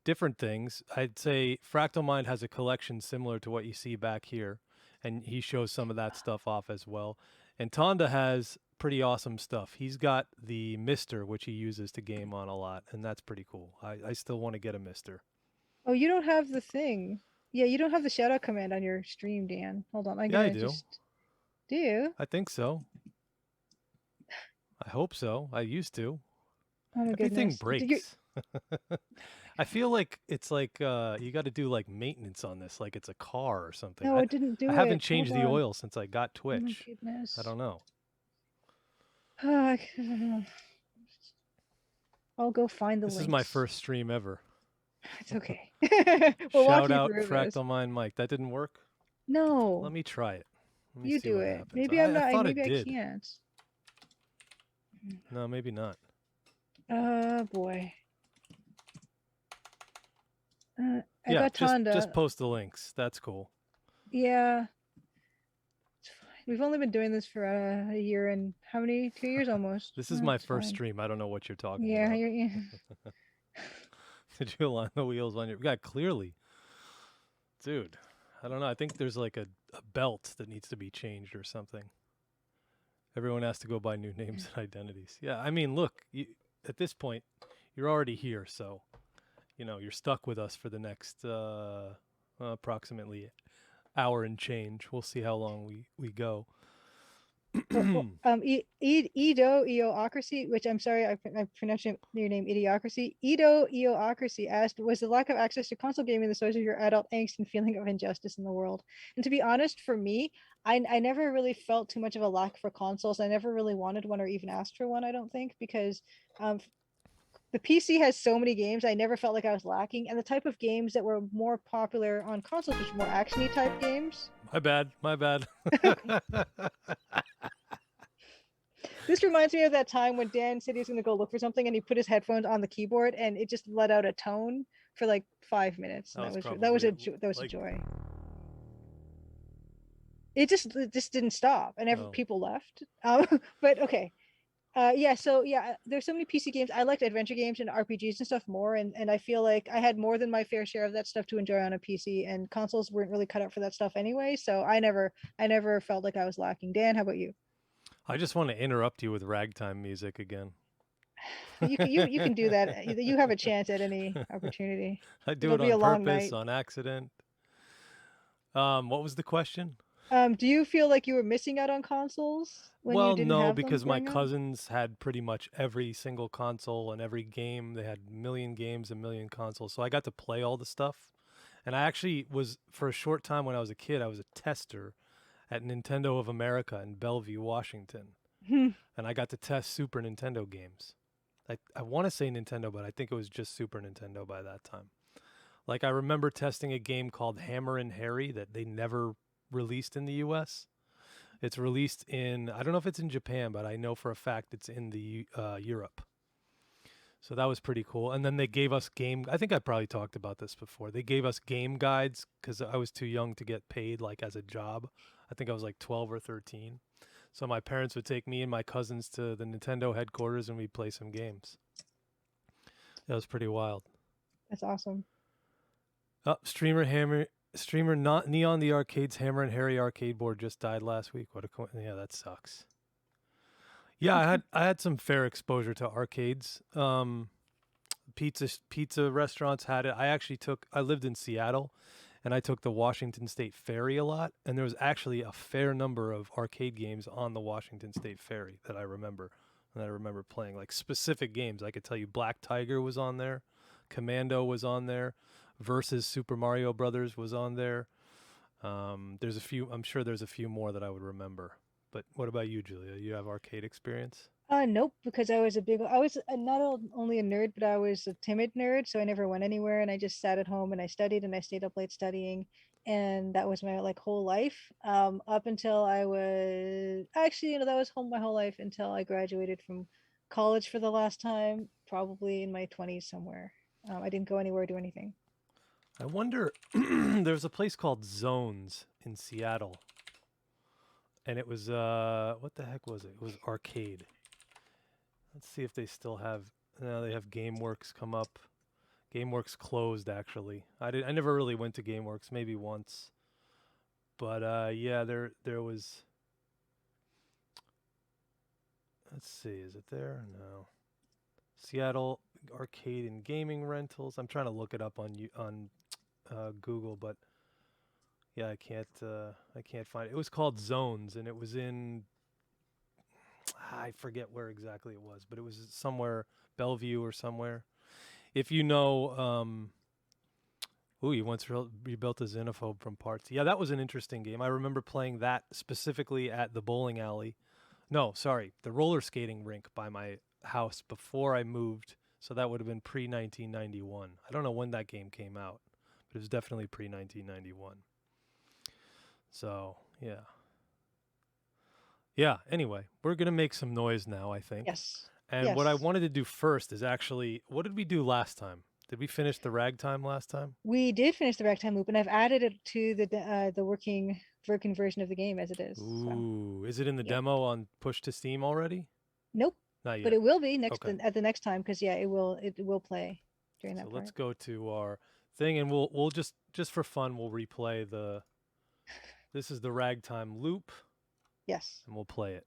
different things. I'd say Fractal Mind has a collection similar to what you see back here, and he shows some of that stuff off as well. And Tonda has pretty awesome stuff. He's got the Mister, which he uses to game on a lot, and that's pretty cool. I still want to get a Mister. Oh, you don't have the thing. Yeah, you don't have the shout out command on your stream, Dan. Hold on. I'm Yeah, I gonna do. just do you? I think so. I hope so. I used to. Oh my Everything goodness. Do you breaks. I feel like it's like you got to do like maintenance on this, like it's a car or something. No, I it didn't I do haven't it. Hold changed the on. oil since I got Oh my Twitch. I goodness. don't know. I'll go find the This is my links. first stream ever. It's okay. We'll walk Shout you out through this. Fractal Mind Mike. That didn't work. Let No, me try it. Let me you see do what it. happens. Maybe I'm I not. thought it Maybe I did. can't. No, maybe not. Boy. I Yeah, got just Tonda. post the links. That's cool. Yeah, it's fine. We've only been doing this for a year and how many? 2 years almost. This is my It's first fine. stream. I don't know what you're talking Yeah, about. yeah. Did you align the wheels on your? Yeah, clearly, dude. I don't know. I think there's like a belt that needs to be changed or something. Everyone has to go by new names and identities. Yeah, I mean, look, at this point, you're already here, so you're stuck with us for the next approximately hour and change. We'll see how long we go. Edoocracy, which I'm sorry, I pronounced your name Idiocracy. Edoocracy asked, was the lack of access to console gaming the source of your adult angst and feeling of injustice in the world? And to be honest, for me, I never really felt too much of a lack for consoles. I never really wanted one or even asked for one, I don't think, because the PC has so many games. I never felt like I was lacking. And the type of games that were more popular on consoles, which were more actiony type games. My bad. My bad. This reminds me of that time when Dan said he was going to go look for something and he put his headphones on the keyboard and it just let out a tone for like 5 minutes. And that was a joy. It just didn't stop and people left. But okay. There's so many PC games. I liked adventure games and RPGs and stuff more, and I feel like I had more than my fair share of that stuff to enjoy on a PC, and consoles weren't really cut out for that stuff anyway. So I never felt like I was lacking. Dan, how about you? I just want to interrupt you with ragtime music again. You can do that. You have a chance at any opportunity. I do it on purpose, on accident. What was the question? Do you feel like you were missing out on consoles when you didn't have them? Because my cousins had pretty much every single console and every game. They had a million games, a million consoles. So I got to play all the stuff. And I actually was, for a short time when I was a kid, I was a tester at Nintendo of America in Bellevue, Washington. And I got to test Super Nintendo games. I want to say Nintendo, but I think it was just Super Nintendo by that time. Like I remember testing a game called Hammer and Harry that they never released in the US. It's released in, I don't know if it's in Japan, but I know for a fact it's in the Europe. So that was pretty cool. And then they gave us I think I probably talked about this before. They gave us game guides because I was too young to get paid like as a job. I think I was like 12 or 13. So my parents would take me and my cousins to the Nintendo headquarters and we'd play some games. That was pretty wild. That's awesome. Streamer not Neon the Arcade's Hammer and Harry arcade board just died last week. Yeah, that sucks. Yeah, I had some fair exposure to arcades. Pizza restaurants had it. I lived in Seattle and I took the Washington State Ferry a lot, and there was actually a fair number of arcade games on the Washington State Ferry that I remember. And I remember playing like specific games. I could tell you Black Tiger was on there, Commando was on there, versus Super Mario Brothers was on there. There's a few. I'm sure there's a few more that I would remember. But what about you, Julia? You have arcade experience? Nope, because I was not only a nerd, but I was a timid nerd, so I never went anywhere, and I just sat at home and I studied and I stayed up late studying, and that was my like whole life. Up until I was actually, that was my whole life until I graduated from college for the last time, probably in my 20s somewhere. I didn't go anywhere or do anything. I wonder, there's a place called Zones in Seattle. And it was, what the heck was it? It was arcade. Let's see if they still have. Now they have GameWorks come up. GameWorks closed actually. I never really went to GameWorks, maybe once. But yeah, there was. Let's see, is it there? No. Seattle Arcade and Gaming Rentals. I'm trying to look it up on Google, but yeah, I can't find it. It was called Zones, and it was in I forget where exactly it was, but it was somewhere Bellevue or somewhere. If you know, he once rebuilt a xenophobe from parts. Yeah, that was an interesting game. I remember playing that specifically at the bowling alley. No, sorry, the roller skating rink by my house before I moved. So that would have been pre 1991. I don't know when that game came out, but it was definitely pre 1991. So yeah. Yeah, anyway, we're going to make some noise now, I think. Yes. And what I Yes. wanted to do first is actually, what did we do last time? Did we finish the ragtime last time? We did finish the Ragtime Loop, and I've added it to the working version of the game as it is. So, Ooh, is it in the yep. demo on push to Steam already? Nope. Not But yet. it will be Okay. at the next time because yeah, it will play during So that let's part. go to our thing and we'll just for fun we'll replay the this is the ragtime loop Yes. and we'll play it.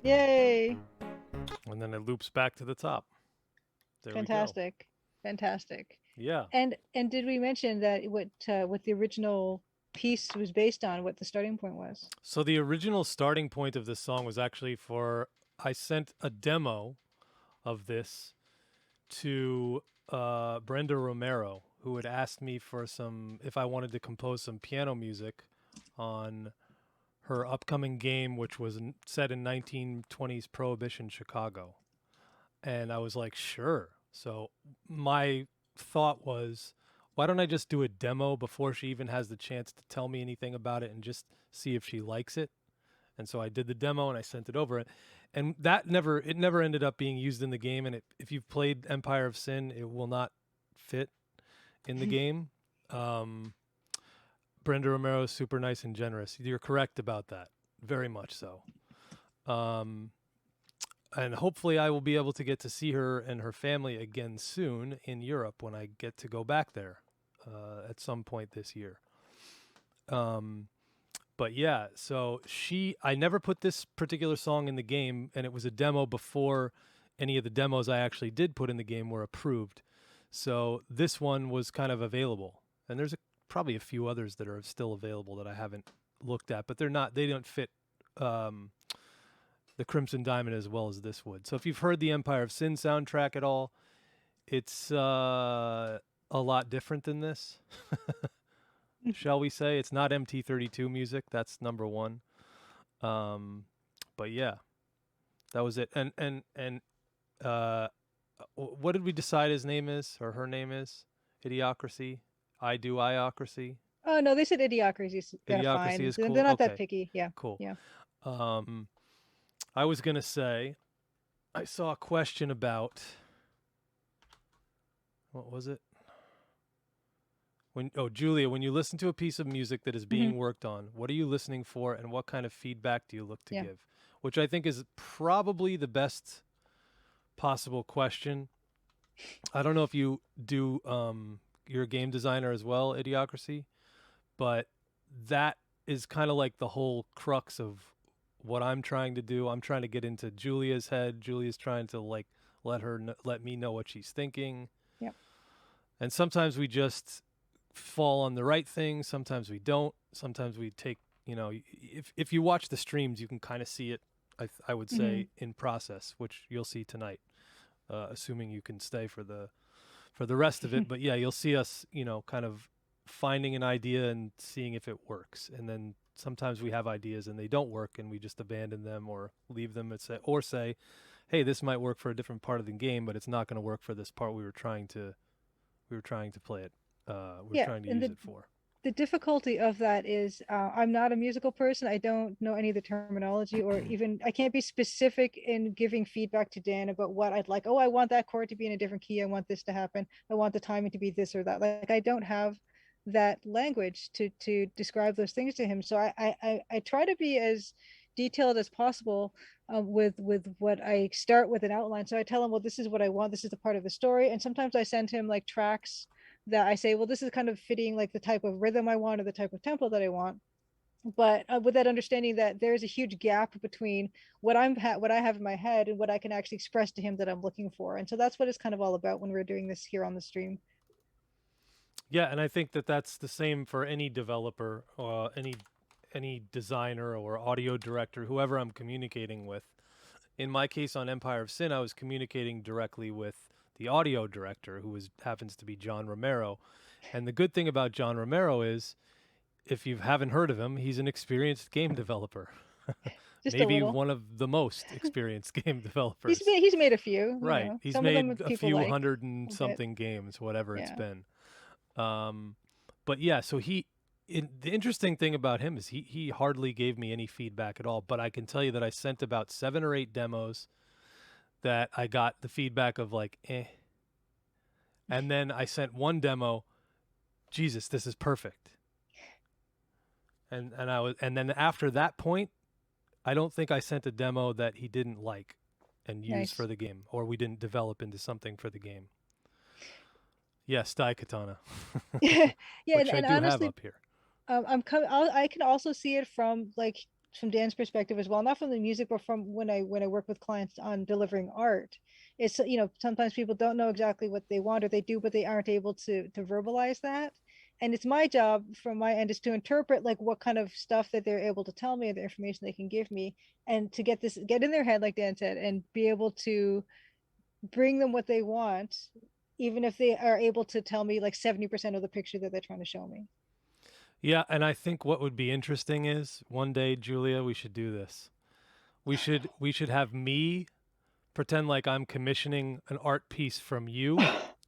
Yay! And then it loops back to the top. There we go. Fantastic. Fantastic. Yeah. And did we mention that what the original piece was based on, what the starting point was? So the original starting point of this song was actually for I sent a demo of this to Brenda Romero, who had asked me for some if I wanted to compose some piano music on her upcoming game, which was set in 1920s Prohibition Chicago. And I was like, sure. So my thought was, why don't I just do a demo before she even has the chance to tell me anything about it and just see if she likes it? And so I did the demo and I sent it over. And it never ended up being used in the game. And if you've played Empire of Sin, it will not fit in the game. Brenda Romero is super nice and generous. You're correct about that. Very much so. And hopefully I will be able to get to see her and her family again soon in Europe when I get to go back there at some point this year. But yeah, so I never put this particular song in the game, and it was a demo before any of the demos I actually did put in the game were approved. So this one was kind of available, and there's probably a few others that are still available that I haven't looked at, but they don't fit the Crimson Diamond as well as this would. So if you've heard the Empire of Sin soundtrack at all, it's a lot different than this. Shall we say? It's not MT32 music. That's number one. But yeah, that was it. And what did we decide his name is or her name is? Idiocracy. I do Iocracy. Oh no, they said Idiocracy. They're Idiocracy fine. is They're cool. not Okay. that picky. Yeah. Cool. Yeah. I was gonna say, I saw a question about what was it? Julia, when you listen to a piece of music that is being worked on, what are you listening for and what kind of feedback do you look to give? Which I think is probably the best possible question. I don't know if you do you're a game designer as well, Idiocracy, but that is kind of like the whole crux of what I'm trying to do. I'm trying to get into Julia's head. Julia's trying to like let me know what she's thinking. Yep. And sometimes we just fall on the right thing. Sometimes we don't. Sometimes we take, if you watch the streams, you can kind of see it, I would say, in process, which you'll see tonight, assuming you can stay for the rest of it. But yeah, you'll see us, kind of finding an idea and seeing if it works. And then sometimes we have ideas and they don't work and we just abandon them or leave them and say, hey, this might work for a different part of the game, but it's not going to work for this part we were trying to play it. We're trying to use it for. The difficulty of that is I'm not a musical person. I don't know any of the terminology or even I can't be specific in giving feedback to Dan about what I'd like. Oh, I want that chord to be in a different key. I want this to happen. I want the timing to be this or that. Like I don't have that language to describe those things to him. So I try to be as detailed as possible with what I start with an outline. So I tell him, well, this is what I want. This is the part of the story. And sometimes I send him like tracks that I say, well, this is kind of fitting like the type of rhythm I want or the type of tempo that I want. But with that understanding that there's a huge gap between what what I have in my head and what I can actually express to him that I'm looking for. And so that's what it's kind of all about when we're doing this here on the stream. Yeah, and I think that that's the same for any developer, any designer or audio director, whoever I'm communicating with. In my case on Empire of Sin, I was communicating directly with the audio director, who happens to be John Romero. And the good thing about John Romero is, if you haven't heard of him, he's an experienced game developer. Maybe one of the most experienced game developers. He's made a few. Right. He's Some made of them a few like hundred and something games, whatever it's been. But yeah, so the interesting thing about him is he hardly gave me any feedback at all. But I can tell you that I sent about 7 or 8 demos that I got the feedback of like, eh. And then I sent one demo, Jesus, this is perfect. And then after that point, I don't think I sent a demo that he didn't like and use for the game, or we didn't develop into something for the game. Yes, Daikatana. Yeah, which I do honestly have up here. I can also see it from Dan's perspective as well, not from the music, but from when I work with clients on delivering art. It's sometimes people don't know exactly what they want, or they do, but they aren't able to verbalize that. And it's my job from my end is to interpret like what kind of stuff that they're able to tell me, the information they can give me, and to get in their head, like Dan said, and be able to bring them what they want, even if they are able to tell me like 70% of the picture that they're trying to show me. Yeah, and I think what would be interesting is one day, Julia, we should do this. We should have me pretend like I'm commissioning an art piece from you.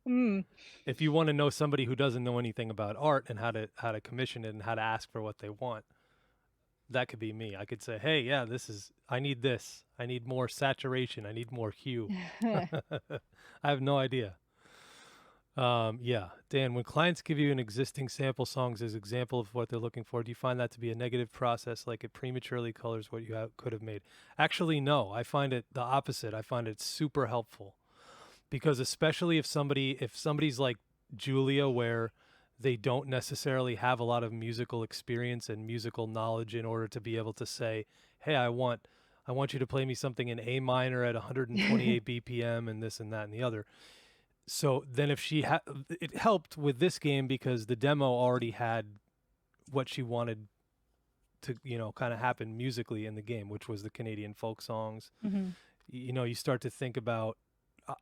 Mm. If you want to know somebody who doesn't know anything about art and how to commission it and how to ask for what they want, that could be me. I could say, "Hey, yeah, this is I need this. I need more saturation. I need more hue." I have no idea. Yeah, Dan, when clients give you an existing sample songs as example of what they're looking for, do you find that to be a negative process, like it prematurely colors what you could have made? Actually, no. I find it the opposite. I find it super helpful because especially if somebody's like Julia, where they don't necessarily have a lot of musical experience and musical knowledge in order to be able to say, "Hey, I want you to play me something in A minor at 128 BPM and this and that and the other." So then if it helped with this game because the demo already had what she wanted to, kind of happen musically in the game, which was the Canadian folk songs. Mm-hmm. You start to think about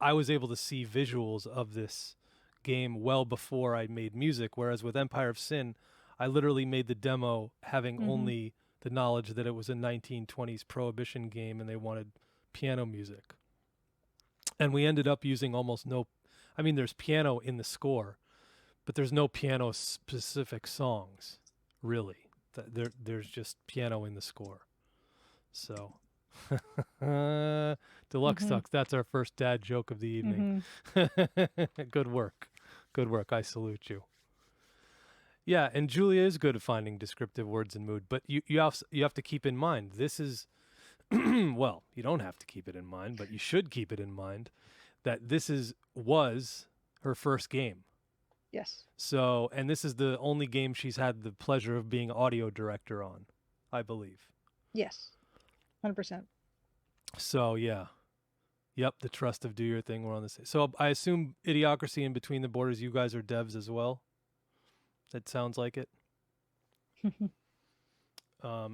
I was able to see visuals of this game well before I made music, whereas with Empire of Sin, I literally made the demo having Mm-hmm. only the knowledge that it was a 1920s prohibition game and they wanted piano music. And we ended up using almost no I mean there's piano in the score, but there's no piano specific songs, really. There's just piano in the score. So, Deluxe Mm-hmm. Tux, that's our first dad joke of the evening. Mm-hmm. Good work. Good work. I salute you. Yeah, and Julia is good at finding descriptive words and mood, but you have to keep in mind this is well, you don't have to keep it in mind, but you should keep it in mind that was her first game. Yes. So, and this is the only game she's had the pleasure of being audio director on, I believe. Yes. 100%. So, yeah. Yep, the trust of do your thing. We're on the same. So, I assume Idiocracy and Between the Borders, you guys are devs as well. That sounds like it.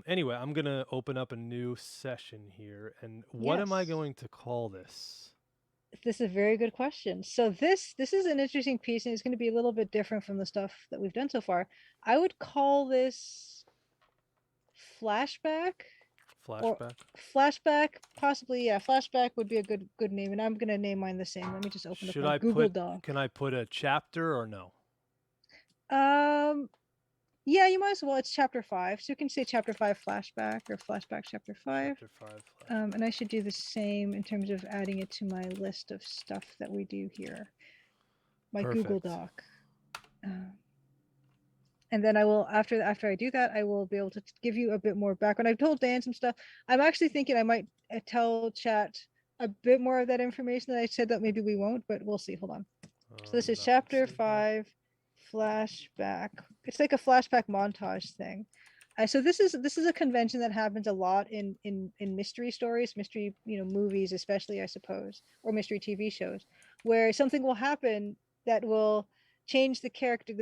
Anyway, I'm going to open up a new session here. And what am I Yes. going to call this? This is a very good question. So this is an interesting piece, and it's going to be a little bit different from the stuff that we've done so far. I would call this flashback or Flashback? flashback, possibly. Yeah, flashback would be a good name, and I'm going to name mine the same. Let me just open up Should my I Google put, Doc. can I put a chapter or no? Um, yeah, you might as well. It's chapter 5, so you can say chapter 5 flashback or flashback chapter 5. Chapter 5, flashback. And I should do the same in terms of adding it to my list of stuff that we do here. My Google Perfect. Doc. And then I will after I do that, I will be able to give you a bit more background. I've told Dan some stuff. I'm actually thinking I might tell chat a bit more of that information that I said that maybe we won't, but we'll see. Hold on. So this is Not gonna chapter save that. 5 flashback. It's like a flashback montage thing. So this is a convention that happens a lot in mystery stories, mystery movies especially, I suppose, or mystery TV shows, where something will happen that will change the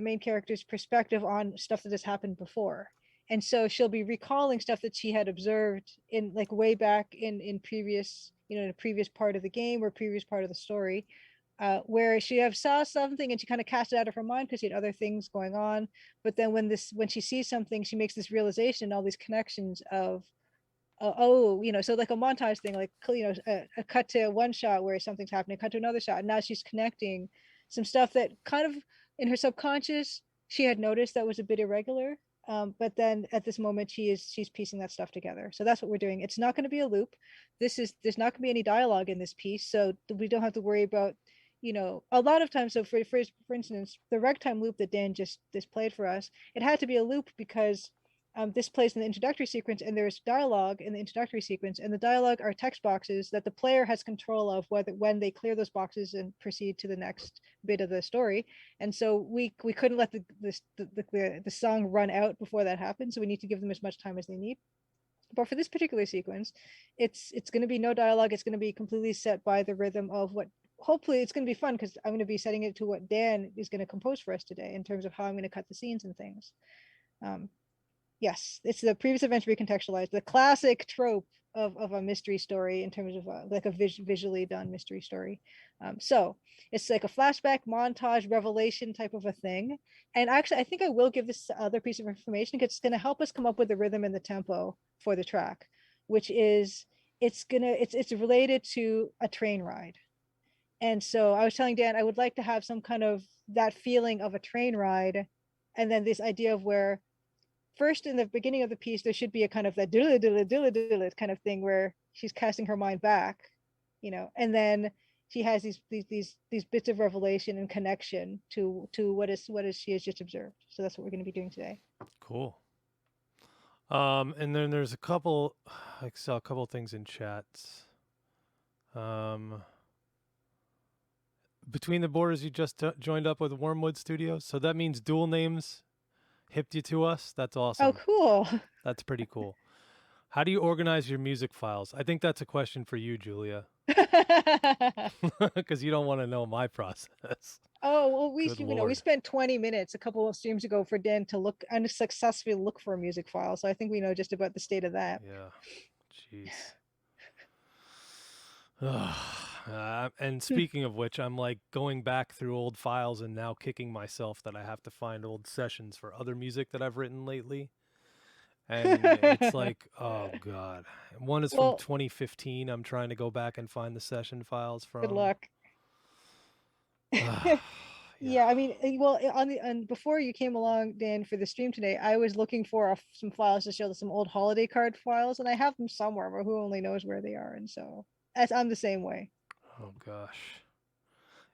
main character's perspective on stuff that has happened before. And so she'll be recalling stuff that she had observed in like way back in previous, in a previous part of the game or previous part of the story, where she have saw something and she kind of cast it out of her mind because she had other things going on. But then when she sees something, she makes this realization, all these connections of oh, so like a montage thing, like a cut to one shot where something's happening, cut to another shot, and now she's connecting some stuff that kind of in her subconscious she had noticed that was a bit irregular. But then at this moment she's piecing that stuff together. So that's what we're doing. It's not going to be a loop. There's not going to be any dialogue in this piece, so we don't have to worry about a lot of times. So for instance, the Ragtime Loop that Dan just played for us, it had to be a loop because this plays in the introductory sequence, and there's dialogue in the introductory sequence, and the dialogue are text boxes that the player has control of whether when they clear those boxes and proceed to the next bit of the story. And so we couldn't let the song run out before that happened, so we need to give them as much time as they need. But for this particular sequence, it's going to be no dialogue. It's going to be completely set by the rhythm of what. Hopefully, it's going to be fun because I'm going to be setting it to what Dan is going to compose for us today in terms of how I'm going to cut the scenes and things. Um, Yes, it's the previous events recontextualized, the classic trope of a mystery story in terms of like a visually done mystery story. So it's like a flashback, montage, revelation type of a thing. And actually, I think I will give this other piece of information because it's going to help us come up with the rhythm and the tempo for the track, which is it's related to a train ride. And so I was telling Dan I would like to have some kind of that feeling of a train ride, and then this idea of where first in the beginning of the piece there should be a kind of that dilla dilla dilla dilla kind of thing where she's casting her mind back, and then she has these bits of revelation and connection to what is she has just observed. So that's what we're going to be doing today. Cool. And then there's a couple, I saw a couple things in chats. Um, Between the Borders, you just joined up with Wormwood Studios, so that means dual names hipped you to us. That's Oh, awesome. cool. That's pretty cool. How do you organize your music files? I think that's a question for you, Julia, because you don't want to know my process. Oh, well, Good we lord. spent 20 minutes a couple of streams ago for Dan to look unsuccessfully look for a music file. So I think we know just about the state of that. Yeah. Jeez. And speaking of which, I'm like going back through old files and now kicking myself that I have to find old sessions for other music that I've written lately. And it's like, oh God. One is from Well, 2015. I'm trying to go back and find the session files good from. luck. Yeah. Yeah, I mean, well, on before you came along, Dan, for the stream today, I was looking for some files to show some old holiday card files, and I have them somewhere, but who only knows where they are. And so, as I'm the same way. Oh gosh.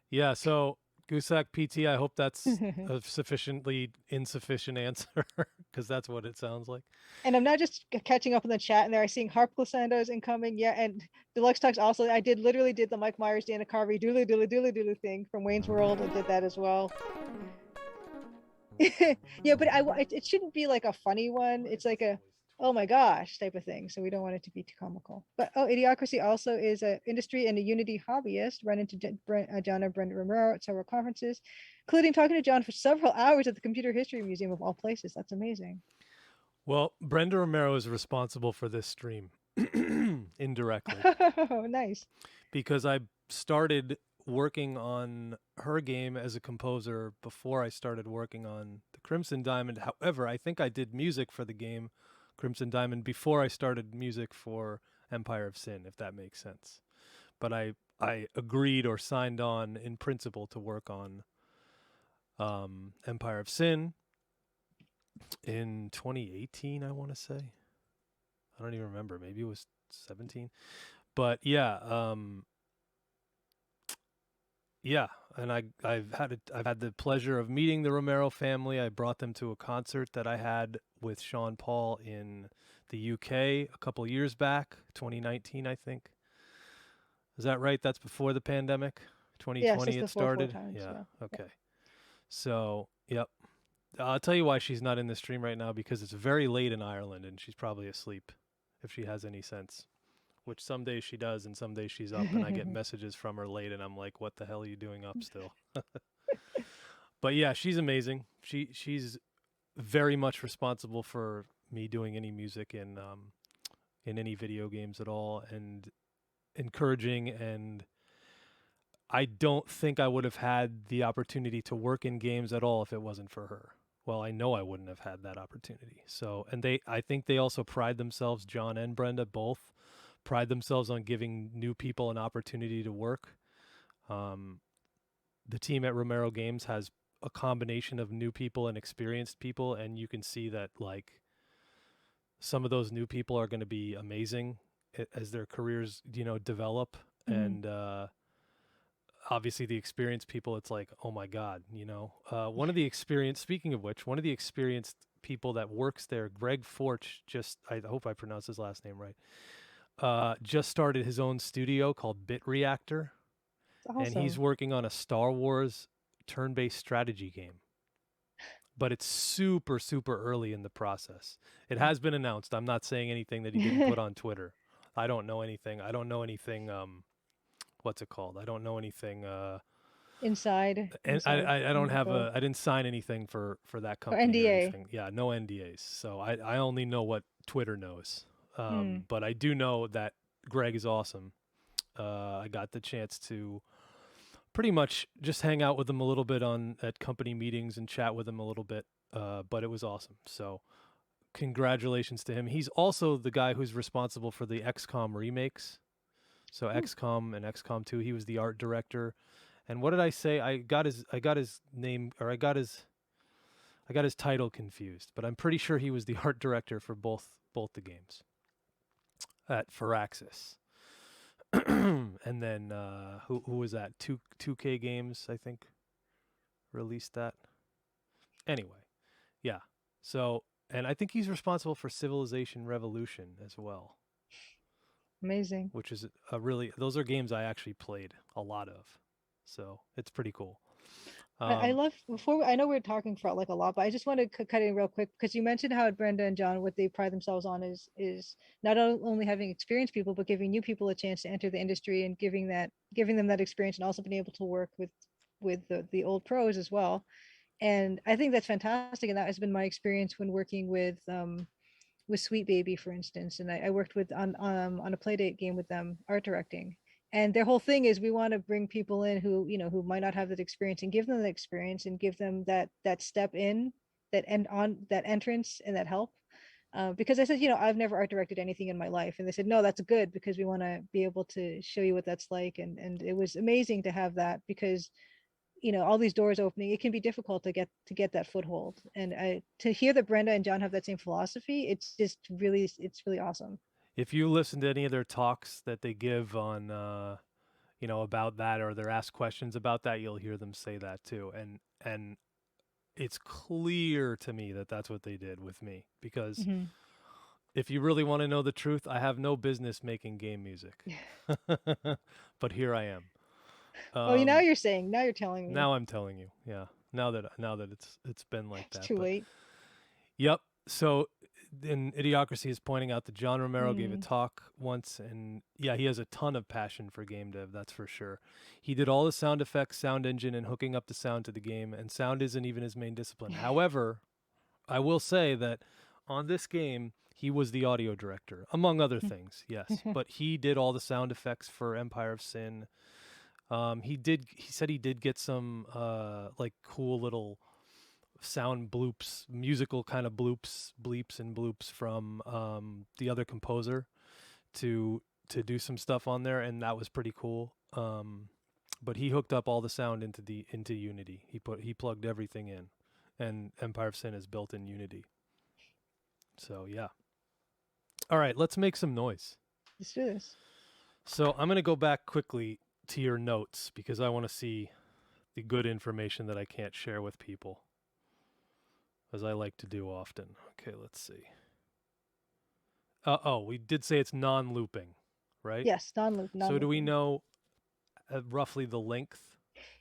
Yeah. So Gusak PT, I hope that's a sufficiently insufficient answer because that's what it sounds like. And I'm not just catching up in the chat, and there I seeing Harp Glissando's incoming. Yeah, and Deluxe Talks also. I literally did the Mike Myers, Dana Carvey, doodly doodly doodly doodly thing from Wayne's World. I did that as well. Yeah, but it shouldn't be like a funny one. It's like a oh my gosh type of thing. So we don't want it to be too comical. But Idiocracy also is an industry and a Unity hobbyist. Run into John and Brenda Romero at several conferences, including talking to John for several hours at the Computer History Museum of all places. That's amazing. Well, Brenda Romero is responsible for this stream indirectly Oh, nice. because I started working on her game as a composer before I started working on the Crimson Diamond. However, I think I did music for the game Crimson Diamond before I started music for Empire of Sin, if that makes sense. But I agreed or signed on in principle to work on Empire of Sin in 2018, I want to say. I don't even remember. Maybe it was 17. But yeah, yeah, and I've had the pleasure of meeting the Romero family. I brought them to a concert that I had with Sean Paul in the UK a couple years back, 2019, I think. Is that right? That's before the pandemic. Yes, 2020 it's it the four started. times. Yeah. Yeah. Okay. So, yep. I'll tell you why she's not in the stream right now because it's very late in Ireland and she's probably asleep if she has any sense. Which some days she does and some days she's up and I get messages from her late and I'm like, what the hell are you doing up still? But yeah, she's amazing. She's very much responsible for me doing any music in any video games at all and encouraging, and I don't think I would have had the opportunity to work in games at all if it wasn't for her. Well, I know I wouldn't have had that opportunity. So, and I think they also pride themselves, John and Brenda both pride themselves on giving new people an opportunity to work. Um, the team at Romero Games has a combination of new people and experienced people, and you can see that like some of those new people are going to be amazing as their careers, develop. Mhm. And obviously, the experienced people, it's like, oh my god, one of the experienced. Speaking of which, one of the experienced people that works there, Greg Forch, I hope I pronounced his last name right. Just started his own studio called Bit Reactor, It's and he's awesome. working on a Star Wars turn-based strategy game. But it's super, super early in the process. It has been announced. I'm not saying anything that he didn't put on Twitter. I don't know anything. I don't know anything. What's it called? I don't know anything inside And inside I don't have info I didn't sign anything for that or company or NDA. anything. Yeah, no NDAs. So I only know what Twitter knows. Hmm. But I do know that Greg is awesome. I got the chance to pretty much just hang out with him a little bit on at company meetings and chat with him a little bit. But it was awesome. So congratulations to him. He's also the guy who's responsible for the XCOM remakes. So Hmm. XCOM and XCOM 2, he was the art director. And what did I say? I got his name, or I got his title confused, but I'm pretty sure he was the art director for both the games at Firaxis. And then who was that? 2K Games, I think, released that. Anyway, yeah. So, and I think he's responsible for Civilization Revolution as well, Amazing. which is a really, those are games I actually played a lot of. So, it's pretty cool. I Um, love before I know we're talking for like a lot, but I just want to cut in real quick because you mentioned how Brenda and John what they pride themselves on is not only having experienced people, but giving new people a chance to enter the industry and giving them that experience and also being able to work with the old pros as well. And I think that's fantastic. And that has been my experience when working with Sweet Baby, for instance, and I worked with on a Playdate game with them, art directing. And their whole thing is we want to bring people in who who might not have that experience and give them the experience and give them that step in that end on that entrance and that help. Because I said, I've never art directed anything in my life, and they said, no, that's good because we want to be able to show you what that's like, and it was amazing to have that because all these doors opening, it can be difficult to get that foothold, and to hear that Brenda and John have that same philosophy, it's really awesome. if you listen to any of their talks that they give on about that, or they're asked questions about that, you'll hear them say that too. And it's clear to me that that's what they did with me, because Hmm. if you really want to know the truth, I have no business making game music. But here I am. Oh, Um, now you're telling me. Now I'm telling you. Yeah. Now that it's been like It's that. too But late. yep. So in Idiocracy is pointing out that John Romero gave a Mm. talk once, and yeah, he has a ton of passion for game dev, that's for sure. He did all the sound effects, sound engine, and hooking up the sound to the game, and sound isn't even his main discipline. However, I will say that on this game, he was the audio director, among other things, yes. But he did all the sound effects for Empire of Sin. He said he did get some like cool little sound bloops, musical kind of bloops, bleeps and bloops from the other composer to do some stuff on there, and that was pretty cool. But he hooked up all the sound into Unity. He plugged everything in, and Empire of Sin is built in Unity. So yeah. All right, let's make some noise. Let's do this. So I'm gonna go back quickly to your notes because I want to see the good information that I can't share with people, as I like to do often. Okay, let's see. Oh, we did say it's non-looping, right? Yes, non-loop, So do we non-looping. know roughly the length?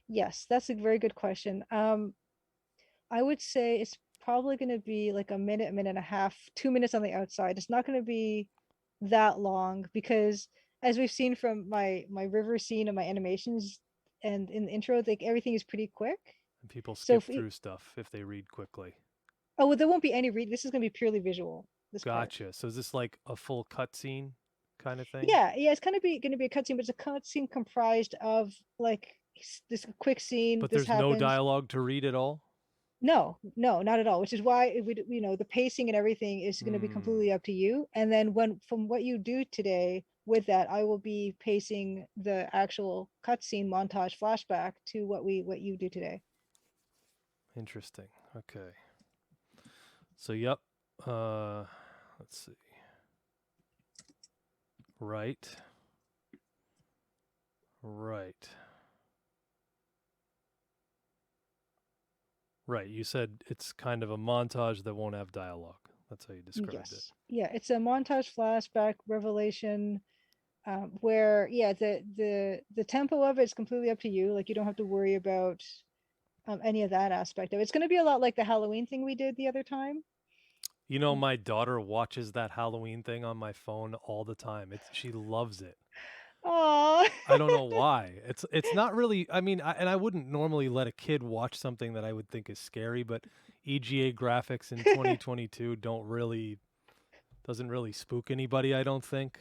Yes, that's a very good question. I would say it's probably going to be like a minute, minute and a half, 2 minutes on the outside. It's not going to be that long because, as we've seen from my river scene and my animations, and in the intro, like everything is pretty quick. And people So skip if we, through stuff if they read quickly. oh, well, there won't be any read. This is going to be purely visual. This part. Gotcha. So is this like a full cutscene kind of thing? Yeah, it's kind of be going to be a cutscene, but it's a cutscene comprised of like this quick scene. But This there's no happens. dialogue to read at all? No, no, not at all. Which is why the pacing and everything is going to be Hmm. completely up to you. And then when from what you do today with that, I will be pacing the actual cutscene montage flashback to what you do today. Interesting. Okay. So yep. Uh let's see. Right. Right. Right. You said it's kind of a montage that won't have dialogue. That's how you described it. Yes, yeah, it's a montage flashback revelation where yeah the tempo of it is completely up to you. Like you don't have to worry about any of that aspect of it. It's going to be a lot like the Halloween thing we did the other time. You know, my daughter watches that Halloween thing on my phone all the time. She loves it. Aw. I don't know why. It's not really. I mean, I wouldn't normally let a kid watch something that I would think is scary, but EGA graphics in 2022 doesn't really spook anybody. I don't think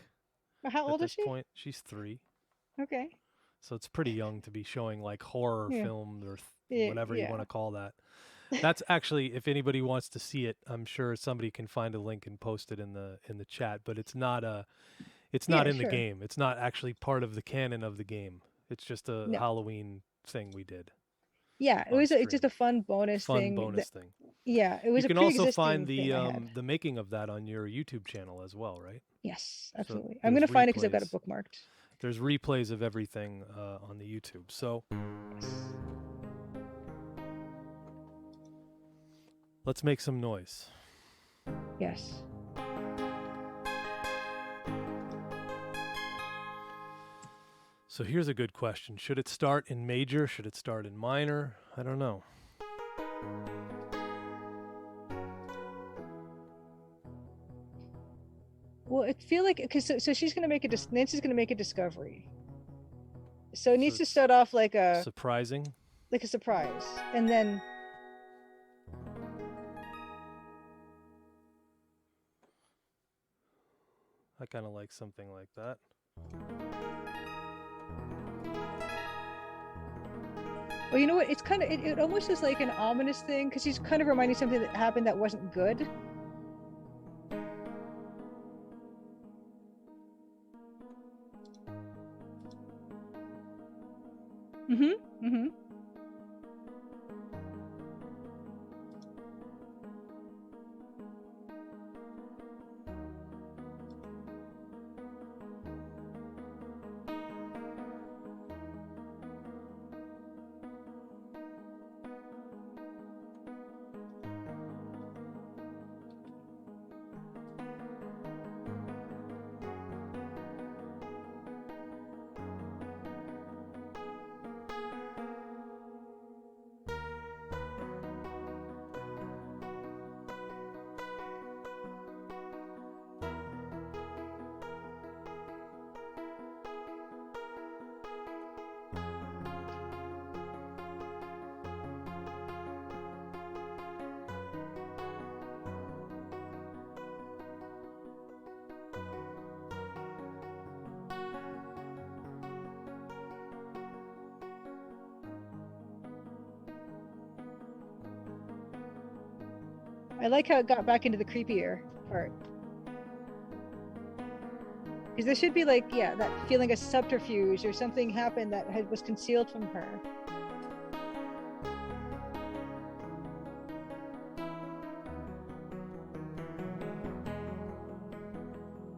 How at old is this she? point. She's 3, Okay. so it's pretty young to be showing like horror Yeah. films or Yeah. whatever you want Yeah. to call that. That's actually, if anybody wants to see it, I'm sure somebody can find a link and post it in the chat. But it's not Yeah. in the Sure. game. It's not actually part of the canon of the game. It's just a No. Halloween thing we did Yeah. on It's just stream. a fun bonus Fun thing. bonus thing. Yeah. It You was a can also find pre-existing thing I had. the making of that on your YouTube channel as well, right? Yes. So Absolutely. I'm there's gonna find it because I've got it replays. bookmarked. There's replays of everything on the YouTube. So Yes. let's make some noise. Yes. So here's a good question. Should it start in major? Should it start in minor? I don't know. Well, it feel like because so she's gonna make Nancy's gonna make a discovery. So it needs to start off Surprising. like a surprise, and then I kind of like something like that. well, you know what? It's kind of it almost is like an ominous thing because she's kind of reminding something that happened that wasn't good. Mm-hmm. Mm-hmm. I like how it got back into the creepier part. Because there should be that feeling of subterfuge or something happened that was concealed from her.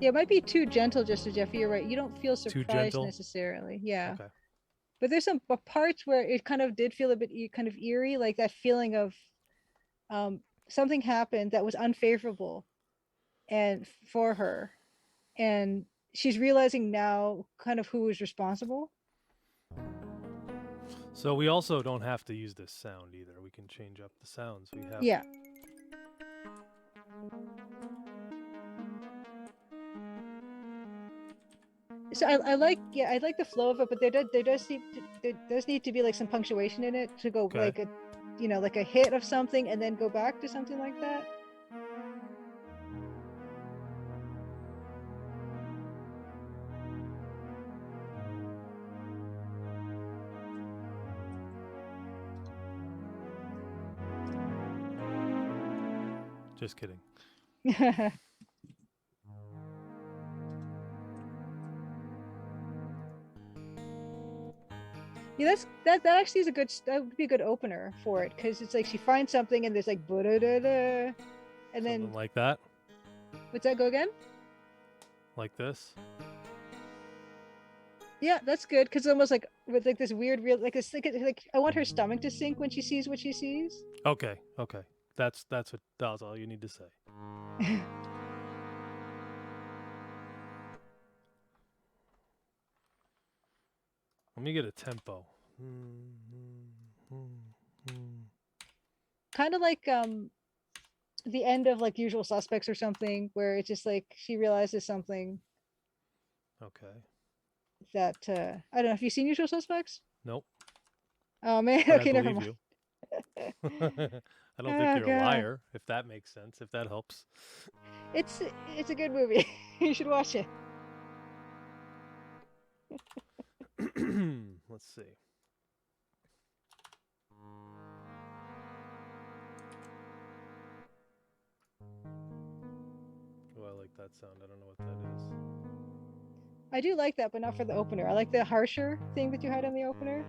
Yeah, it might be too gentle, just to Jeffy. You're right. You don't feel Too surprised gentle. necessarily. Yeah. Okay. But there's some parts where it kind of did feel a bit kind of eerie, like that feeling of something happened that was unfavorable and for her, and she's realizing now kind of who was responsible. So we also don't have to use this sound either. We can change up the sounds we have. Yeah. So I like the flow of it, but there does need to be like some punctuation in it to go Okay. like a hit of something and then go back to something like that. Just kidding. Yeah, that actually is that would be a good opener for it, because it's like she finds something and there's like and Something then like that. what's that go again? Like this. Yeah, that's good, because almost like with like this weird real like this like I want her stomach to sink when she sees what she sees. Okay. Okay. That's all you need to say. Let me get a tempo. Kind of like the end of like Usual Suspects or something, where it's just like she realizes something. Okay. that I don't know. Have you seen Usual Suspects? Nope, Oh man. but I Okay, never believe mind. you. I don't think Oh you're a god, liar, if that makes sense, if that helps. it's it's a good movie. You should watch it. Let's see. Oh, I like that sound. I don't know what that is. I do like that, but not for the opener. I like the harsher thing that you had in the opener.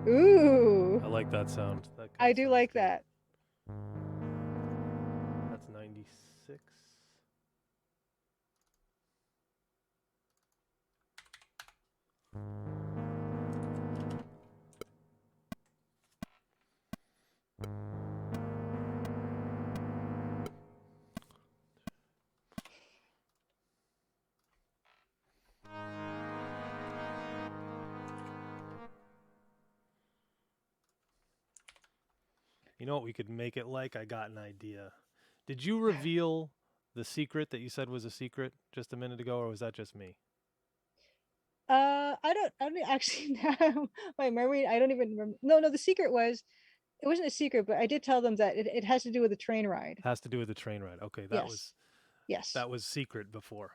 Ooh, I like that sound. That kind I of do sounds like good. that. That's 96. You know what we could make it like? I got an idea. Did you reveal the secret that you said was a secret just a minute ago, or was that just me? I don't actually now my memory. I don't even remember. No, no. The secret was it wasn't a secret, but I did tell them that it has to do with the train ride. Has to do with the train ride. Okay, Yes, yes, that was secret before.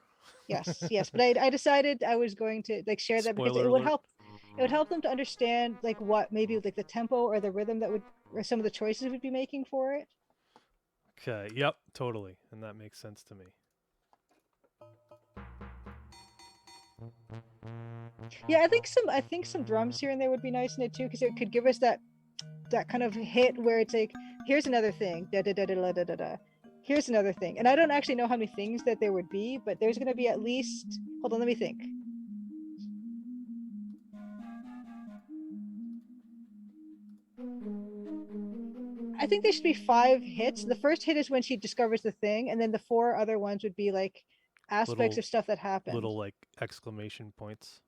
yes, yes. But I decided I was going to like share that because Spoiler alert. it would help them to understand like what maybe like the tempo or the rhythm that would or some of the choices we'd be making for it. Okay, yep, totally. And that makes sense to me. Yeah, I think some drums here and there would be nice in it too because it could give us that kind of hit where it's like here's another thing da da da da da da da. Here's another thing, and I don't actually know how many things that there would be, but there's going to be at least. Hold on, let me think. I think there should be five hits. The first hit is when she discovers the thing, and then the four other ones would be like aspects Little of stuff that happened. little like exclamation points.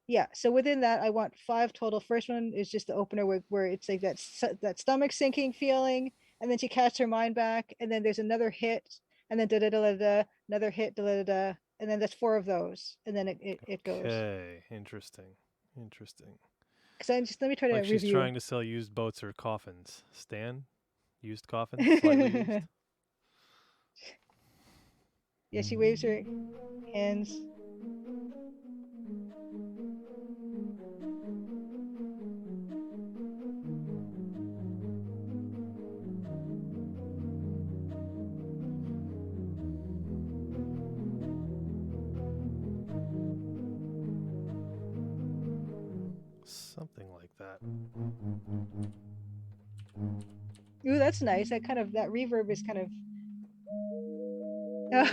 Yeah, so within that, I want five total. First one is just the opener where it's like that stomach sinking feeling, and then she casts her mind back, and then there's another hit, and then da da da da da, another hit, da da da, and then that's four of those, and then it goes. Okay, interesting. Interesting. Because I just let me try to Like she's review. trying to sell used boats or coffins. Stan? Used coffins? Slightly used? Yeah, she waves her hands. Something like that. Ooh, that's nice. That reverb is kind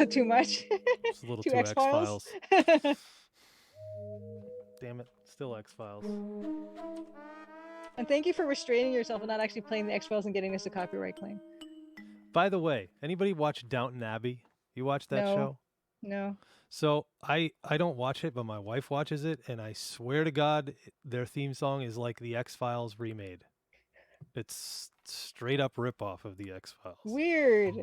of too much. It's a little Too too X X Files. Files. Damn it. Still X Files. And thank you for restraining yourself and not actually playing the X Files and getting us a copyright claim. By the way, anybody watch Downton Abbey? You watch that No, show? no. So I don't watch it, but my wife watches it, and I swear to God, their theme song is like the X Files remade. It's straight up ripoff of the X Files. Weird.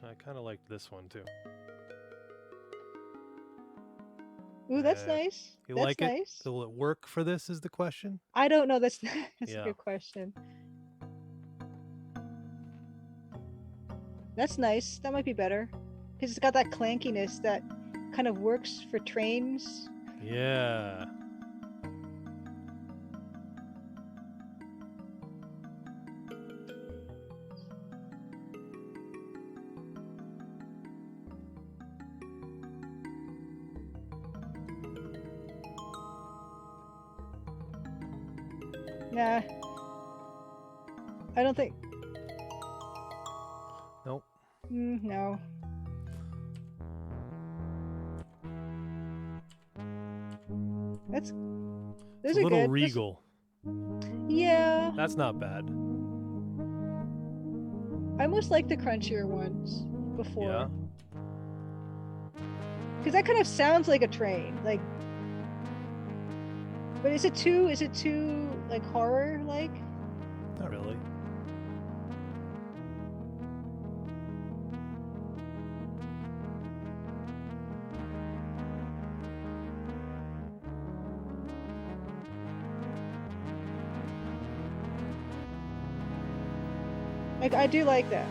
I kind of liked this one too. Ooh, that's nice. You That's like it? nice. Will it work for this? Is the question. I don't know. That's that's a Yeah. good question. That's nice. That might be better because it's got that clankiness that kind of works for trains. Yeah. Nah, I don't think. Nope. No. That's those It's a are little good. regal. Yeah, That's not bad. I almost like the crunchier ones Yeah. before. Because that kind of sounds like a train. Like, but is it too like horror like? Not really. Like, I do like that.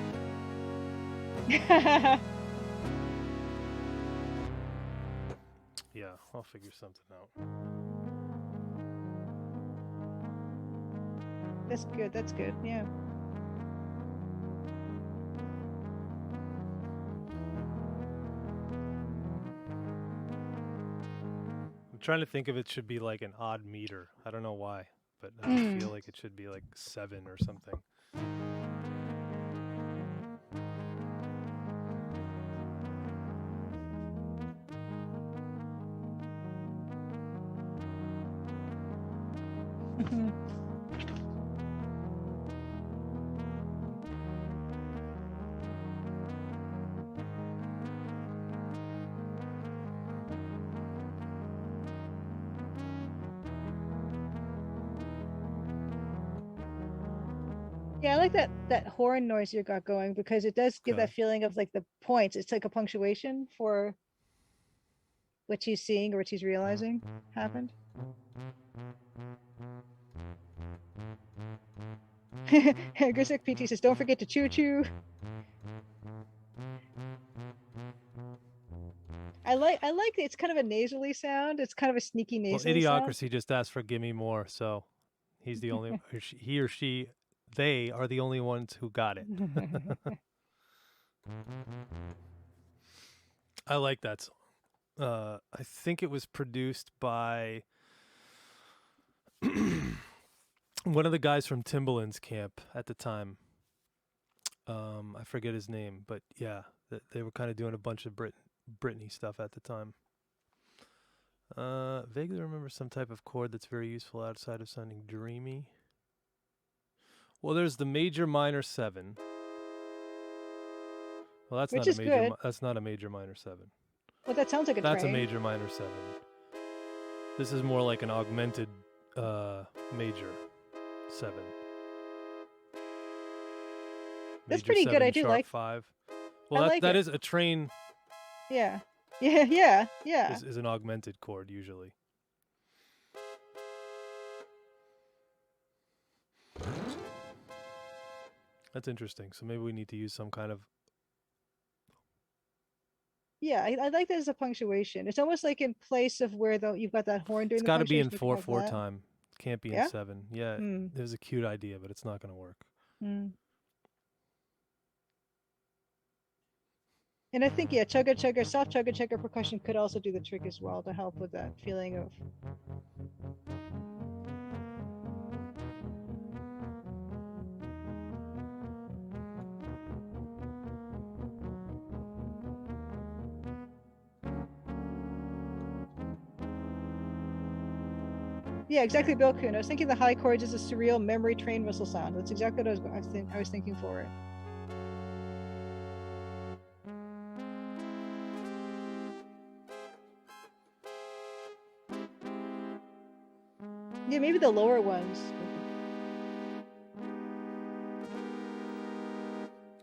Yeah, I'll figure something out. That's good. That's good. Yeah. I'm trying to think if it should be like an odd meter. I don't know why, but I just feel like it should be like 7 or something. Yeah, I like that horn noise you got going because it does give Okay. that feeling of like the points. It's like a punctuation for what she's seeing or what she's realizing happened. Grisek PT says, "Don't forget to choo choo." I like it's kind of a nasally sound. It's kind of a sneaky Well, nasally sound. Idiocracy just asked for "Gimme More," so he's the only he or she they are the only ones who got it. I like that song. I think it was produced by one of the guys from Timbaland's camp at the time. I forget his name, but yeah, they were kind of doing a bunch of Britney stuff at the time. Vaguely remember some type of chord that's very useful outside of sounding dreamy. Well, there's the major minor 7. Well, that's Which not a is major. good. That's not a major minor 7. Well, that sounds like a That's a train. major minor 7. This is more like an augmented major 7. That's Major pretty 7 good. I do sharp like. 5. I Well, like that it. is a train. Yeah. Yeah. Is an augmented chord usually. That's interesting. So maybe we need to use some kind of. Yeah, I like that as a punctuation. It's almost like in place of where you've got that horn It's doing the got to be punctuation. in You can have 4/4 that. time. Can't be in Yeah. 7. Yeah, Hmm. it was a cute idea, but it's not going to work. Hmm. And I think yeah, chugga chugga, soft chugga chugga percussion could also do the trick as well to help with that feeling of. Yeah, exactly, Bill Kuhn. I was thinking the high chords is a surreal memory train whistle sound. That's exactly what I was thinking for it. Yeah, maybe the lower ones.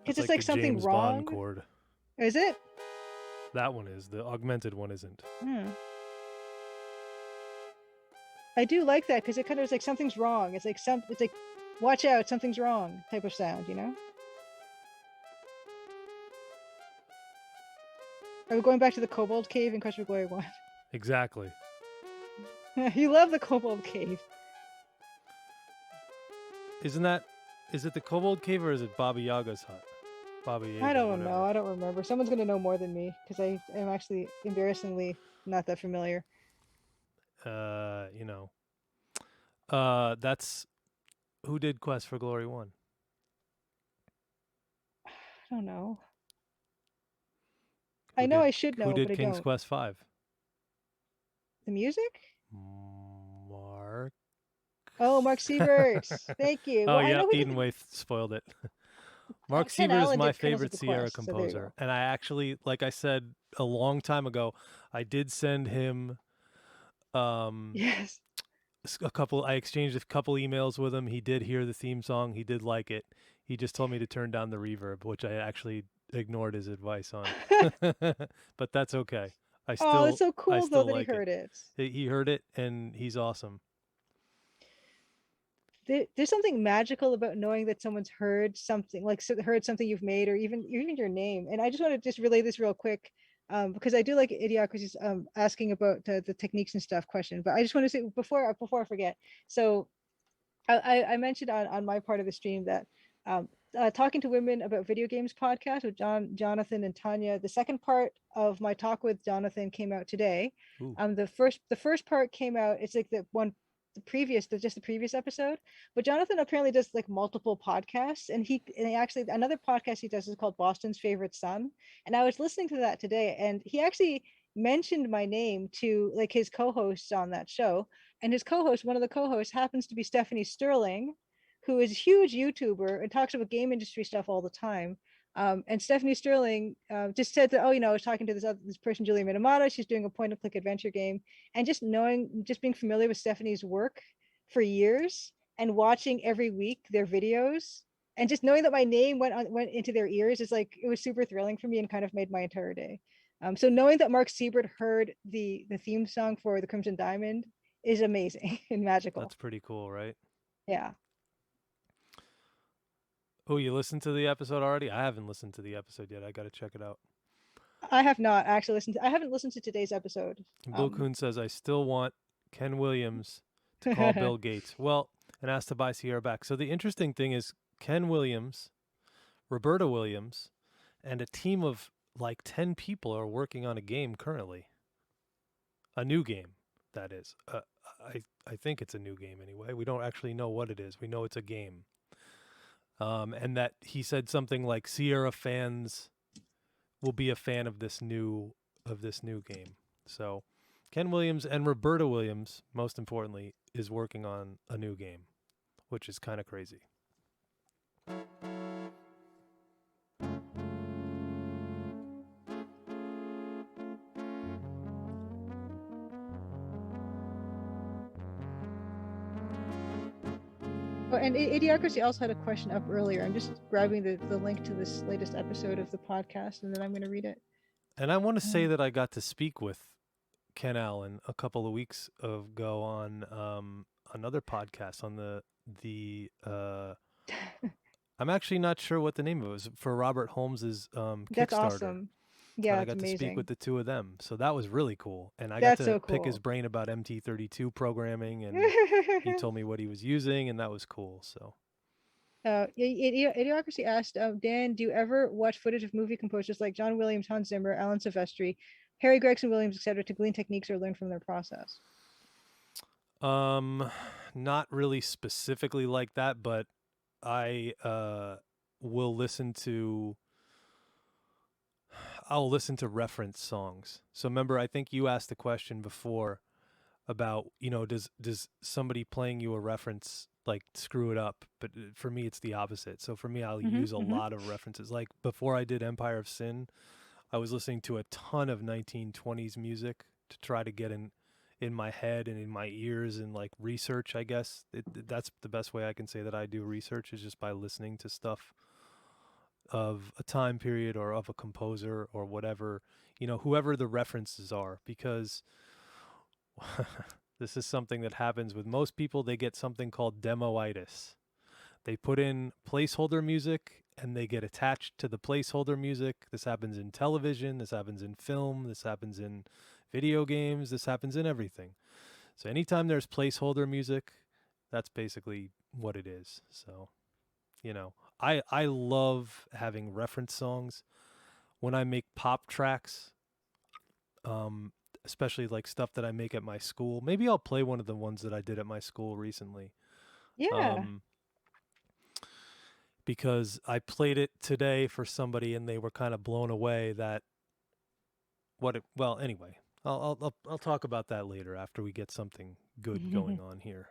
Because it's Like like the something James Bond wrong. chord. Is it? That one is. The augmented one isn't. Hmm. I do like that because it kind of is like something's wrong. It's like watch out, something's wrong type of sound, you know? Are we going back to the Kobold Cave in Crush of Glory 1? Exactly. You love the Kobold Cave. Isn't that? Is it the Kobold Cave or is it Baba Yaga's hut? Baba Yaga, I don't whatever. know. I don't remember. Someone's going to know more than me because I am actually embarrassingly not that familiar. You know. That's who did Quest for Glory 1? I don't know. Who I know did I should who know, but did I King's don't. Quest 5? The music? Mark. Oh, Mark Siebert. Thank you. Oh Well, I yeah, know he did Eden the. Waith spoiled it. Mark Ken Siebert is Allen my did Kernels of favorite the Sierra Quest, so there you composer, go. and I actually, like I said a long time ago, I did send him um Yes. a couple. I exchanged a couple emails with him. He did hear the theme song. He did like it. He just told me to turn down the reverb, which I actually ignored his advice on. But that's okay. I Oh, that's still so I cool though still that he like it. heard it. He heard it and he's awesome. There's something magical about knowing that someone's heard something, like heard something you've made, or even your name. And I just want to just relay this real quick, because I do like Idiocracy's asking about the techniques and stuff question. But I just want to say before I forget. So I mentioned on my part of the stream that talking to women about video games podcast with Jonathan and Tanya. The second part of my talk with Jonathan came out today. Ooh. The first part came out. It's like just the previous episode. But Jonathan apparently does like multiple podcasts, and he actually another podcast he does is called Boston's Favorite Son. And I was listening to that today, and he actually mentioned my name to like his co-hosts on that show, and his co-host, one of the co-hosts, happens to be Stephanie Sterling, who is a huge YouTuber and talks about game industry stuff all the time. And Stephanie Sterling just said that, oh, I was talking to this person, Julia Minamata. She's doing a point-and-click adventure game, and just being familiar with Stephanie's work for years and watching every week their videos, and just knowing that my name went into their ears is like it was super thrilling for me and kind of made my entire day. So knowing that Mark Siebert heard the theme song for the Crimson Diamond is amazing and magical. That's pretty cool, right? Yeah. Oh, you listened to the episode already? I haven't listened to the episode yet. I got to check it out. I have not actually I haven't listened to today's episode. And Bill Kuhn says, I still want Ken Williams to call Bill Gates. Well, and ask to buy Sierra back. So the interesting thing is Ken Williams, Roberta Williams, and a team of like 10 people are working on a game currently. A new game, that is. I think it's a new game anyway. We don't actually know what it is. We know it's a game. And that he said something like Sierra fans will be a fan of this new game. So Ken Williams and Roberta Williams, most importantly, is working on a new game, which is kind of crazy. Oh, and Idiocracy also had a question up earlier. I'm just grabbing the link to this latest episode of the podcast, and then I'm going to read it. And I want to say that I got to speak with Ken Allen a couple of weeks ago on another podcast on the I'm actually not sure what the name of it was for Robert Holmes's That's Kickstarter. awesome. And Yeah, I it's got to speak with amazing. the two of them. So that was really cool. And I got That's to so pick his cool. brain about MT32 programming, and he told me what he was using, and that was cool. So Idiocracy asked, Dan, do you ever watch footage of movie composers like John Williams, Hans Zimmer, Alan Silvestri, Harry Gregson Williams, etc., to glean techniques or learn from their process? not really specifically like that, but I will listen to I'll listen to reference songs. So remember, I think you asked the question before about, does somebody playing you a reference like screw it up? But for me, it's the opposite. So for me, I'll Mm-hmm, use a mm-hmm. lot of references. Like before I did Empire of Sin, I was listening to a ton of 1920s music to try to get in my head and in my ears and like research. I guess that's the best way I can say that I do research is just by listening to stuff of a time period or of a composer or whatever, whoever the references are, because this is something that happens with most people. They get something called demoitis. They put in placeholder music and they get attached to the placeholder music. This happens in television, this happens in film, this happens in video games, this happens in everything. So anytime there's placeholder music, that's basically what it is. So, I love having reference songs when I make pop tracks. Especially like stuff that I make at my school. Maybe I'll play one of the ones that I did at my school recently. Yeah. Um, because I played it today for somebody and they were kind of blown away that well, anyway, I'll talk about that later after we get something good going on here.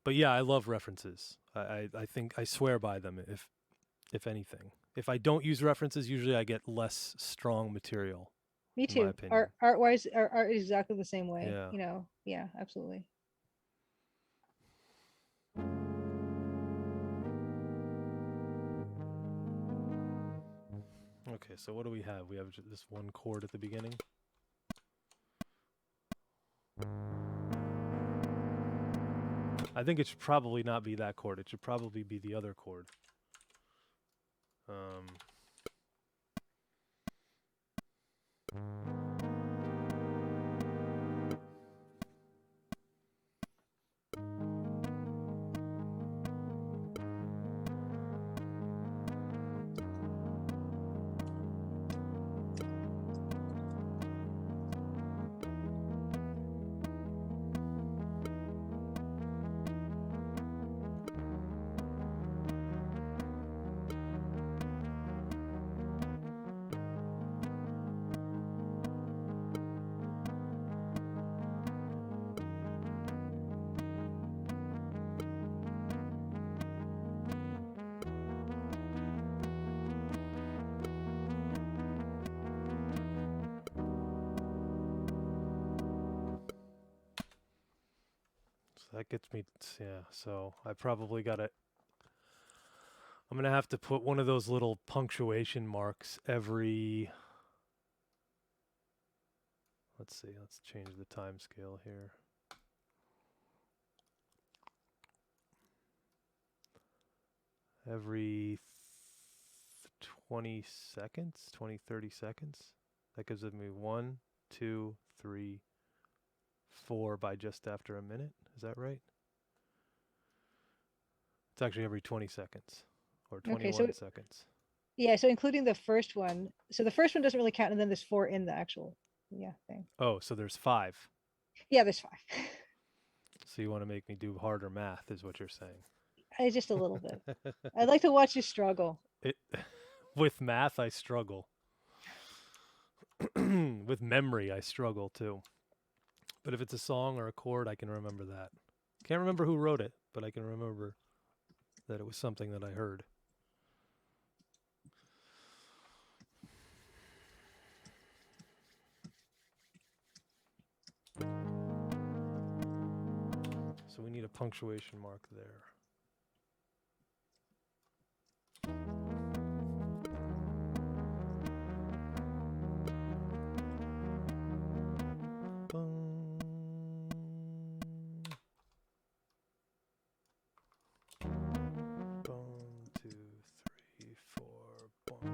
But yeah, I love references. I think I swear by them if anything. if I don't use references, usually I get less strong material, Me in my too. opinion. Art-wise, art is exactly the same way. Yeah. You know, yeah, absolutely. Okay, so what do we have? We have this one chord at the beginning. I think it should probably not be that chord. It should probably be the other chord. So that gets me, yeah, so I probably got to, I'm going to have to put one of those little punctuation marks every, let's see, let's change the time scale here. Every 20 seconds, 20, 30 seconds. That gives me 1, 2, 3, 4 by just after a minute. Is that right? It's actually every 20 seconds or Okay, 21 seconds. yeah, so including the first one. So the first one doesn't really count, and then there's 4 in the actual, yeah, thing. Oh, so there's 5. Yeah, there's 5. So you want to make me do harder math is what you're saying. Just a little bit. I'd like to watch you struggle. With math, I struggle. With memory, I struggle too. But if it's a song or a chord, I can remember that. Can't remember who wrote it, but I can remember that it was something that I heard. So we need a punctuation mark there. Boom. Boom, 2, 3, 4, boom.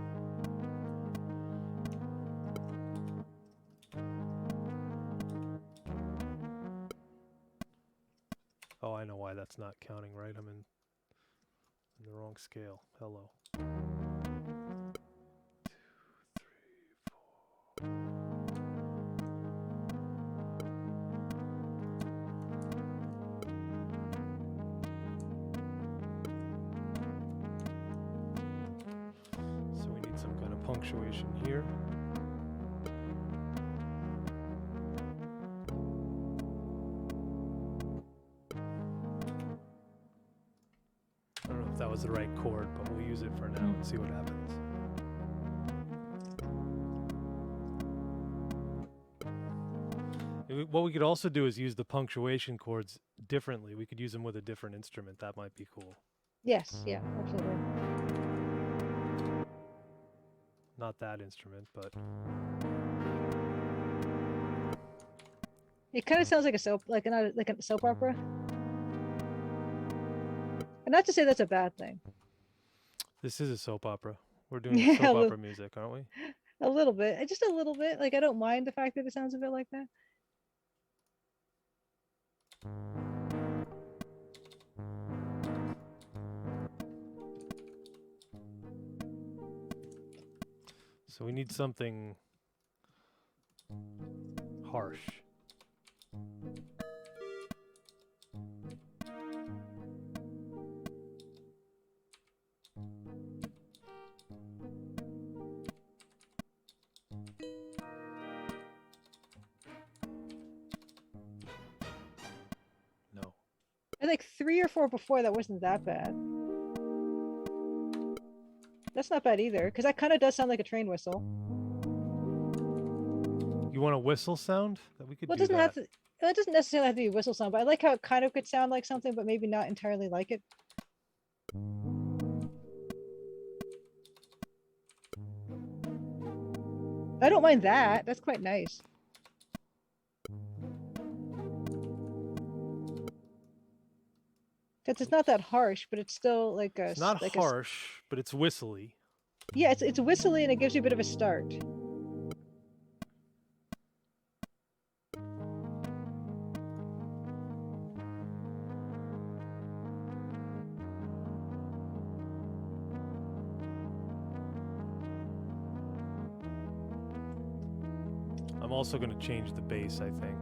Oh, I know why that's not counting right. I'm in the wrong scale. Hello. 2, 3, 4. So we need some kind of punctuation here. I don't know if that was the right chord, but we'll use it for now and see what happens. What we could also do is use the punctuation chords differently. We could use them with a different instrument. That might be cool. Yes, yeah, absolutely. Not that instrument, but it kind of sounds like a soap, like a soap opera. And not to say that's a bad thing. This is a soap opera. We're doing soap opera music, aren't we? A little bit, just a little bit. Like I don't mind the fact that it sounds a bit like that. So we need something harsh. No. And like 3 or 4 before that wasn't that bad. That's not bad either, because that kind of does sound like a train whistle. You want a whistle sound? That we could Well, it do doesn't have that. to. It doesn't necessarily have to be a whistle sound, but I like how it kind of could sound like something, but maybe not entirely like it. I don't mind that. That's quite nice. Because it's not that harsh, but it's still like a It's not like a harsh, but it's whistly. yeah. It's whistly and it gives you a bit of a start. I'm also going to change the bass, I think.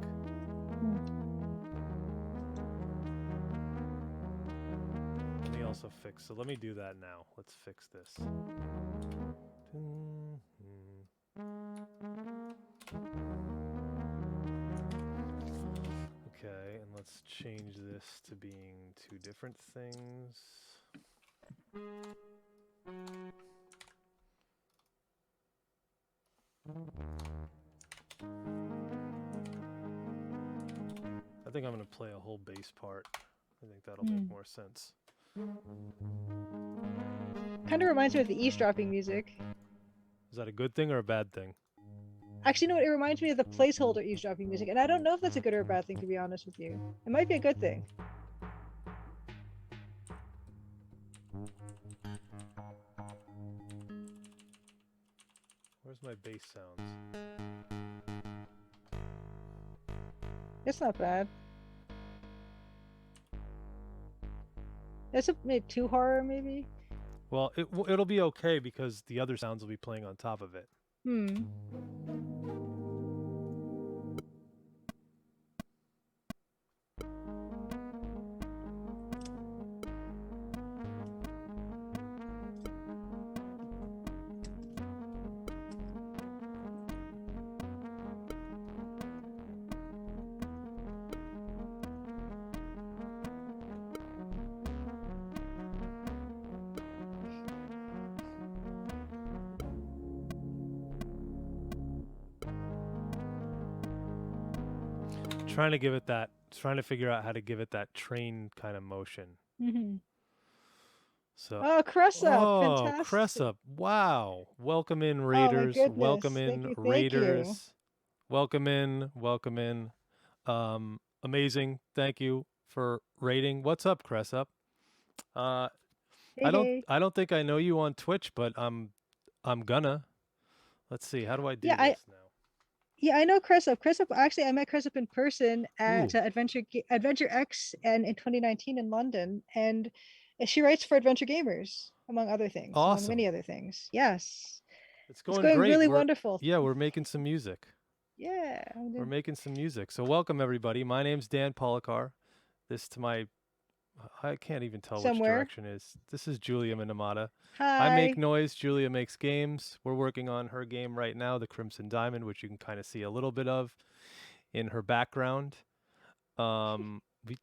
Let me also fix. So let me do that now. Let's fix this. Okay, and let's change this to being two different things. I think I'm going to play a whole bass part. I think that'll make more sense. Kind of reminds me of the eavesdropping music. Is that a good thing or a bad thing? Actually, no, it reminds me of the placeholder eavesdropping music, and I don't know if that's a good or a bad thing, to be honest with you. It might be a good thing. Where's my bass sounds? It's not bad. That's a maybe too horror, maybe. Well, it'll be okay because the other sounds will be playing on top of it. Trying to figure out how to give it that train kind of motion. So, oh, Cressup, fantastic. Cressup, wow. Welcome in, Raiders. Oh my goodness. Welcome in, thank you, Raiders. Thank you. Welcome in. Amazing. Thank you for rating. What's up, Cressup? Hey, hey. I don't think I know you on Twitch, but I'm gonna. Let's see. How do I do this now? Yeah, I know Cressup. Cressup, actually, I met Cressup in person at Adventure X and in 2019 in London, and she writes for Adventure Gamers, among other things, among many other things. Yes, it's going great. really wonderful. Yeah, we're making some music. Yeah, we're making some music. So welcome everybody. My name's Dan Polakar. This to my I can't even tell which direction is. This is Julia Minamata. Hi. I make noise. Julia makes games. We're working on her game right now, The Crimson Diamond, which you can kind of see a little bit of in her background. We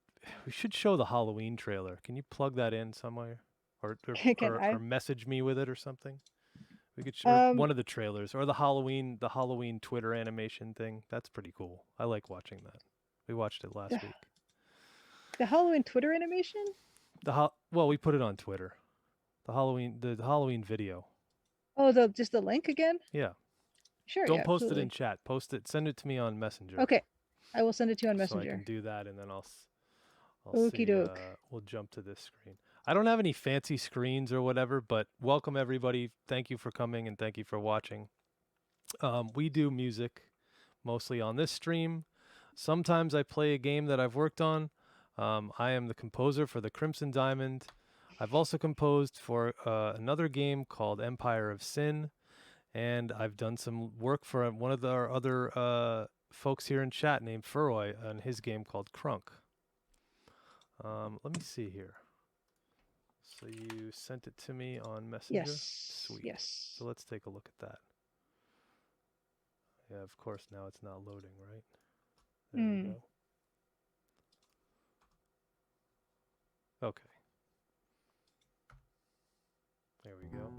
should show the Halloween trailer. Can you plug that in somewhere, or message me with it or something? We could show one of the trailers or the Halloween Twitter animation thing. That's pretty cool. I like watching that. We watched it last week. The Halloween Twitter animation? Well, we put it on Twitter. The Halloween video. Oh, just the link again? Yeah. Sure. Don't post it in chat. Post it. Send it to me on Messenger. Okay, I will send it to you on Messenger. So I can do that, and then I'll Okie doke. We'll jump to this screen. I don't have any fancy screens or whatever, but welcome everybody. Thank you for coming and thank you for watching. We do music mostly on this stream. Sometimes I play a game that I've worked on. I am the composer for the Crimson Diamond. I've also composed for another game called Empire of Sin, and I've done some work for one of our other folks here in chat named Furoy on his game called Crunk. Let me see here. So you sent it to me on Messenger? Yes. Sweet. Yes. So let's take a look at that. Yeah, of course, now it's not loading, right? There we go. Okay. There we go.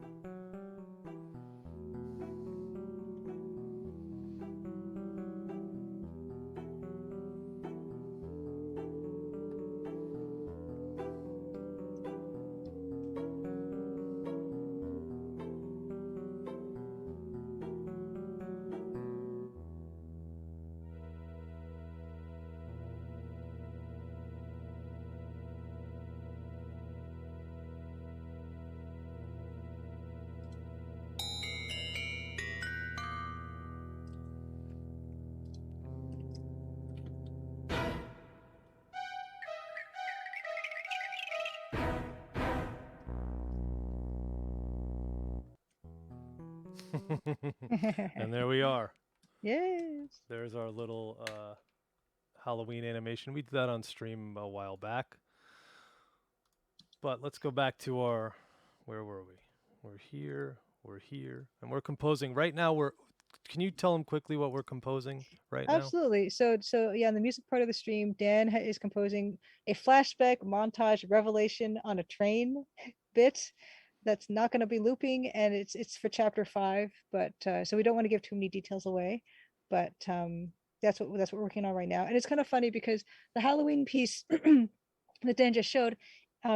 And there we are. Yes. There's our little Halloween animation. We did that on stream a while back. But let's go back to our, where were we? We're here, and we're composing. Right now, can you tell them quickly what we're composing right now? Absolutely. So yeah, in the music part of the stream, Dan is composing a flashback montage revelation on a train bit that's not going to be looping, and it's for chapter 5. But so we don't want to give too many details away. But that's what we're working on right now, and it's kind of funny because the Halloween piece that Dan just showed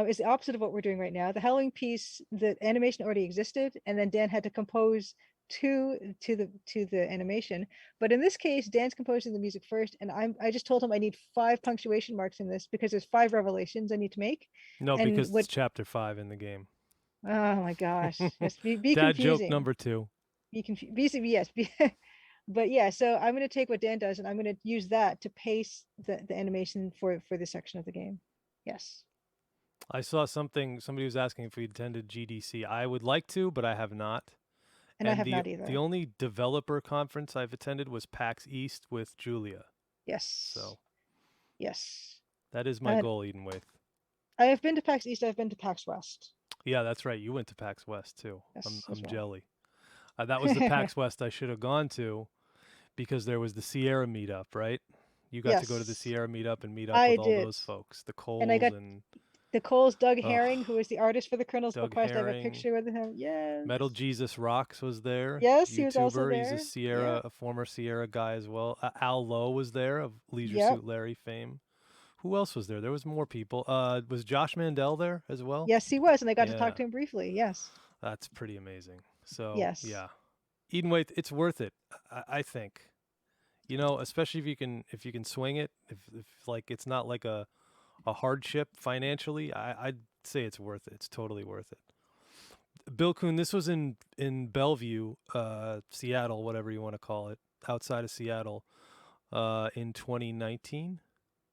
is the opposite of what we're doing right now. The Halloween piece, the animation already existed, and then Dan had to compose to the animation. But in this case, Dan's composing the music first, and I just told him I need 5 punctuation marks in this because there's 5 revelations I need to make. No, And because it's what? chapter 5 in the game. Oh my gosh, yes, be Dad joke confusing, number 2. be confused, yes, be. But yeah, so I'm going to take what Dan does and I'm going to use that to pace the animation for this section of the game. Yes. I saw somebody was asking if we attended GDC. I would like to, but I have not. And I And have the not the either. only developer conference I've attended was PAX East with Julia. Yes. So Yes. that is my And goal, Edenwaith. I have been to PAX East, I've been to PAX West. Yeah, that's right. You went to PAX West too. I'm Yes, as I'm well. jelly. That was the PAX West I should have gone to because there was the Sierra meetup, right? You got to go to the Yes, Sierra meetup and meet up I with all did. those folks, the And I Coles got and the Cole's Doug ugh, Herring, who is the artist for the Colonel's Doug Bequest. I have a Herring. picture with him. Yes. Metal Jesus Rocks was there. Yes, he was also YouTuber. He's there. Yeah. A former Sierra guy as well. Al Lowe was there of Leisure Yep. Suit Larry fame. Who else was there? There was more people. Was Josh Mandel there as well? Yes, he was, and I got to talk Yeah, to him briefly. Yes. that's pretty amazing. So Yes. yeah, Edenwaith, it's worth it. I think. You know, especially if you can swing it. If like it's not like a hardship financially, I'd say it's worth it. It's totally worth it. Bill Kuhn, this was in Bellevue, Seattle, whatever you want to call it, outside of Seattle, in 2019,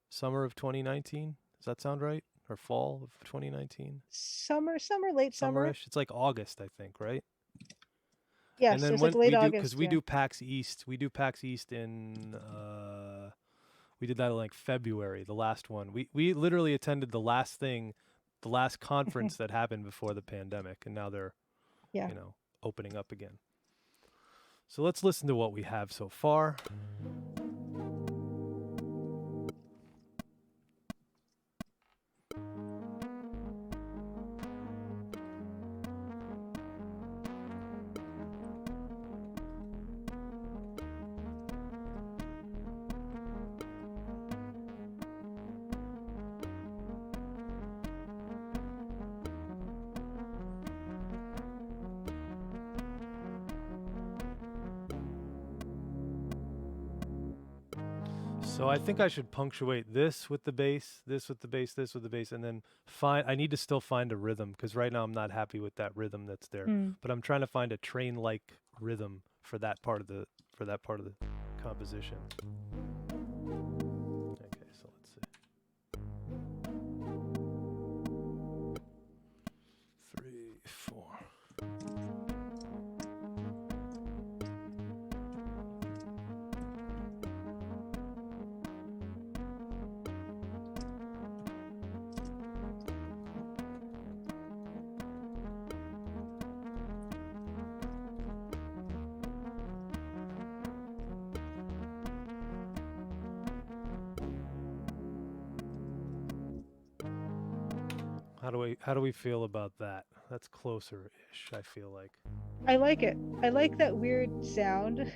summer of 2019. Does that sound right? Or fall of 2019? Summer, late summer. Summerish. It's like August, I think, right? And Yes, it then was like when late because August. we Yeah. do PAX East, in we did that in like February, the last one. We literally attended the last thing, the last conference that happened before the pandemic, and now they're, Yeah. opening up again. So let's listen to what we have so far. So I think I should punctuate this with the bass, this with the bass, this with the bass, and then I need to still find a rhythm because right now I'm not happy with that rhythm that's there. Mm. But I'm trying to find a train-like rhythm for that part of the composition. Okay, so let's see. 3, 4. How do we feel about that? That's closer-ish, I feel like. I like it. I like that weird sound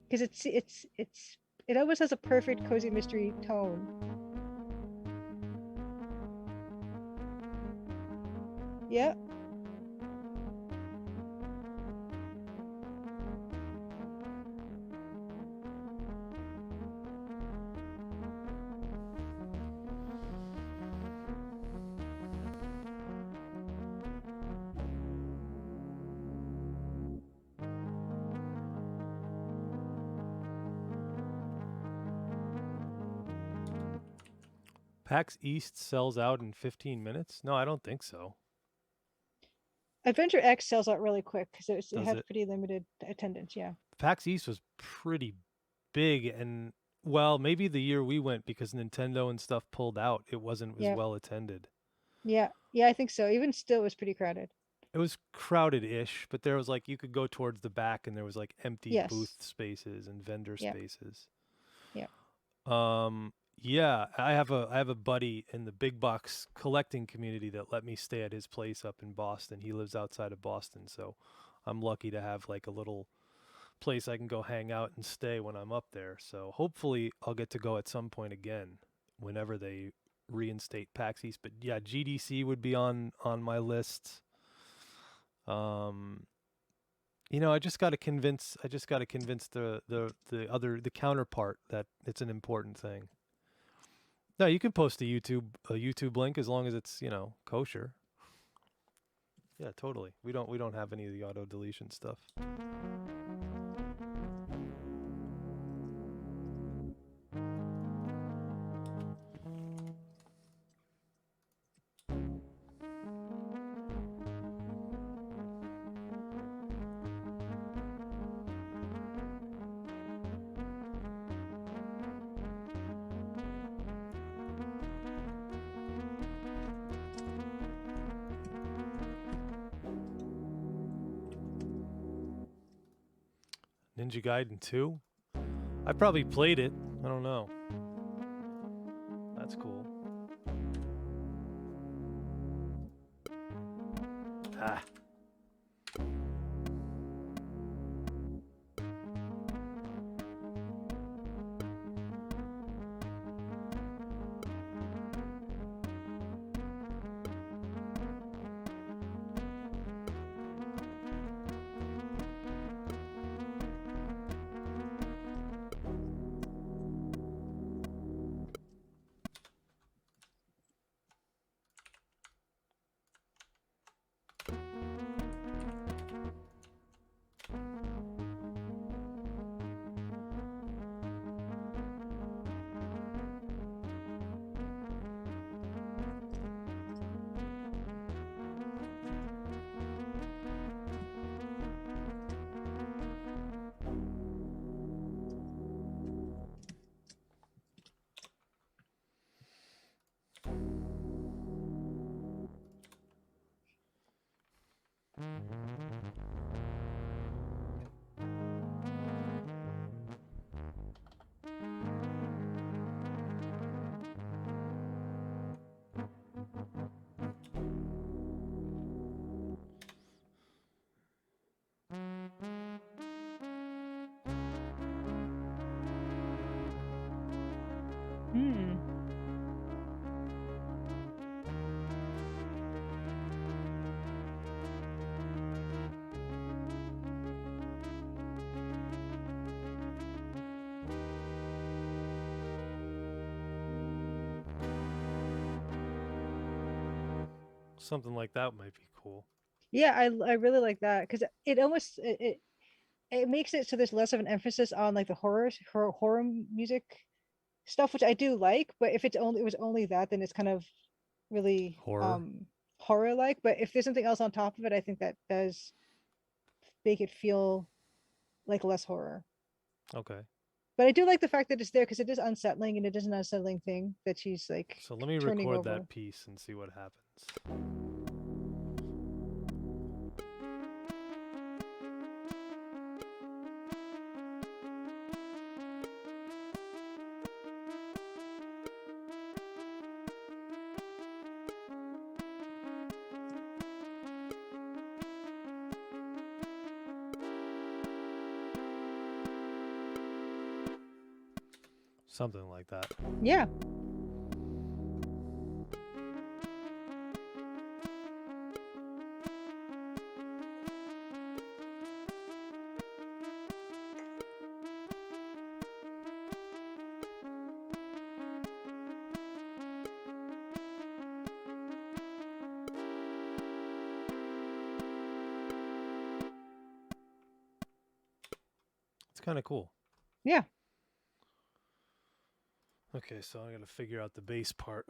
because it almost has a perfect cozy mystery tone. Yeah. PAX East sells out in 15 minutes? No, I don't think so. Adventure X sells out really quick because it Does has it? pretty limited attendance. Yeah. PAX East was pretty big, and well, maybe the year we went because Nintendo and stuff pulled out, it wasn't as Yeah. well attended. Yeah. Yeah. I think so. Even still, it was pretty crowded. It was crowded-ish, but there was like you could go towards the back, and there was like empty Yes. booth spaces and vendor Yeah. spaces. Yeah. Yeah, I have a buddy in the big box collecting community that let me stay at his place up in Boston. He lives outside of Boston, so I'm lucky to have like a little place I can go hang out and stay when I'm up there. So hopefully I'll get to go at some point again whenever they reinstate PAX East. But yeah, GDC would be on my list. Um, I just got to convince the counterpart that it's an important thing. No, you can post a YouTube link as long as it's, kosher. Yeah, totally. We don't have any of the auto deletion stuff. Ninja Gaiden 2? I probably played it. I don't know. That's cool. Ah. Hmm. Something like that might be cool. Yeah, I really like that because it almost it makes it so there's less of an emphasis on like the horror music stuff, which I do like. But if it was only that, then it's kind of really Horror. horror like. But if there's something else on top of it, I think that does make it feel like less horror. Okay. But I do like the fact that it's there because it is unsettling and it is an unsettling thing that she's like So let me turning record over. that piece and see what happens. Something like that. Yeah. It's kind of cool. Yeah. Okay, so I got to figure out the bass part.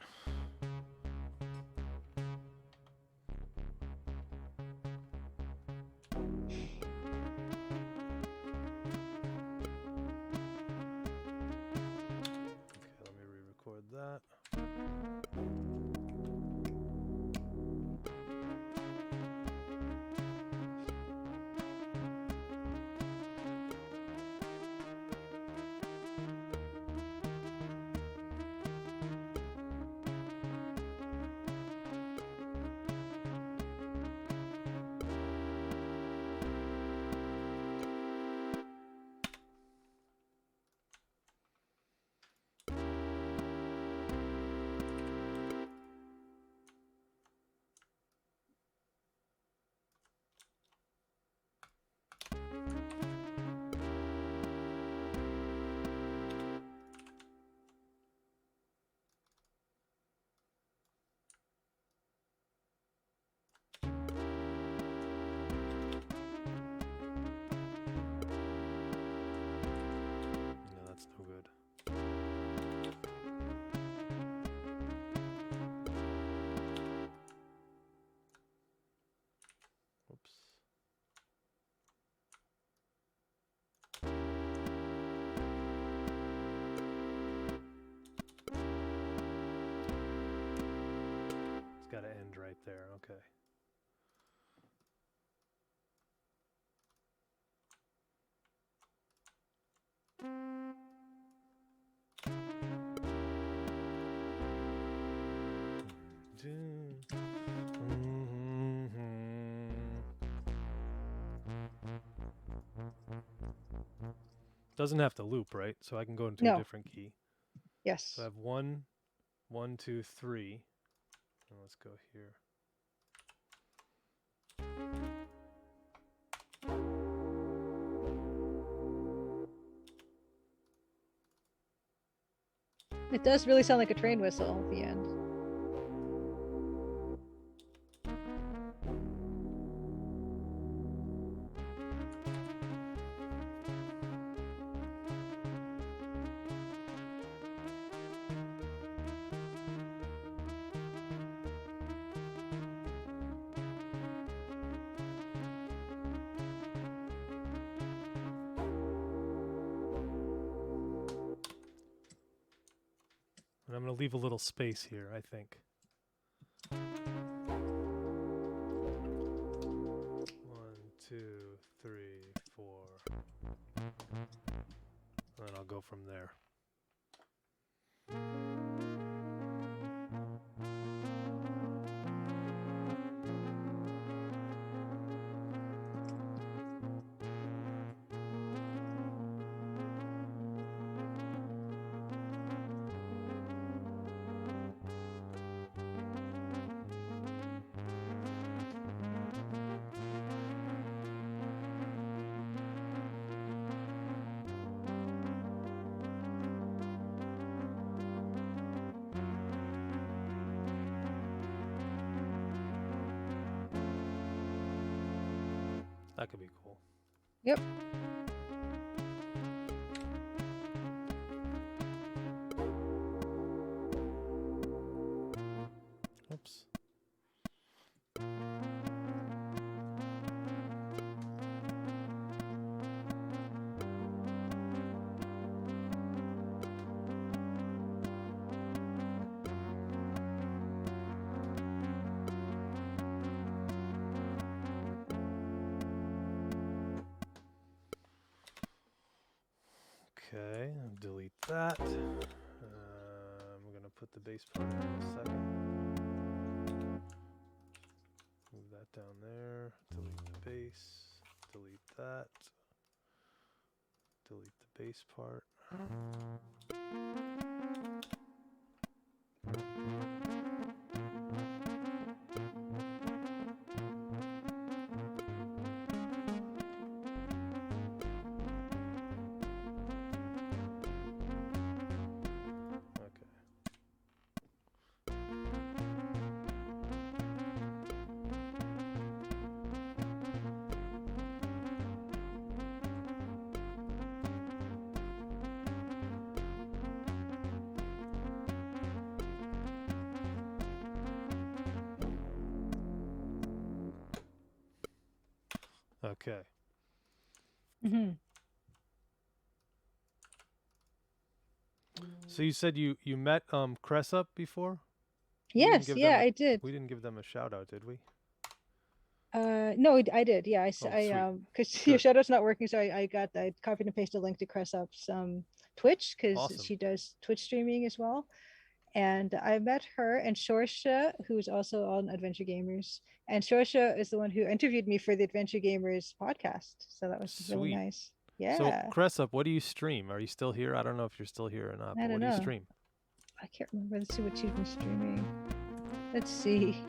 right there. Okay. Doesn't have to loop, right? So I can go into a No. different key. So I Yes. have 1, 1, 2, 3. And let's go here. It does really sound like a train whistle at the end. And I'm going to leave a little space here, I think. 1, 2, 3, 4. And then I'll go from there. That could be cool. Yep. Oops. Okay, I'll delete that. I'm going to put the bass part in a second. Move that down there. Delete the bass. Delete that. Delete the bass part. Okay. Mm-hmm. So you said you met Cressup before? Yes, yeah, I did. We didn't give them a shout out, did we? No, I did. Yeah, Oh, sweet. Because your Good. shadow's not working, so I copied and pasted a link to Cressup's Twitch because Awesome. she does Twitch streaming as well. And I met her and Shorsha, who's also on Adventure Gamers. And Shorsha is the one who interviewed me for the Adventure Gamers podcast. So that was really Sweet. nice. So Yeah. Cressup, what do you stream? Are you still here? I don't know if you're still here or not, I but don't what do you know. stream? I can't remember. Let's see what she's been streaming. Let's see.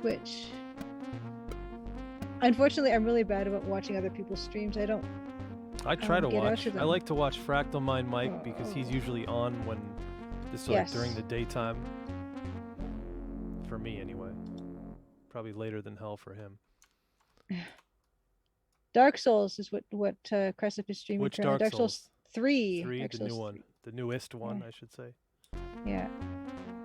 Twitch. Unfortunately, I'm really bad about watching other people's streams. I don't. I try to get out watch. to them. I like to watch Fractal Mind Mike because he's usually on when this like during the daytime. For me, anyway. Probably later than hell for him. Dark Souls is what Cressup is streaming. Which Dark Souls 3. 3, Dark the Souls new one, 3. the newest one, I should say. Yeah.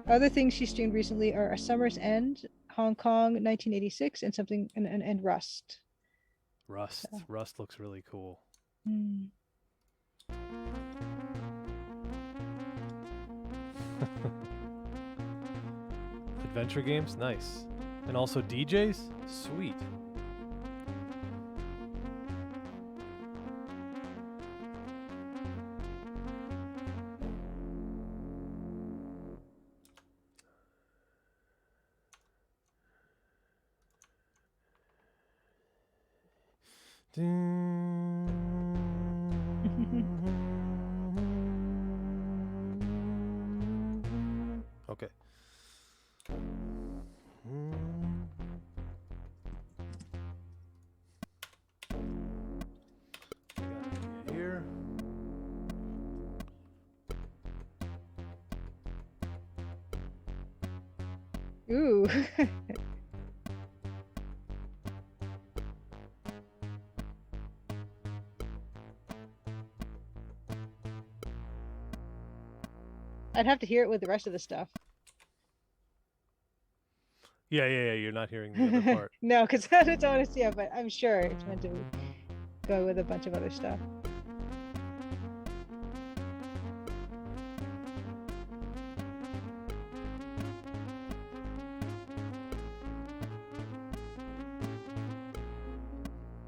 Other things she streamed recently are A Summer's End, Hong Kong, 1986, and something and Rust. Rust. So. Rust looks really cool. Mm. Adventure games? Nice. And also DJs? Sweet. Okay. Got it here. Ooh. I'd have to hear it with the rest of the stuff. Yeah. You're not hearing the other part. No, because that's honest, yeah, but I'm sure it's meant to go with a bunch of other stuff.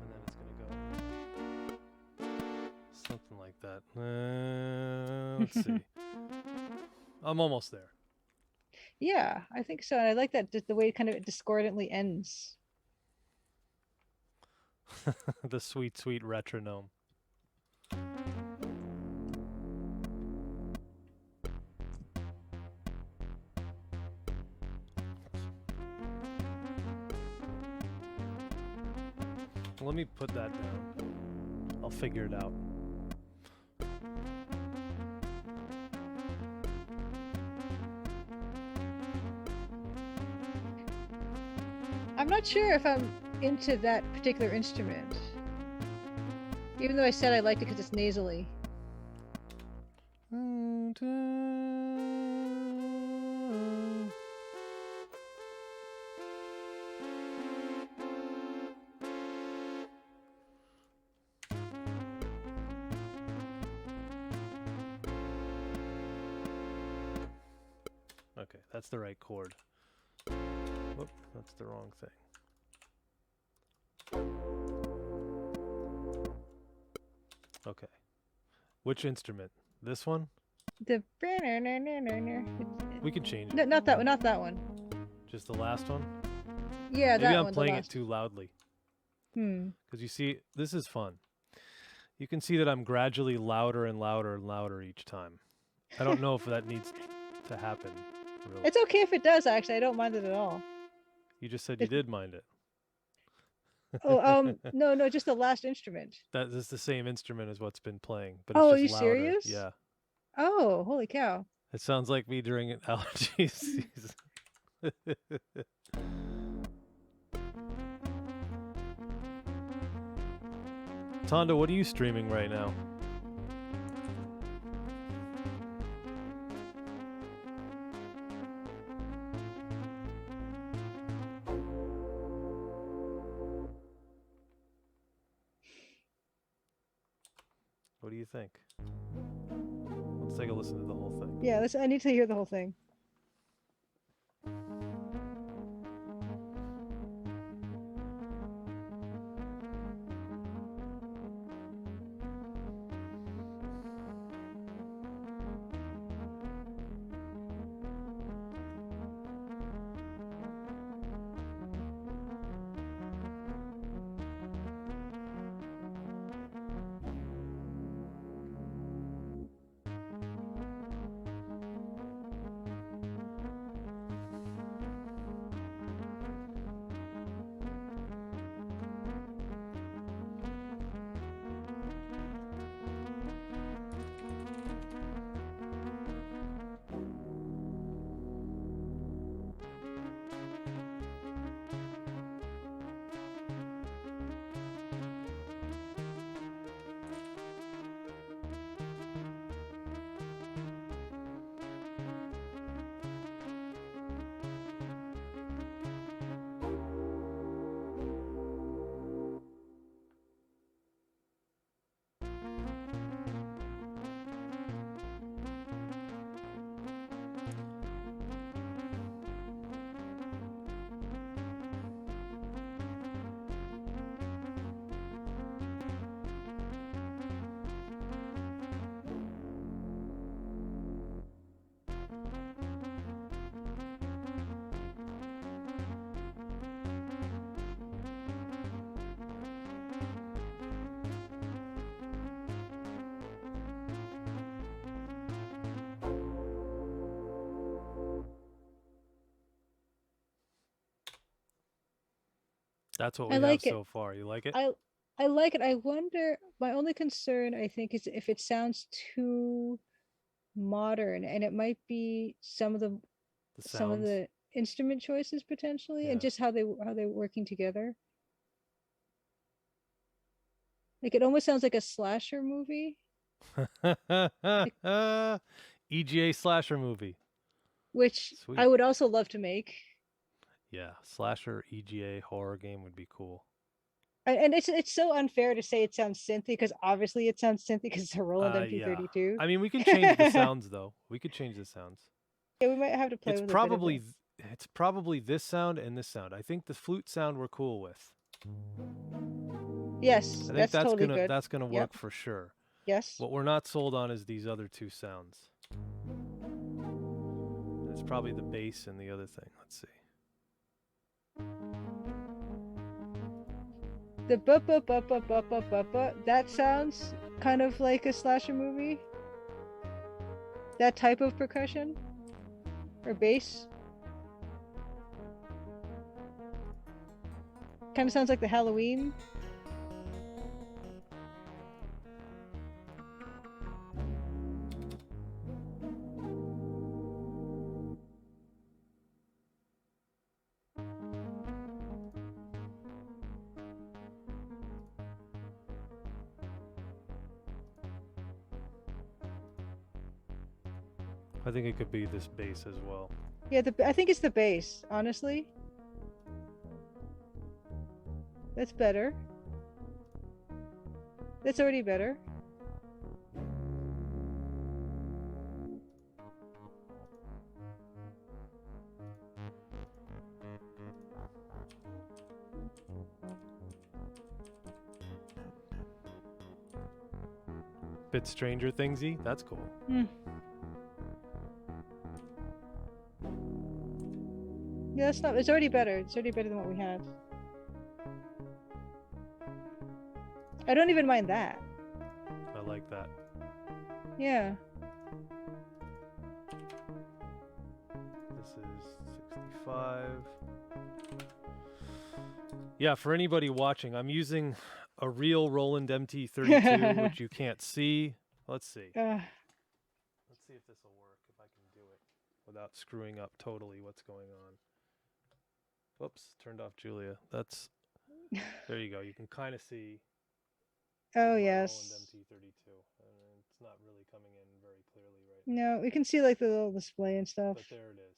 And then it's gonna go something like that. Let's see. I'm almost there. Yeah, I think so. And I like that the way it kind of discordantly ends. The sweet, sweet retronome. Let me put that down. I'll figure it out. I'm not sure if I'm into that particular instrument. Even though I said I liked it because it's nasally. Okay, that's the right chord. Whoop, that's the wrong thing. Okay. Which instrument? This one? The We can change it. no, not that one, not that one. Just the last one? Yeah, Maybe that I'm one. playing it too loudly. Because you see, this is fun. You can see that I'm gradually louder and louder and louder each time. I don't know if that needs to happen. Really. It's okay if it does, actually. I don't mind it at all. You just said you did mind it. Oh, no, just the last instrument. That is the same instrument as what's been playing, but Oh, are it's you just louder. serious? Yeah. Oh, holy cow. It sounds like me during an allergy season. Tonda, what are you streaming right now? What do you think? Let's take a listen to the whole thing. Yeah, I need to hear the whole thing. That's what I we have like it. so far. You like it? I I like it. I wonder, my only concern I think is if it sounds too modern, and it might be The some of sounds? the instrument choices potentially, and Yeah. just how they're working together. Like it almost sounds like a slasher movie, like, EGA slasher movie. which I Sweet. would also love to make. Yeah, slasher EGA horror game would be cool. And it's so unfair to say it sounds synthy because obviously it sounds synthy because it's a Roland Yeah. MP32. I mean, we can change the Yeah, sounds though. We could change the sounds. we might have to play It's with a bit of probably it. it's probably this sound and this sound. I think the flute sound we're cool with. Yes, I think that's totally good. that's gonna Yep. work for sure. Yes. What we're not sold on is these other two sounds. It's probably the bass and the other thing. Let's see. The bu, that sounds kind of like a slasher movie. That type of percussion or bass kind of sounds like the Halloween. I think it could be this bass as well. Yeah, I think it's the bass, honestly. That's better. That's already better. Bit Stranger Thingsy. That's cool. Hmm. Yeah, that's not. It's already better. It's already better than what we had. I don't even mind that. I like that. Yeah. This is 65. Yeah, for anybody watching, I'm using a real Roland MT32, which you can't see. Let's see. Let's see if this will work, if I can do it without screwing up totally what's going on. Whoops, turned off Julia. That's, there you go. You can kind of see Oh, my Roland yes. MT32. And it's not really coming in very clearly right now. No, we can see like the little display and stuff. But there it is.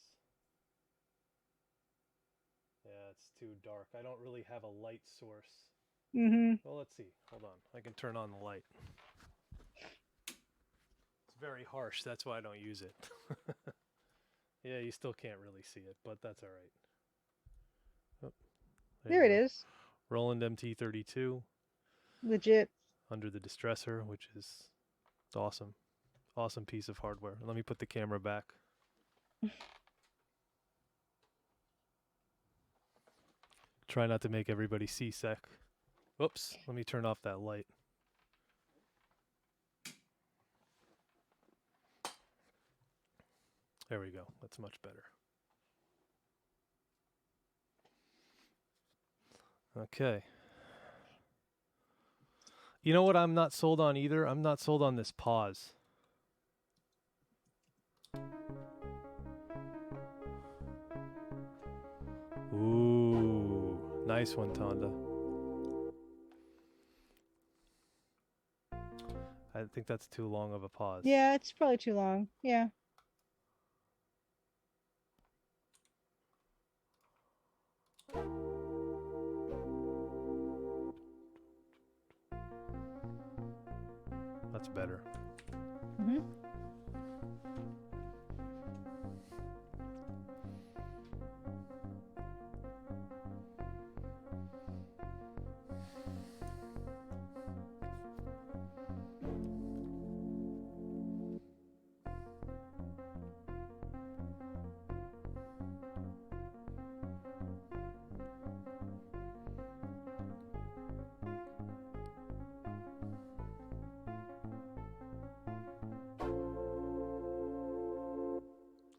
Yeah, it's too dark. I don't really have a light source. Mm-hmm. Well, let's see. Hold on. I can turn on the light. It's very harsh. That's why I don't use it. Yeah, you still can't really see it, but that's all right. Oh, There it go. is. Roland MT32 Legit. under the distressor, which is awesome. Awesome piece of hardware. Let me put the camera back. Try not to make everybody seasick. Whoops, let me turn off that light. There we go. That's much better. Okay. You know what I'm not sold on either? I'm not sold on this pause. Ooh, nice one, Tonda. I think that's too long of a pause. Yeah, it's probably too long. Yeah. That's better. Mm-hmm.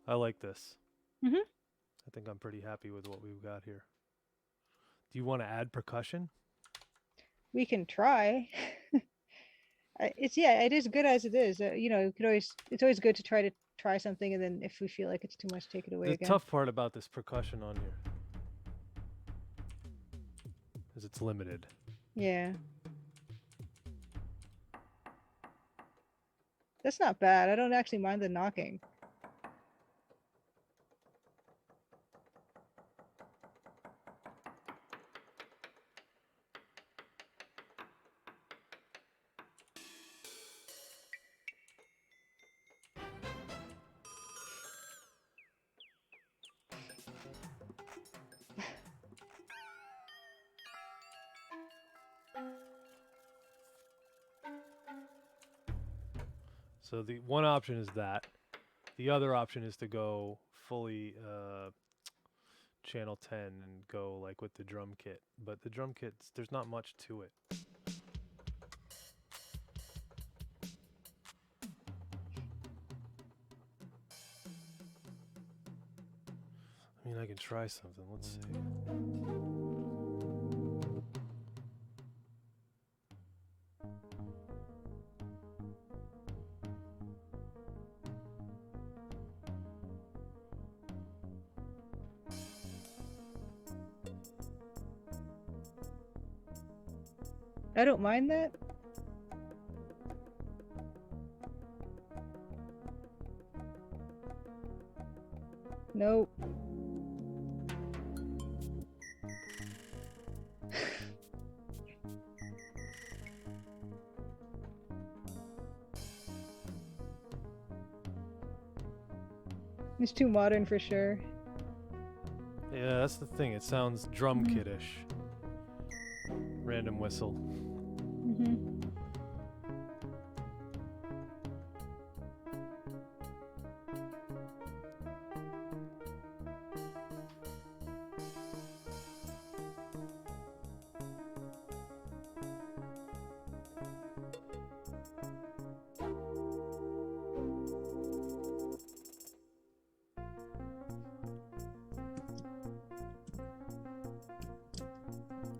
I like this. Mm-hmm. I think I'm pretty happy with what we've got here. Do you want to add percussion? We can try. It is good as it is. You know, it's always good to try something, and then if we feel like it's too much, take it away The again. tough part about this percussion on here is it's limited. Yeah. That's not bad. I don't actually mind the knocking. So the one option is that. The other option is to go fully channel 10 and go like with the drum kit. But the drum kit, there's not much to it. I mean, I can try something. Let's see. I don't mind that. Nope. It's too modern for sure. Yeah, that's the thing. It sounds drum kit-ish. Random whistle. Mm-hmm.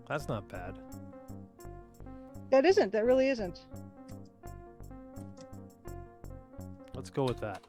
That's not bad. That really isn't. Let's go with that.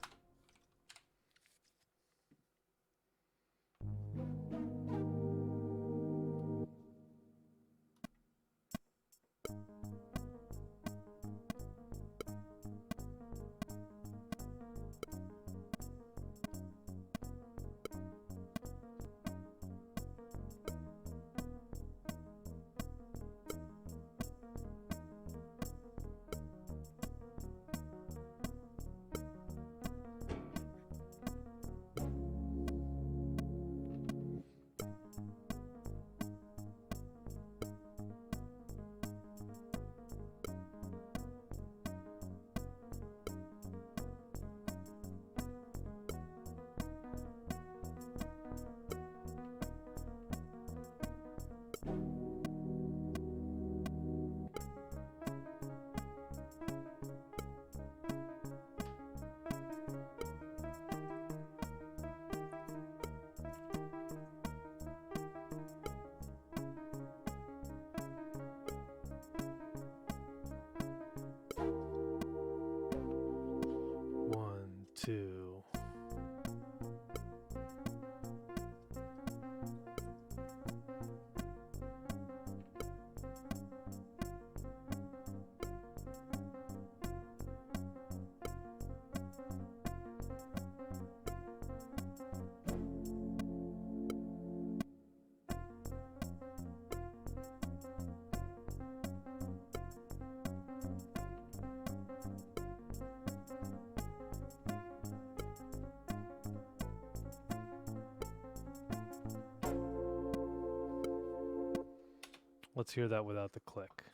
One, two. Let's hear that without the click.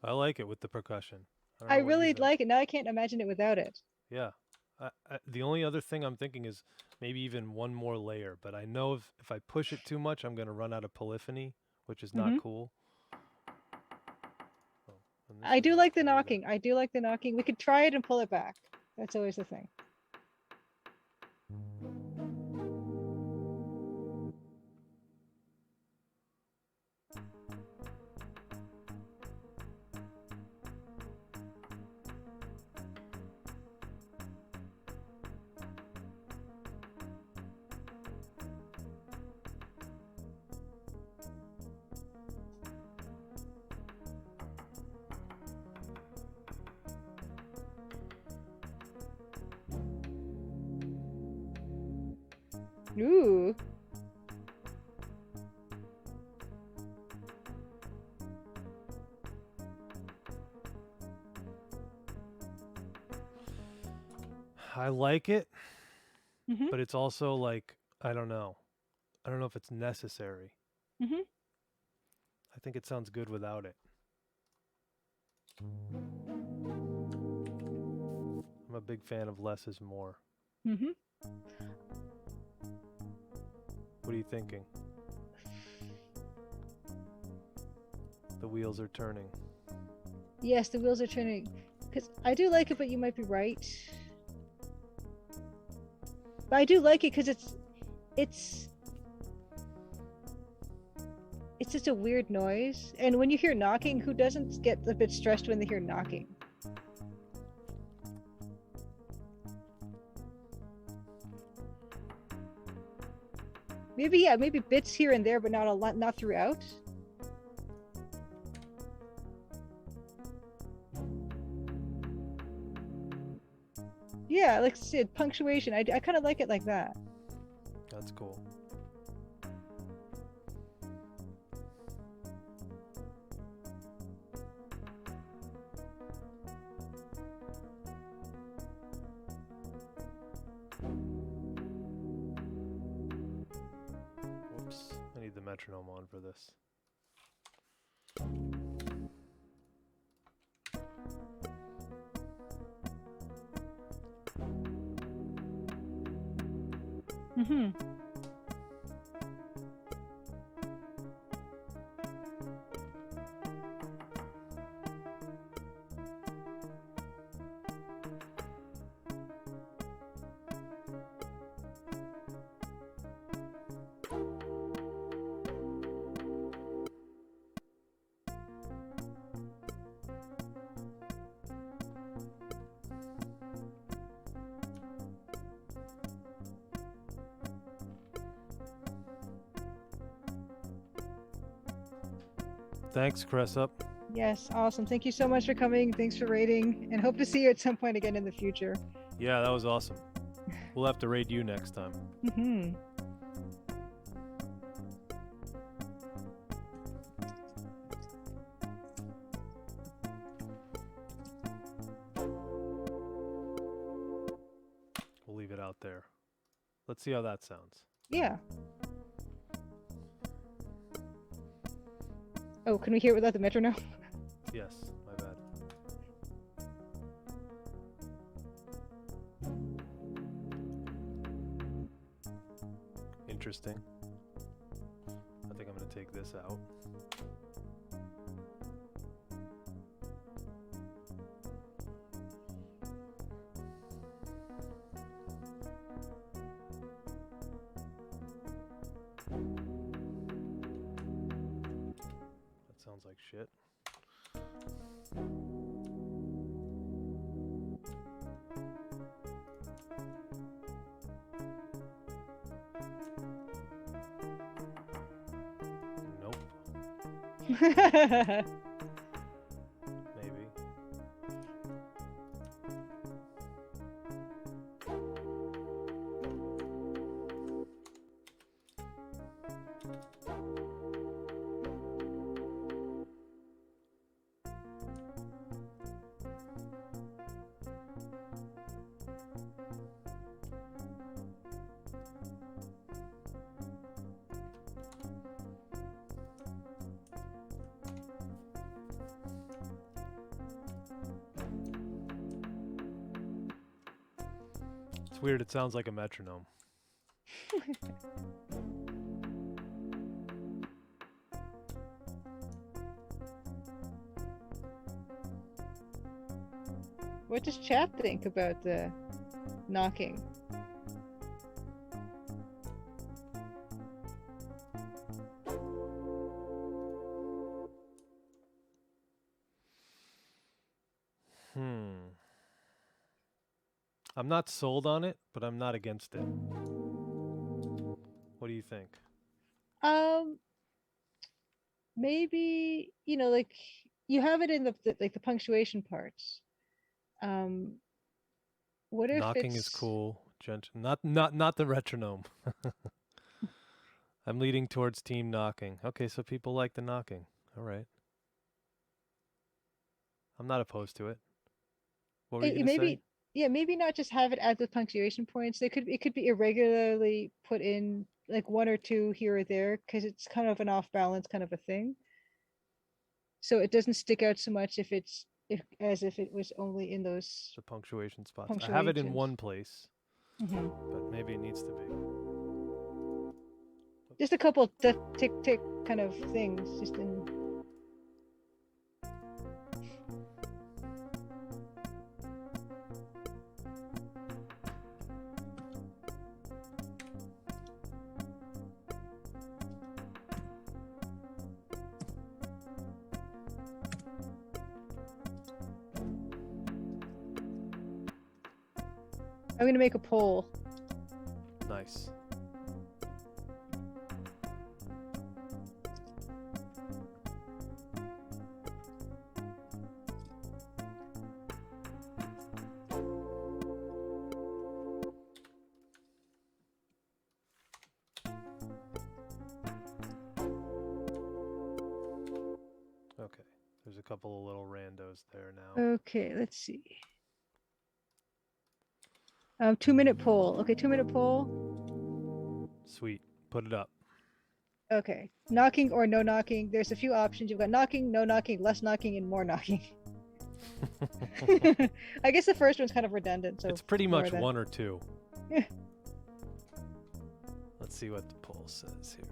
I like it with the percussion. I don't I know what you really think. like it. Now I can't imagine it without it. Yeah. The only other thing I'm thinking is maybe even one more layer, but I know if I push it too much, I'm going to run out of polyphony, which is not Hmm. cool. Oh, and this I do isn't like the okay either. knocking. I do like the knocking. We could try it and pull it back. That's always the thing. Ooh. I like it, Hmm. but it's also like, I don't know. I don't know if it's necessary. Hmm. I think it sounds good without it. I'm a big fan of less is more. Hmm. What are you thinking? The wheels are turning. Yes, the wheels are turning. Because I do like it, but you might be right. But I do like it because it's it's just a weird noise. And when you hear knocking, who doesn't get a bit stressed when they hear knocking? Maybe, yeah, maybe bits here and there, but not a lot, not throughout. Yeah, like I said, punctuation. I kind of like it like that. That's cool. Whoops. I need the metronome on for this. Hmm. Thanks, Cressup. Yes, awesome. Thank you so much for coming. Thanks for rating, and hope to see you at some point again in the future. Yeah, that was awesome. We'll have to raid you next time. Hmm. We'll leave it out there. Let's see how that sounds. Yeah. Oh, can we hear it without the metronome? Yes, my bad. Interesting. I think I'm going to take this out. That sounds like shit. Nope. Maybe. It's weird. It sounds like a metronome. What does chat think about the knocking? I'm not sold on it, but I'm not against it. What do you think? Maybe, like you have it in the punctuation parts. Um, what if Knocking is it's cool. Not the metronome. I'm leading towards team knocking. Okay, so people like the knocking. All right. I'm not opposed to it. What were you it gonna say? maybe yeah, maybe not just have it at the punctuation points. It could be irregularly put in like one or two here or there because it's kind of an off balance kind of a thing. So it doesn't stick out so much as if it was only in those The punctuation spots. I have it in punctuations. one place, Hmm. but maybe it needs to be. Just a couple tick tick kind of things just in. I'm gonna make a poll. Nice. Okay. There's a couple of little randos there now. Okay, let's see. 2 minute poll. Okay, 2 minute poll. Sweet. Put it up. Okay, knocking or no knocking. There's a few options. You've got knocking, no knocking, less knocking, and more knocking. I guess the first one's kind of redundant. So It's pretty ignore much that. one or two. Let's see what the poll says here.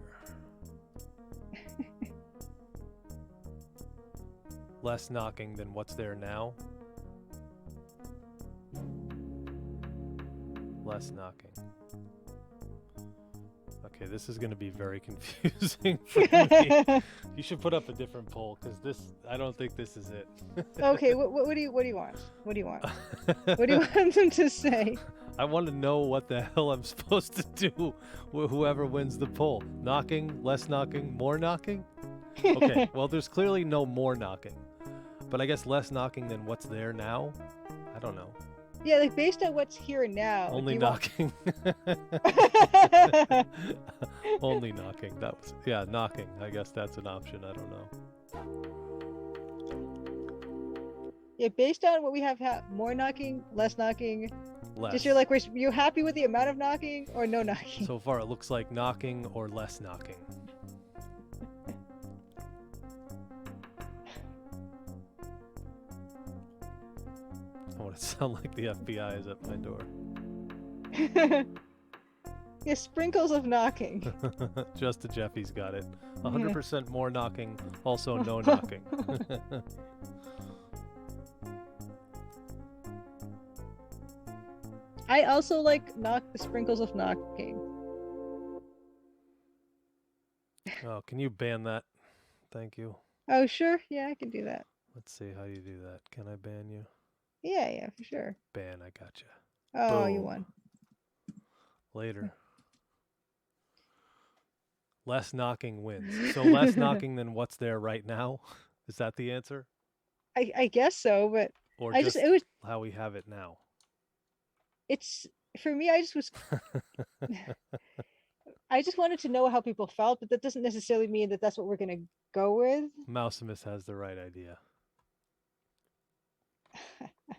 Less knocking than what's there now. Less knocking. Okay, this is going to be very confusing for me. You should put up a different poll because I don't think this is it. Okay, what do you want? What do you want? What do you want them to say? I want to know what the hell I'm supposed to do with whoever wins the poll. Knocking, less knocking, more knocking? Okay, well, there's clearly no more knocking. But I guess less knocking than what's there now? I don't know. Yeah, like based on what's here now. Only knocking. Only knocking. Knocking. I guess that's an option. I don't know. Yeah, based on what we have, more knocking, less knocking. Less. Just you're happy with the amount of knocking or no knocking? So far, it looks like knocking or less knocking. I want to sound like the FBI is at my door. Yeah, sprinkles of knocking. Just a Jeffy's got it. 100% more knocking, also no knocking. I also like the sprinkles of knocking. Oh, can you ban that? Thank you. Oh, sure. Yeah, I can do that. Let's see how you do that. Can I ban you? Yeah, for sure. Ban, I gotcha. Oh, Boom. you won. Later. Less knocking wins. So less knocking than what's there right now? Is that the answer? I guess so, but Or it was how we have it now? It's for me, I just wanted to know how people felt, but that doesn't necessarily mean that that's what we're going to go with. Mousimus has the right idea.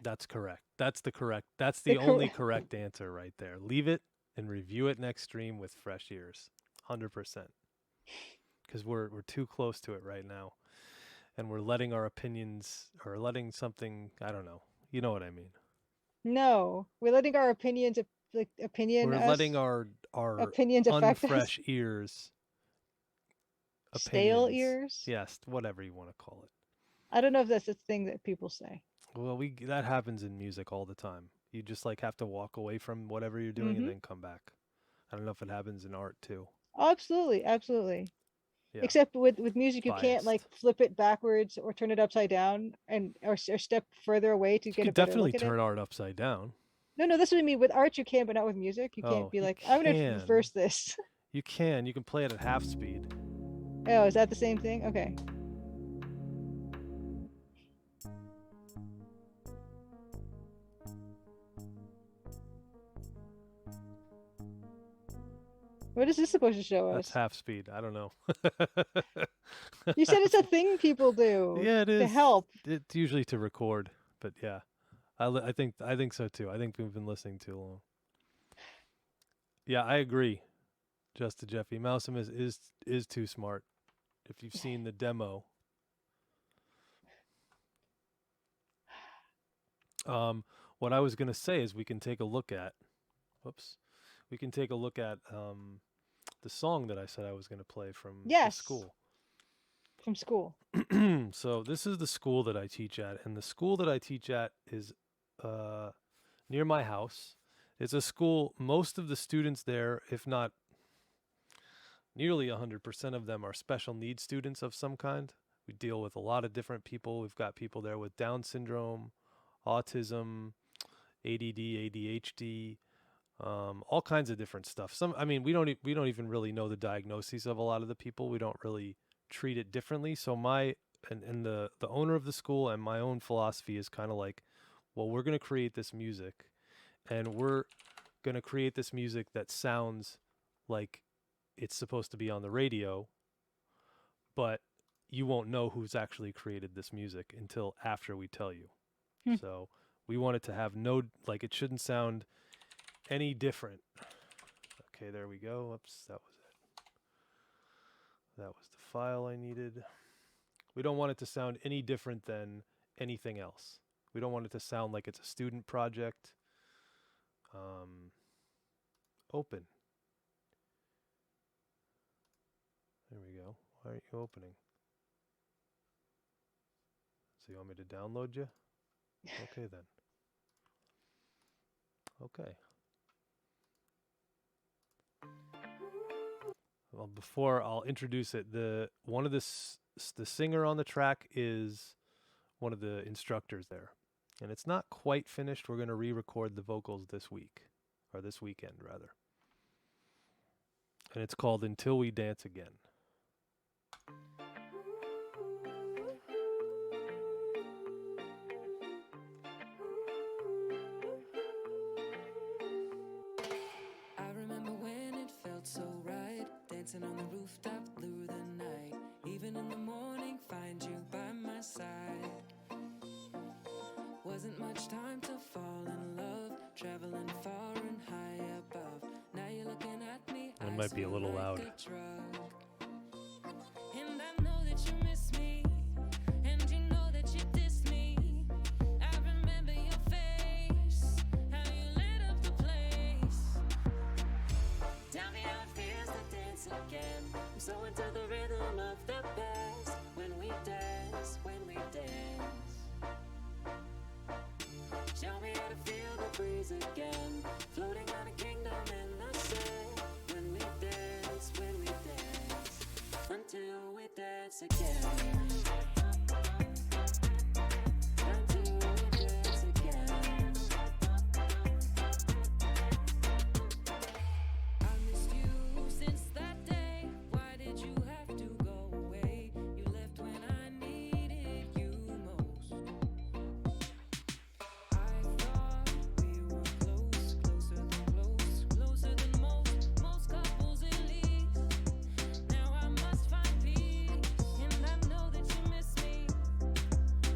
That's correct. That's the only correct answer right there. Leave it and review it next stream with fresh ears. 100%. Because we're too close to it right now. And we're letting our opinions, or letting something, I don't know. You know what I mean. No, we're letting our opinions like opinion We're letting us our opinions affect us. unfresh ears Stale opinions. ears. Yes, whatever you want to call it. I don't know if that's a thing that people say. Well, we that happens in music all the time. You just like have to walk away from whatever you're doing and Mm-hmm. then come back. I don't know if it happens in art too. Absolutely, absolutely. Yeah, Except with music, you can't like biased. flip it backwards or turn it upside down and or step further away to You get a could better definitely look at it. turn art upside down. No, no, that's what I mean. With art, you can, but not with music. You can't Oh, be you like, I'm gonna can. reverse this. You can. You can play it at half speed. Oh, is that the same thing? Okay. What is this supposed to show That's us? half speed. I don't know. You said it's a thing people do Yeah, it to is. help. It's usually to record, but yeah, I think so too. I think we've been listening too long. Yeah, I agree. Just to Jeffy, Mousem is too smart. If you've seen the demo, what I was gonna say is we can take a look at. Whoops, we can take a look at the song that I said I was gonna play from the Yes, school. from school. So this is the school that I teach at, and the school that I teach at is uh, near my house. It's a school. Most of the students there, if not nearly 100% of them, are special needs students of some kind. We deal with a lot of different people. We've got people there with Down syndrome, autism, ADD, ADHD, all kinds of different stuff. I mean, we don't even really know the diagnoses of a lot of the people. We don't really treat it differently. So and the owner of the school and my own philosophy is kind of like, well, we're going to create this music, and we're going to create this music that sounds like it's supposed to be on the radio, but you won't know who's actually created this music until after we tell you. Hmm. So we want it to have no, like, it shouldn't sound any different. Okay, there we go. Oops, that was it. That was the file I needed. We don't want it to sound any different than anything else. We don't want it to sound like it's a student project. Open. There we go. Why aren't you opening? So you want me to download you? Okay then. Okay. Well, before I'll introduce it, the singer on the track is one of the instructors there, and it's not quite finished. We're going to re-record the vocals this week, or this weekend rather, and it's called "Until We Dance Again." I remember when it felt so right, dancing on the rooftop through the night. Even in the morning, find you by my side. Wasn't much time to fall in love, traveling far and high above. Now you're looking at me, It might be a little loud. And I know that you miss me, and you know that you diss me. I remember your face, how you lit up the place. Tell me how it feels to dance again. I'm so into the rhythm of the past. When we dance, when we dance. Show me how to feel the breeze again. Floating on a kingdom in the sand. When we dance, until we dance again. Until we dance again. I missed you since that day. Why did you have to go away? You left when I needed you most. I thought we were close, closer than close, closer than most couples at least. Now I must find peace, and I know that you miss me.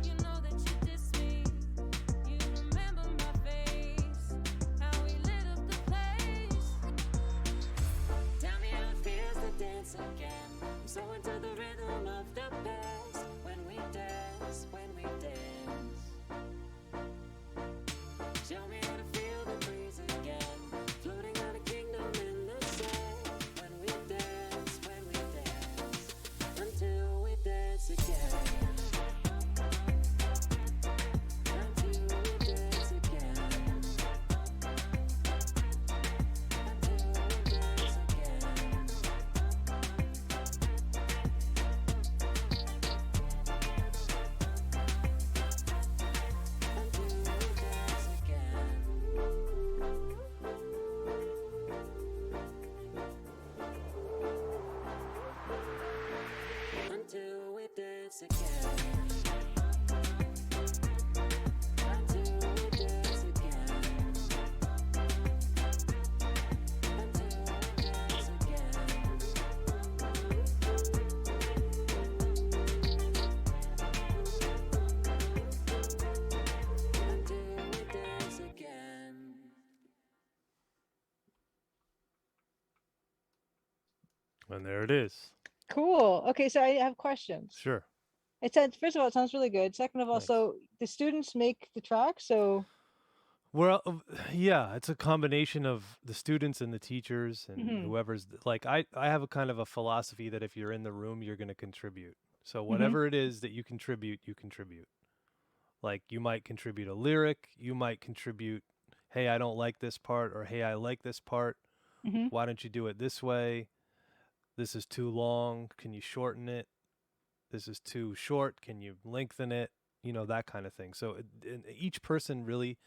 You know that you diss me. You remember my face, how we lit up the place. Tell me how it feels to dance again. I'm so into the rhythm of the past. When we dance, when we dance. Show me how to feel the breeze again. And there it is. Cool. Okay, so I have questions. Sure. It said, first of all, it sounds really good. Second of all, Thanks. so the students make the track, so Well, yeah, it's a combination of the students and the teachers and mm-hmm, whoever's like I have a kind of a philosophy that if you're in the room, you're going to contribute. So mm-hmm, whatever it is that you contribute, you contribute. Like you might contribute a lyric, you might contribute, "Hey, I don't like this part," or "Hey, I like this part. mm-hmm, Why don't you do it this way? This is too long. Can you shorten it? This is too short. Can you lengthen it?" That kind of thing. So each person really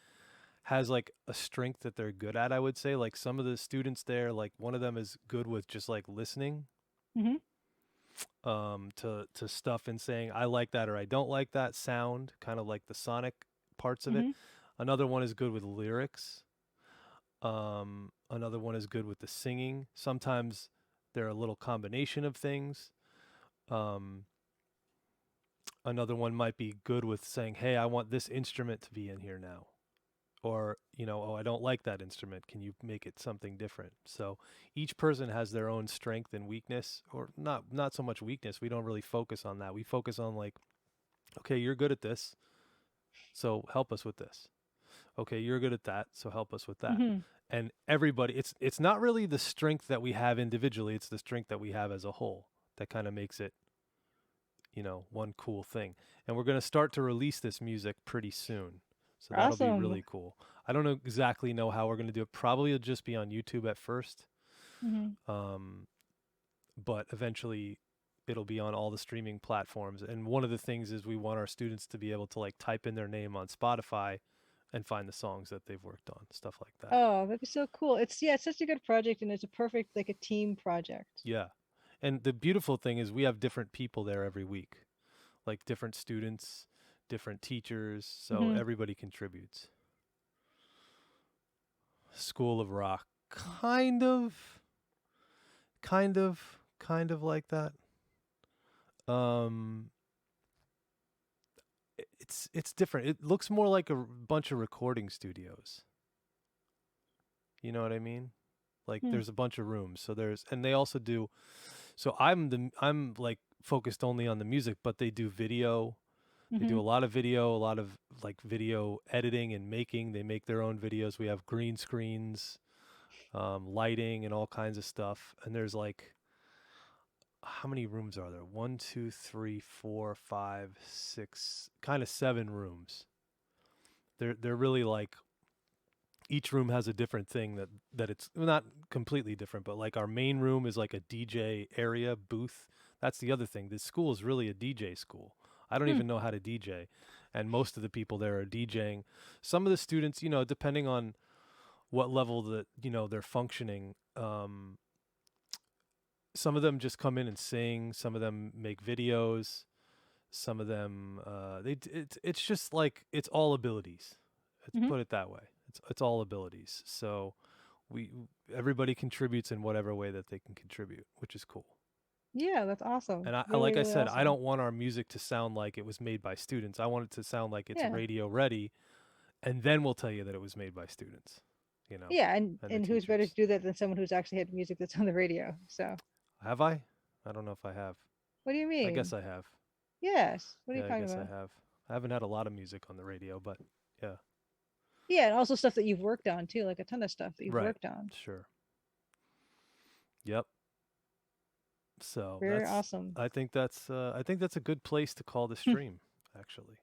has like a strength that they're good at, I would say. Like some of the students there, like one of them is good with just like listening mm-hmm, to stuff and saying I like that or I don't like that sound, kind of like the sonic parts of it. mm-hmm, Another one is good with lyrics. Another one is good with the singing. Sometimes they're a little combination of things. Um, Another one might be good with saying, "Hey, I want this instrument to be in here now." Or, "Oh, I don't like that instrument. Can you make it something different?" So each person has their own strength and weakness, or not so much weakness. We don't really focus on that. We focus on like, okay, you're good at this, so help us with this. Okay, you're good at that, so help us with that. mm-hmm. And everybody, it's not really the strength that we have individually, it's the strength that we have as a whole that kind of makes it, one cool thing. And we're going to start to release this music pretty soon. So that'll be Awesome. really cool. I don't exactly know how we're going to do it. Probably it'll just be on YouTube at first. Mm-hmm. Um, but eventually it'll be on all the streaming platforms. And one of the things is we want our students to be able to like type in their name on Spotify and find the songs that they've worked on, stuff like that. Oh, that'd be so cool. It's such a good project and it's a perfect like a team project. Yeah. And the beautiful thing is we have different people there every week, like different students, different teachers, so Mm-hmm. everybody contributes. School of Rock, kind of like that. Um, it's different. It looks more like a bunch of recording studios. You know what I mean? Like Hmm. there's a bunch of rooms. So and they also do. So I'm like focused only on the music, but they do video. They Mm-hmm. do a lot of video, a lot of like video editing and making. They make their own videos. We have green screens, lighting, and all kinds of stuff. And there's like, how many rooms are there? One, two, three, four, five, six, kind of seven rooms. They're really like each room has a different thing that it's not completely different, but like our main room is like a DJ area booth. That's the other thing. This school is really a DJ school. I don't Hmm. even know how to DJ, and most of the people there are DJing. Some of the students, depending on what level that they're functioning, some of them just come in and sing. Some of them make videos. Some of them, it's just like it's all abilities. Let's Mm-hmm. put it that way. It's all abilities. So we everybody contributes in whatever way that they can contribute, which is cool. Yeah, that's awesome. And I Really, like I really said, I awesome. don't want our music to sound like it was made by students. I want it to sound like it's Yeah. radio ready, and then we'll tell you that it was made by students, Yeah, and and the and who's better to teachers. do that than someone who's actually had music that's on the radio? So, Have I? I don't know if I have. what do you I guess mean? I have. Yes. What are you Yeah, I talking guess I about? have. I haven't had a lot of music on the radio, but yeah. Yeah, and also stuff that you've worked on too, like a ton of stuff that you've Right. worked on. Sure. Yep. So Very awesome. I think that's a good place to call the stream, actually.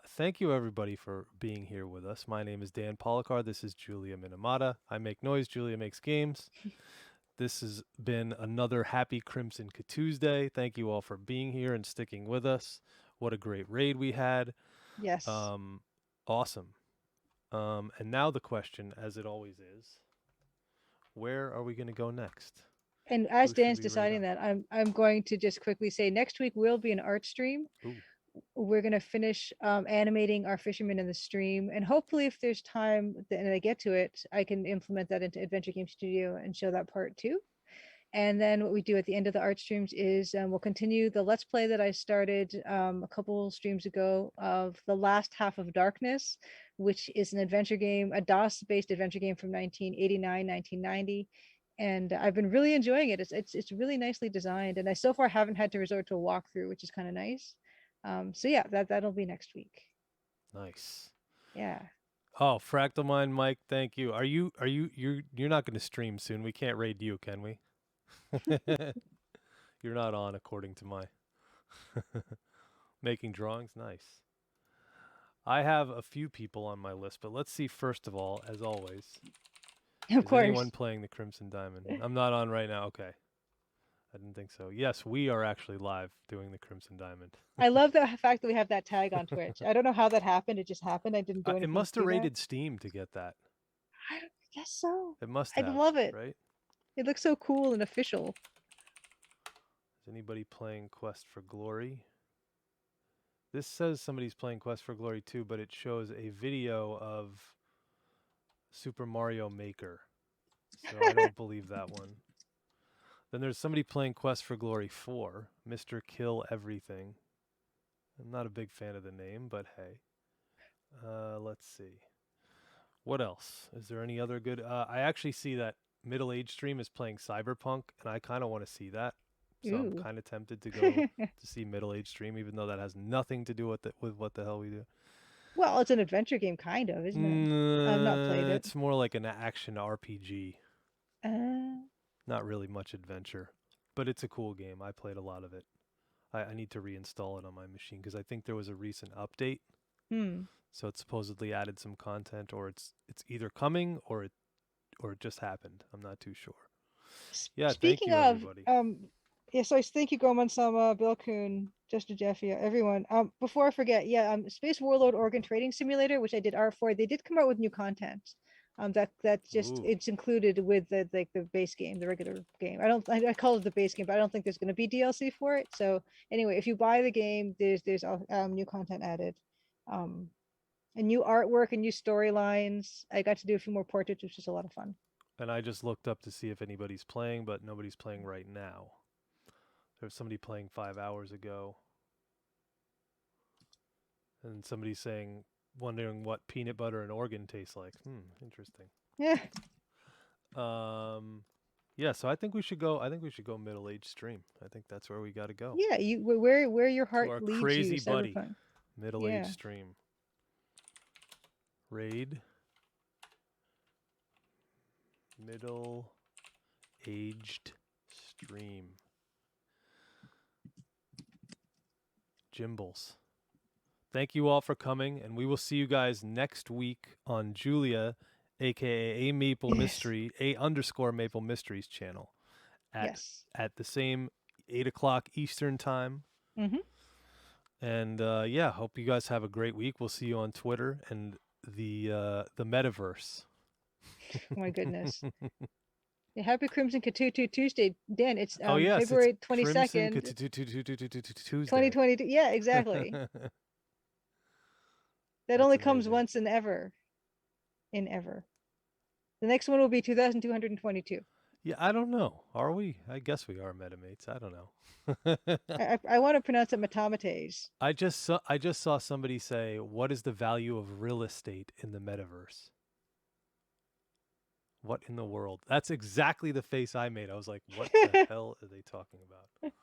Thank you everybody for being here with us. My name is Dan Polakar. This is Julia Minamata. I make noise. Julia makes games. This has been another Happy Crimson Tuesday. Thank you all for being here and sticking with us. What a great raid we had. Yes. Um, awesome. And now the question, as it always is, where are we going to go next? And as Who should Dan's we raid deciding on? that, I'm going to just quickly say next week will be an art stream. Ooh, We're gonna finish animating our fishermen in the stream, and hopefully, if there's time and I get to it, I can implement that into Adventure Game Studio and show that part too. And then what we do at the end of the art streams is we'll continue the Let's Play that I started a couple streams ago of the last half of Darkness, which is an adventure game, a DOS-based adventure game from 1989, 1990. and I've been really enjoying it. It's really nicely designed, and I so far haven't had to resort to a walkthrough, which is kind of nice. So yeah, that'll be next week. Nice. Yeah. Oh, Fractal Mind Mike, thank you. You're not going to stream soon. We can't raid you, can we? You're not on according to my making drawings. Nice. I have a few people on my list, but let's see first of all, as always, Of is course. anyone playing the Crimson Diamond? I'm not on right now. Okay. I didn't think so. Yes, we are actually live doing the Crimson Diamond. I love the fact that we have that tag on Twitch. I don't know how that happened. It just happened. I didn't do It anything must to have do that. rated Steam to get that. I guess so. It must I have. love it. Right? It looks so cool and official. Is anybody playing Quest for Glory? This says somebody's playing Quest for Glory too, but it shows a video of Super Mario Maker. So I don't believe that one. Then there's somebody playing Quest for Glory 4, Mr. Kill Everything. I'm not a big fan of the name, but hey. Let's see. What else? Is there any other good? I actually see that Middle Age Stream is playing Cyberpunk, and I kind of want to see that. So I'm Ooh. kind of tempted to go to see Middle Age Stream, even though that has nothing to do with what the hell we do. Well, it's an adventure game, kind of, isn't it? I've not played it. It's more like an action RPG. Uh, Not really much adventure, but it's a cool game. I played a lot of it. I need to reinstall it on my machine because I think there was a recent update. So it supposedly added some content, or it's either coming or it just happened. I'm not too sure. Yeah, Speaking thank you, of, everybody. yes, I thank you, Goman-sama, Bill Kuhn, Just a Jeffy, everyone. Before I forget, yeah, Space Warlord Organ Trading Simulator, which I did art for, they did come out with new content. That's just Ooh. it's included with the base game, the regular game. I call it the base game, but I don't think there's going to be DLC for it. So anyway, if you buy the game, there's new content added, and new artwork and new storylines. I got to do a few more portraits, which is a lot of fun. And I just looked up to see if anybody's playing, but nobody's playing right now. There's somebody playing 5 hours ago. And somebody saying, wondering what peanut butter and organ tastes like. Interesting. Yeah. Yeah, so I think we should go middle age stream. I think that's where we gotta go. Yeah, you where your heart our leads crazy you. buddy. Cyberpunk. Middle age Yeah. stream. Raid. Middle aged stream. Jimbles. Thank you all for coming, and we will see you guys next week on Julia, aka A Maple Mystery, _Maple Mysteries channel at the same 8 o'clock Eastern time. And yeah, hope you guys have a great week. We'll see you on Twitter and the metaverse. Oh my goodness. Yeah, happy Crimson Katutu Tuesday, Dan. It's yes, February it's 22nd, Tuesday. 2022. Yeah, exactly. That only comes once in ever. The next one will be 2222. Yeah, I don't know. Are we? I guess we are metamates. I don't know. I want to pronounce it matamates. I just saw somebody say, "What is the value of real estate in the metaverse?" What in the world? That's exactly the face I made. I was like, "What the hell are they talking about?"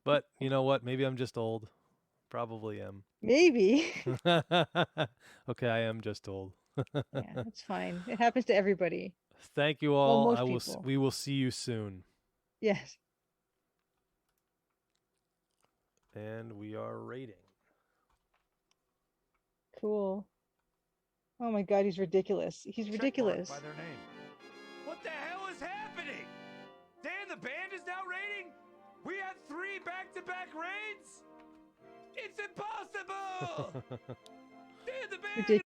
But you know what? Maybe I'm just old. Probably am. Maybe. Okay, I am just old. Yeah, that's fine. It happens to everybody. Thank you all. Well, most people. We will see you soon. Yes. And we are rating. Cool. Oh my God, he's ridiculous. He's ridiculous. By their name. What the hell is happening? Dan, the band is now raiding? We had 3 back-to-back raids? It's impossible! Dan, the band